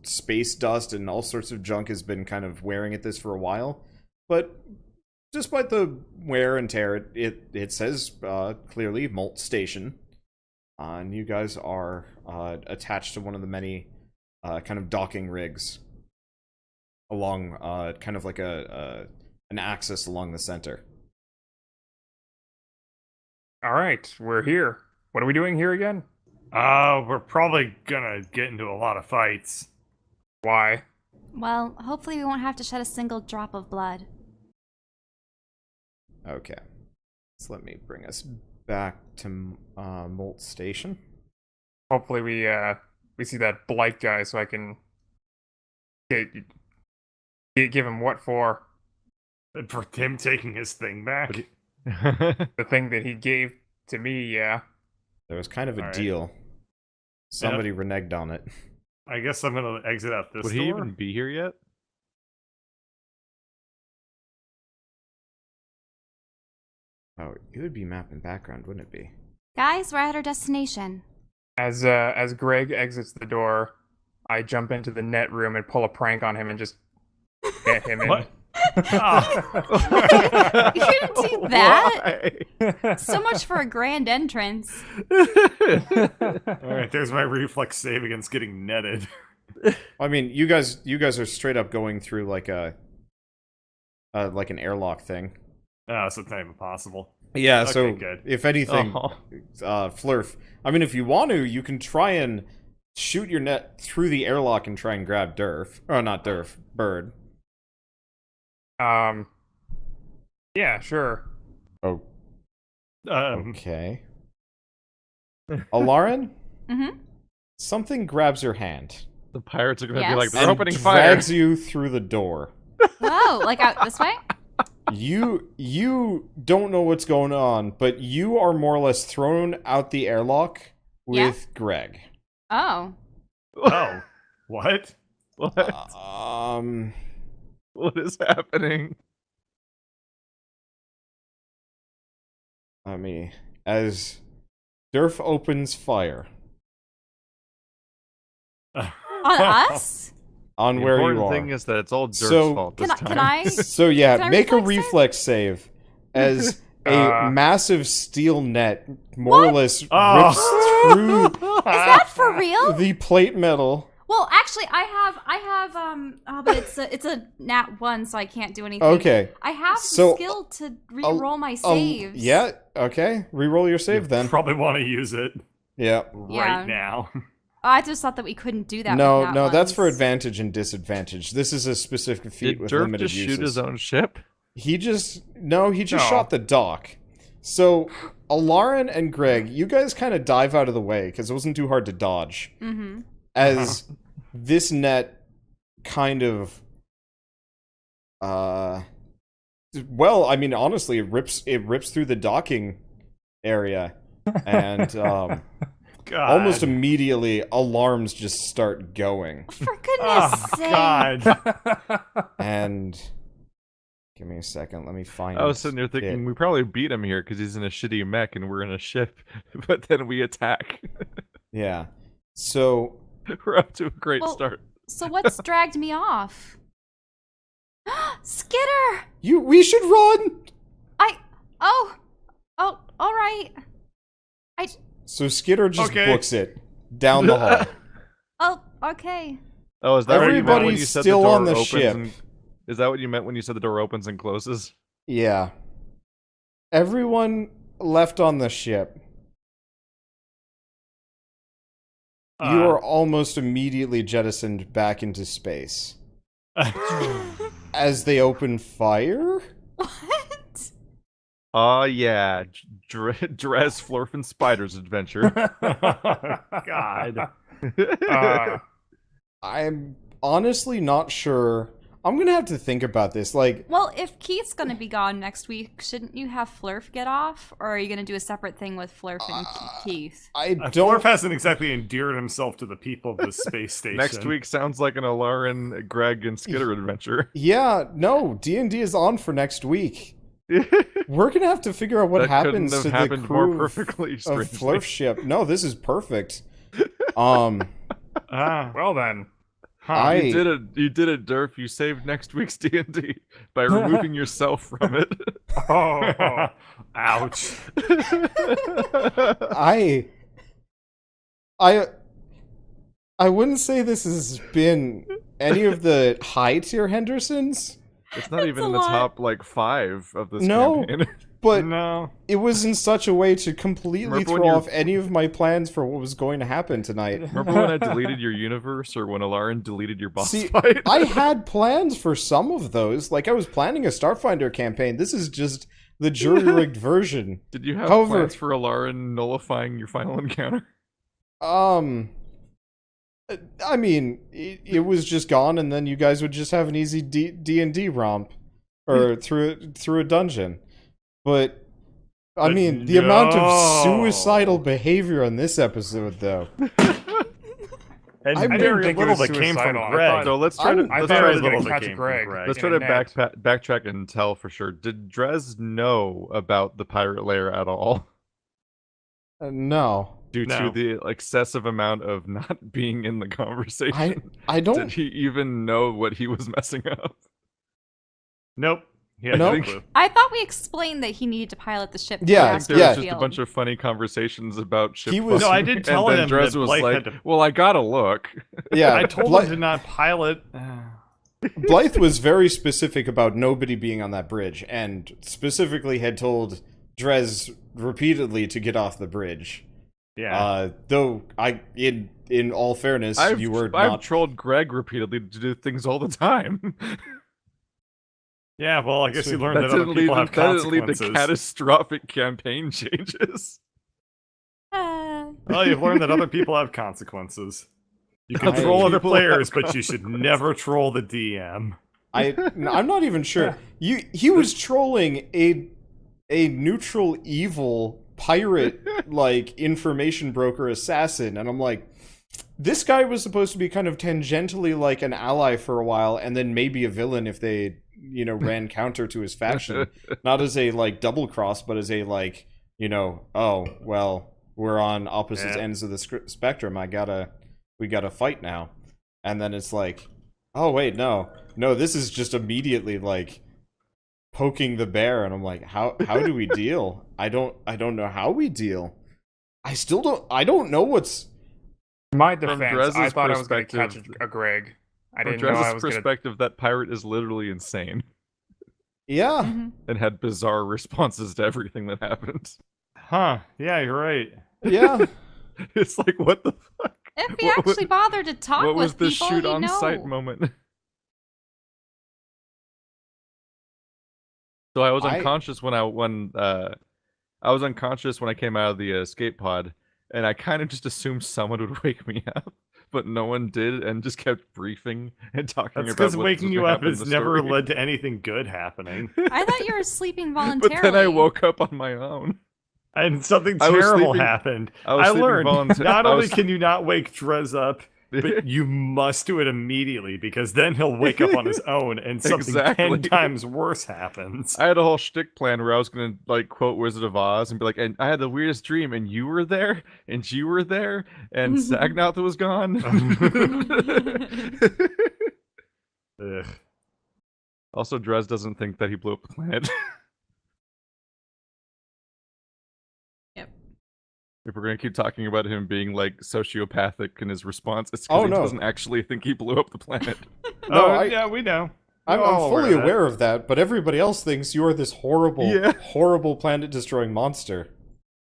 Speaker 3: space dust and all sorts of junk has been kind of wearing at this for a while. But despite the wear and tear, it says clearly Molt Station. And you guys are attached to one of the many kind of docking rigs along kind of like an axis along the center.
Speaker 2: All right, we're here. What are we doing here again?
Speaker 1: We're probably gonna get into a lot of fights.
Speaker 2: Why?
Speaker 5: Well, hopefully we won't have to shed a single drop of blood.
Speaker 3: Okay. So let me bring us back to Molt Station.
Speaker 2: Hopefully we see that blight guy so I can give him what for?
Speaker 1: For him taking his thing back.
Speaker 2: The thing that he gave to me, yeah.
Speaker 3: There was kind of a
Speaker 1: All right.
Speaker 3: deal. Somebody reneged on it.
Speaker 1: I guess I'm gonna exit out this
Speaker 4: Would
Speaker 1: door.
Speaker 4: he even be here yet?
Speaker 3: Oh, it would be map and background, wouldn't it be?
Speaker 5: Guys, we're at our destination.
Speaker 2: As Greg exits the door, I jump into the net room and pull a prank on him and just get him in.
Speaker 1: What? Oh.
Speaker 5: You didn't do that.
Speaker 4: Why?
Speaker 5: So much for a grand entrance.
Speaker 1: Alright, there's my reflex save against getting netted.
Speaker 3: I mean, you guys are straight up going through like an airlock thing.
Speaker 1: Oh, so it's not even possible.
Speaker 3: Yeah,
Speaker 1: Okay,
Speaker 3: so
Speaker 1: good.
Speaker 3: if anything,
Speaker 4: Oh.
Speaker 3: Flurf. I mean, if you want to, you can try and shoot your net through the airlock and try and grab Durf. Oh, not Durf, Bird.
Speaker 2: Yeah, sure.
Speaker 3: Oh,
Speaker 1: Um,
Speaker 3: okay. Alarin,
Speaker 5: Mm-hmm.
Speaker 3: something grabs your hand.
Speaker 4: The pirates are gonna be
Speaker 5: Yes.
Speaker 4: like, they're
Speaker 3: and
Speaker 4: opening fire.
Speaker 3: drags you through the door.
Speaker 5: Whoa, like out this way?
Speaker 3: You don't know what's going on, but you are more or less thrown out the airlock with Greg.
Speaker 5: Oh.
Speaker 1: oh. What?
Speaker 4: What? What is happening?
Speaker 3: Let me, as Durf opens fire
Speaker 5: On us?
Speaker 3: on
Speaker 4: The
Speaker 3: where you
Speaker 4: important
Speaker 3: are.
Speaker 4: thing is that it's all Dirk's
Speaker 3: So-
Speaker 4: fault this
Speaker 5: Can I,
Speaker 4: time.
Speaker 5: can I?
Speaker 3: So yeah,
Speaker 5: Can I
Speaker 3: make a
Speaker 5: reflex save?
Speaker 3: reflex save as a massive steel net more or
Speaker 5: What?
Speaker 3: less rips
Speaker 1: Oh.
Speaker 3: through
Speaker 5: Is that for real?
Speaker 3: the plate metal.
Speaker 5: Well, actually, I have oh, but it's a nat 1, so I can't do anything.
Speaker 3: Okay.
Speaker 5: I have
Speaker 3: So,
Speaker 5: the skill to re-roll my
Speaker 3: Oh,
Speaker 5: saves.
Speaker 3: yeah, okay. Reroll your save then.
Speaker 1: Probably want to use it
Speaker 3: Yeah.
Speaker 5: Yeah.
Speaker 1: right now.
Speaker 5: Oh, I just thought that we couldn't do that.
Speaker 3: No,
Speaker 5: with nat
Speaker 3: no, that's for
Speaker 5: ones.
Speaker 3: advantage and disadvantage. This is a specific feat
Speaker 4: Did
Speaker 3: with
Speaker 4: Dirk
Speaker 3: limited
Speaker 4: just
Speaker 3: uses.
Speaker 4: shoot his own ship?
Speaker 3: He just
Speaker 2: No.
Speaker 3: shot the dock. So Alarin and Greg, you guys kind of dive out of the way because it wasn't too hard to dodge.
Speaker 5: Mm-hmm.
Speaker 3: As this net kind of well, I mean honestly it rips through the docking area and
Speaker 1: God.
Speaker 3: almost immediately alarms just start going.
Speaker 5: For goodness
Speaker 1: Oh,
Speaker 5: sake.
Speaker 1: God.
Speaker 3: And give me a second, let me find
Speaker 4: I was sitting there
Speaker 3: it.
Speaker 4: thinking we probably beat him here because he's in a shitty mech and we're in a ship, but then we attack.
Speaker 3: Yeah. So
Speaker 4: We're up to a great
Speaker 5: Well,
Speaker 4: start.
Speaker 5: So what's dragged me off? Skitter!
Speaker 3: we should run.
Speaker 5: Oh, all right.
Speaker 3: So Skitter just
Speaker 1: Okay.
Speaker 3: books it down the hall.
Speaker 5: Oh, okay.
Speaker 4: Oh, is that what you meant when
Speaker 3: Everybody's
Speaker 4: you said
Speaker 3: still
Speaker 4: the door
Speaker 3: on the
Speaker 4: opens
Speaker 3: ship.
Speaker 4: And, is that what you meant when you said the door opens and closes?
Speaker 3: Yeah. Everyone left on the ship. You are almost immediately jettisoned back into space. As they open fire?
Speaker 5: What?
Speaker 4: Oh yeah, Dress Flurf and Spider's adventure.
Speaker 1: God.
Speaker 2: Uh,
Speaker 3: I'm honestly not sure. I'm gonna have to think about this. Like,
Speaker 5: Well, if Keith's gonna be gone next week, shouldn't you have Flurf get off? Or are you gonna do a separate thing with Flurf and Keith?
Speaker 3: I
Speaker 1: Florf
Speaker 3: don't.
Speaker 1: hasn't exactly endeared himself to the people of the space station.
Speaker 4: Next week sounds like an Alarin, Greg, and Skitter adventure.
Speaker 3: Yeah, no. D&D is on for next week. We're gonna have to figure out what
Speaker 4: That
Speaker 3: happens
Speaker 4: couldn't
Speaker 3: to
Speaker 4: have
Speaker 3: the
Speaker 4: happened
Speaker 3: crew
Speaker 4: more perfectly,
Speaker 3: of
Speaker 4: strangely.
Speaker 3: Flurf ship. No, this is perfect.
Speaker 2: Well then. Huh.
Speaker 3: I-
Speaker 4: You did it, Durf. You saved next week's D&D by removing yourself from it.
Speaker 2: Oh.
Speaker 1: Ouch.
Speaker 3: I wouldn't say this has been any of the high tier Hendersons,
Speaker 4: It's not even
Speaker 5: a
Speaker 4: in the
Speaker 5: lot.
Speaker 4: top, like, 5 of this
Speaker 3: No.
Speaker 4: campaign.
Speaker 3: but
Speaker 1: No.
Speaker 3: it was in such a way to completely
Speaker 4: Remember when
Speaker 3: throw
Speaker 4: you're-
Speaker 3: off any of my plans for what was going to happen tonight.
Speaker 4: Remember when I deleted your universe, or when Alarin deleted your boss
Speaker 3: See,
Speaker 4: fight?
Speaker 3: I had plans for some of those. Like, I was planning a Starfinder campaign. This is just the jury-rigged version.
Speaker 4: Did you have
Speaker 3: However-
Speaker 4: plans for Alarin nullifying your final encounter?
Speaker 3: I mean, it was just gone, and then you guys would just have an easy D&D romp, or through a dungeon. But I mean, the amount of
Speaker 1: no.
Speaker 3: suicidal behavior on this episode, though.
Speaker 1: And
Speaker 3: I didn't
Speaker 1: very
Speaker 2: think it
Speaker 1: little
Speaker 2: was
Speaker 1: that came from
Speaker 2: suicidal. I
Speaker 1: Greg.
Speaker 2: thought-
Speaker 4: So let's try to
Speaker 3: I
Speaker 2: I
Speaker 4: let's
Speaker 2: thought
Speaker 4: try
Speaker 2: I was
Speaker 4: to
Speaker 2: gonna
Speaker 1: little that
Speaker 2: catch
Speaker 1: came
Speaker 2: Greg.
Speaker 1: from Greg.
Speaker 4: let's
Speaker 2: in
Speaker 4: try
Speaker 2: a
Speaker 4: to
Speaker 2: net.
Speaker 4: backtrack and tell for sure. Did Drez know about the pirate lair at all?
Speaker 3: No,
Speaker 4: Due
Speaker 1: No.
Speaker 4: to the excessive amount of not being in the conversation.
Speaker 3: I
Speaker 4: Did
Speaker 3: don't.
Speaker 4: he even know what he was messing up?
Speaker 1: Nope. He had
Speaker 3: Nope.
Speaker 1: no clue.
Speaker 5: I thought we explained that he needed to pilot the ship. to
Speaker 3: Yeah,
Speaker 5: the
Speaker 4: I think there
Speaker 5: astral
Speaker 4: was just a
Speaker 5: field.
Speaker 4: bunch of funny conversations about ship
Speaker 3: He was-
Speaker 1: No, I
Speaker 4: fucking,
Speaker 1: did tell
Speaker 4: and then
Speaker 1: him
Speaker 4: Drez
Speaker 1: that
Speaker 4: was
Speaker 1: Blythe
Speaker 4: like,
Speaker 1: had to-
Speaker 4: well, I gotta look.
Speaker 3: Yeah,
Speaker 1: I told
Speaker 3: Blythe,
Speaker 1: him to not pilot.
Speaker 3: Blythe was very specific about nobody being on that bridge, and specifically had told Drez repeatedly to get off the bridge.
Speaker 1: Yeah.
Speaker 3: Though in all fairness, you were
Speaker 4: I've
Speaker 3: not.
Speaker 4: trolled Greg repeatedly to do things all the time.
Speaker 1: Yeah, well, I guess you learned
Speaker 4: that
Speaker 1: that other
Speaker 4: didn't lead
Speaker 1: people
Speaker 4: to,
Speaker 1: have
Speaker 4: that didn't lead to
Speaker 1: consequences.
Speaker 4: catastrophic campaign changes.
Speaker 1: Well, you've learned that other people have consequences. You can
Speaker 3: Hey,
Speaker 1: troll other
Speaker 4: people
Speaker 1: players,
Speaker 4: have
Speaker 1: but you should never troll the DM.
Speaker 3: I'm not even sure. He was trolling a neutral evil pirate like information broker assassin, and I'm like, this guy was supposed to be kind of tangentially like an ally for a while, and then maybe a villain if they ran counter to his faction, not as a like double cross, but as a like oh well, we're on opposite
Speaker 1: Yeah.
Speaker 3: ends of the spectrum. We gotta fight now, and then it's like, oh wait, no, this is just immediately like poking the bear, and I'm like, how do we deal? I don't know how we deal. I don't know what's.
Speaker 2: In my
Speaker 4: From
Speaker 2: defense,
Speaker 4: Drez's
Speaker 2: I thought I was going to catch
Speaker 4: perspective-
Speaker 2: a Greg. I
Speaker 4: From
Speaker 2: didn't know I
Speaker 4: Drez's
Speaker 2: was going to.
Speaker 4: perspective, that pirate is literally insane
Speaker 3: Yeah,
Speaker 5: Mhm.
Speaker 4: and had bizarre responses to everything that happened.
Speaker 1: Huh. Yeah, you're right.
Speaker 3: yeah.
Speaker 4: It's like, what the fuck?
Speaker 5: If he
Speaker 4: What-
Speaker 5: actually bothered to talk
Speaker 4: What was
Speaker 5: with
Speaker 4: the
Speaker 5: people,
Speaker 4: shoot
Speaker 5: he'd
Speaker 4: on
Speaker 5: know.
Speaker 4: sight moment? So I was unconscious when I was unconscious when I came out of the escape pod, and I kind of just assumed someone would wake me up, but no one did, and just kept briefing and talking
Speaker 1: That's
Speaker 4: about
Speaker 1: because
Speaker 4: what
Speaker 1: waking
Speaker 4: was
Speaker 1: you
Speaker 4: gonna
Speaker 1: up
Speaker 4: happen in
Speaker 1: has
Speaker 4: the
Speaker 1: never
Speaker 4: story.
Speaker 1: led to anything good happening.
Speaker 5: I thought you were sleeping
Speaker 4: But
Speaker 5: voluntarily.
Speaker 4: then I woke up on my own.
Speaker 1: And something
Speaker 4: I was
Speaker 1: terrible
Speaker 4: sleeping-
Speaker 1: happened.
Speaker 4: I was sleeping
Speaker 1: learned not
Speaker 4: I
Speaker 1: only
Speaker 4: was-
Speaker 1: can you not wake Drez up, but you must do it immediately, because then he'll wake up on his own and something
Speaker 4: Exactly.
Speaker 1: 10 times worse happens.
Speaker 4: I had a whole shtick plan where I was gonna like quote Wizard of Oz and be like, and I had the weirdest dream, and you were there, and you were there, and Sagnath was gone.
Speaker 1: Ugh.
Speaker 4: Also, Drez doesn't think that he blew up the planet.
Speaker 5: Yep.
Speaker 4: If we're gonna keep talking about him being like sociopathic in his response, it's
Speaker 3: Oh,
Speaker 4: because he
Speaker 3: no.
Speaker 4: doesn't actually think he blew up the planet.
Speaker 3: No,
Speaker 1: Oh,
Speaker 3: I-
Speaker 1: yeah, we know.
Speaker 3: I'm
Speaker 1: We're all
Speaker 3: fully
Speaker 1: of that.
Speaker 3: aware of that, but everybody else thinks you are this horrible,
Speaker 4: Yeah.
Speaker 3: horrible planet-destroying monster.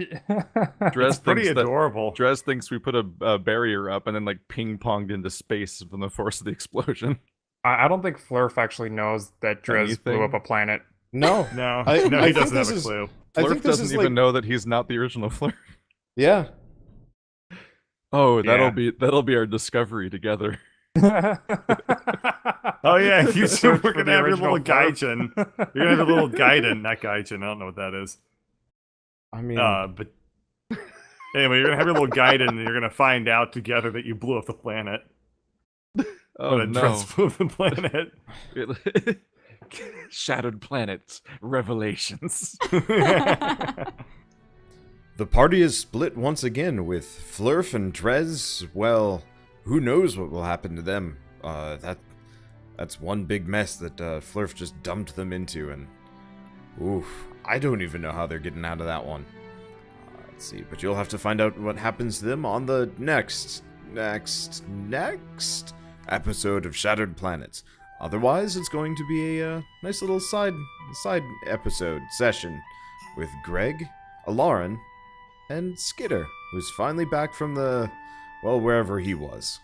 Speaker 4: Dres
Speaker 1: It's pretty
Speaker 4: thinks that
Speaker 1: adorable.
Speaker 4: Dres thinks we put a barrier up and then like ping-ponged into space from the force of the explosion.
Speaker 2: I don't think Flurf actually knows that Drez blew
Speaker 4: Anything?
Speaker 2: up a planet.
Speaker 3: No,
Speaker 1: No,
Speaker 3: I
Speaker 1: no,
Speaker 3: think
Speaker 1: he doesn't
Speaker 3: this
Speaker 1: have a
Speaker 3: is-
Speaker 1: clue.
Speaker 3: I
Speaker 4: Flurf
Speaker 3: think this
Speaker 4: doesn't
Speaker 3: is
Speaker 4: even
Speaker 3: like,
Speaker 4: know that he's not the original Flurf.
Speaker 3: yeah.
Speaker 4: Oh,
Speaker 1: Yeah.
Speaker 4: that'll be our discovery together.
Speaker 1: Oh yeah, you two
Speaker 2: Search
Speaker 1: we're
Speaker 2: for
Speaker 1: gonna
Speaker 2: the
Speaker 1: have your
Speaker 2: original
Speaker 1: little gaijin. You're gonna have a little gaiden, not gaijin. I don't know what that is.
Speaker 3: I mean,
Speaker 1: But anyway, you're gonna have your little gaiden, and you're gonna find out together that you blew up the planet.
Speaker 4: Oh
Speaker 1: When
Speaker 4: no.
Speaker 1: Dress blew up the planet.
Speaker 4: Shattered planets. Revelations.
Speaker 3: the party is split once again, with Flurf and Drez. Well, who knows what will happen to them? That's one big mess that Flurf just dumped them into, and oof, I don't even know how they're getting out of that one. Let's see, but you'll have to find out what happens to them on the next episode of Shattered Planets. Otherwise, it's going to be a nice little side episode session with Greg, Alarin, and Skitter, who's finally back from wherever he was.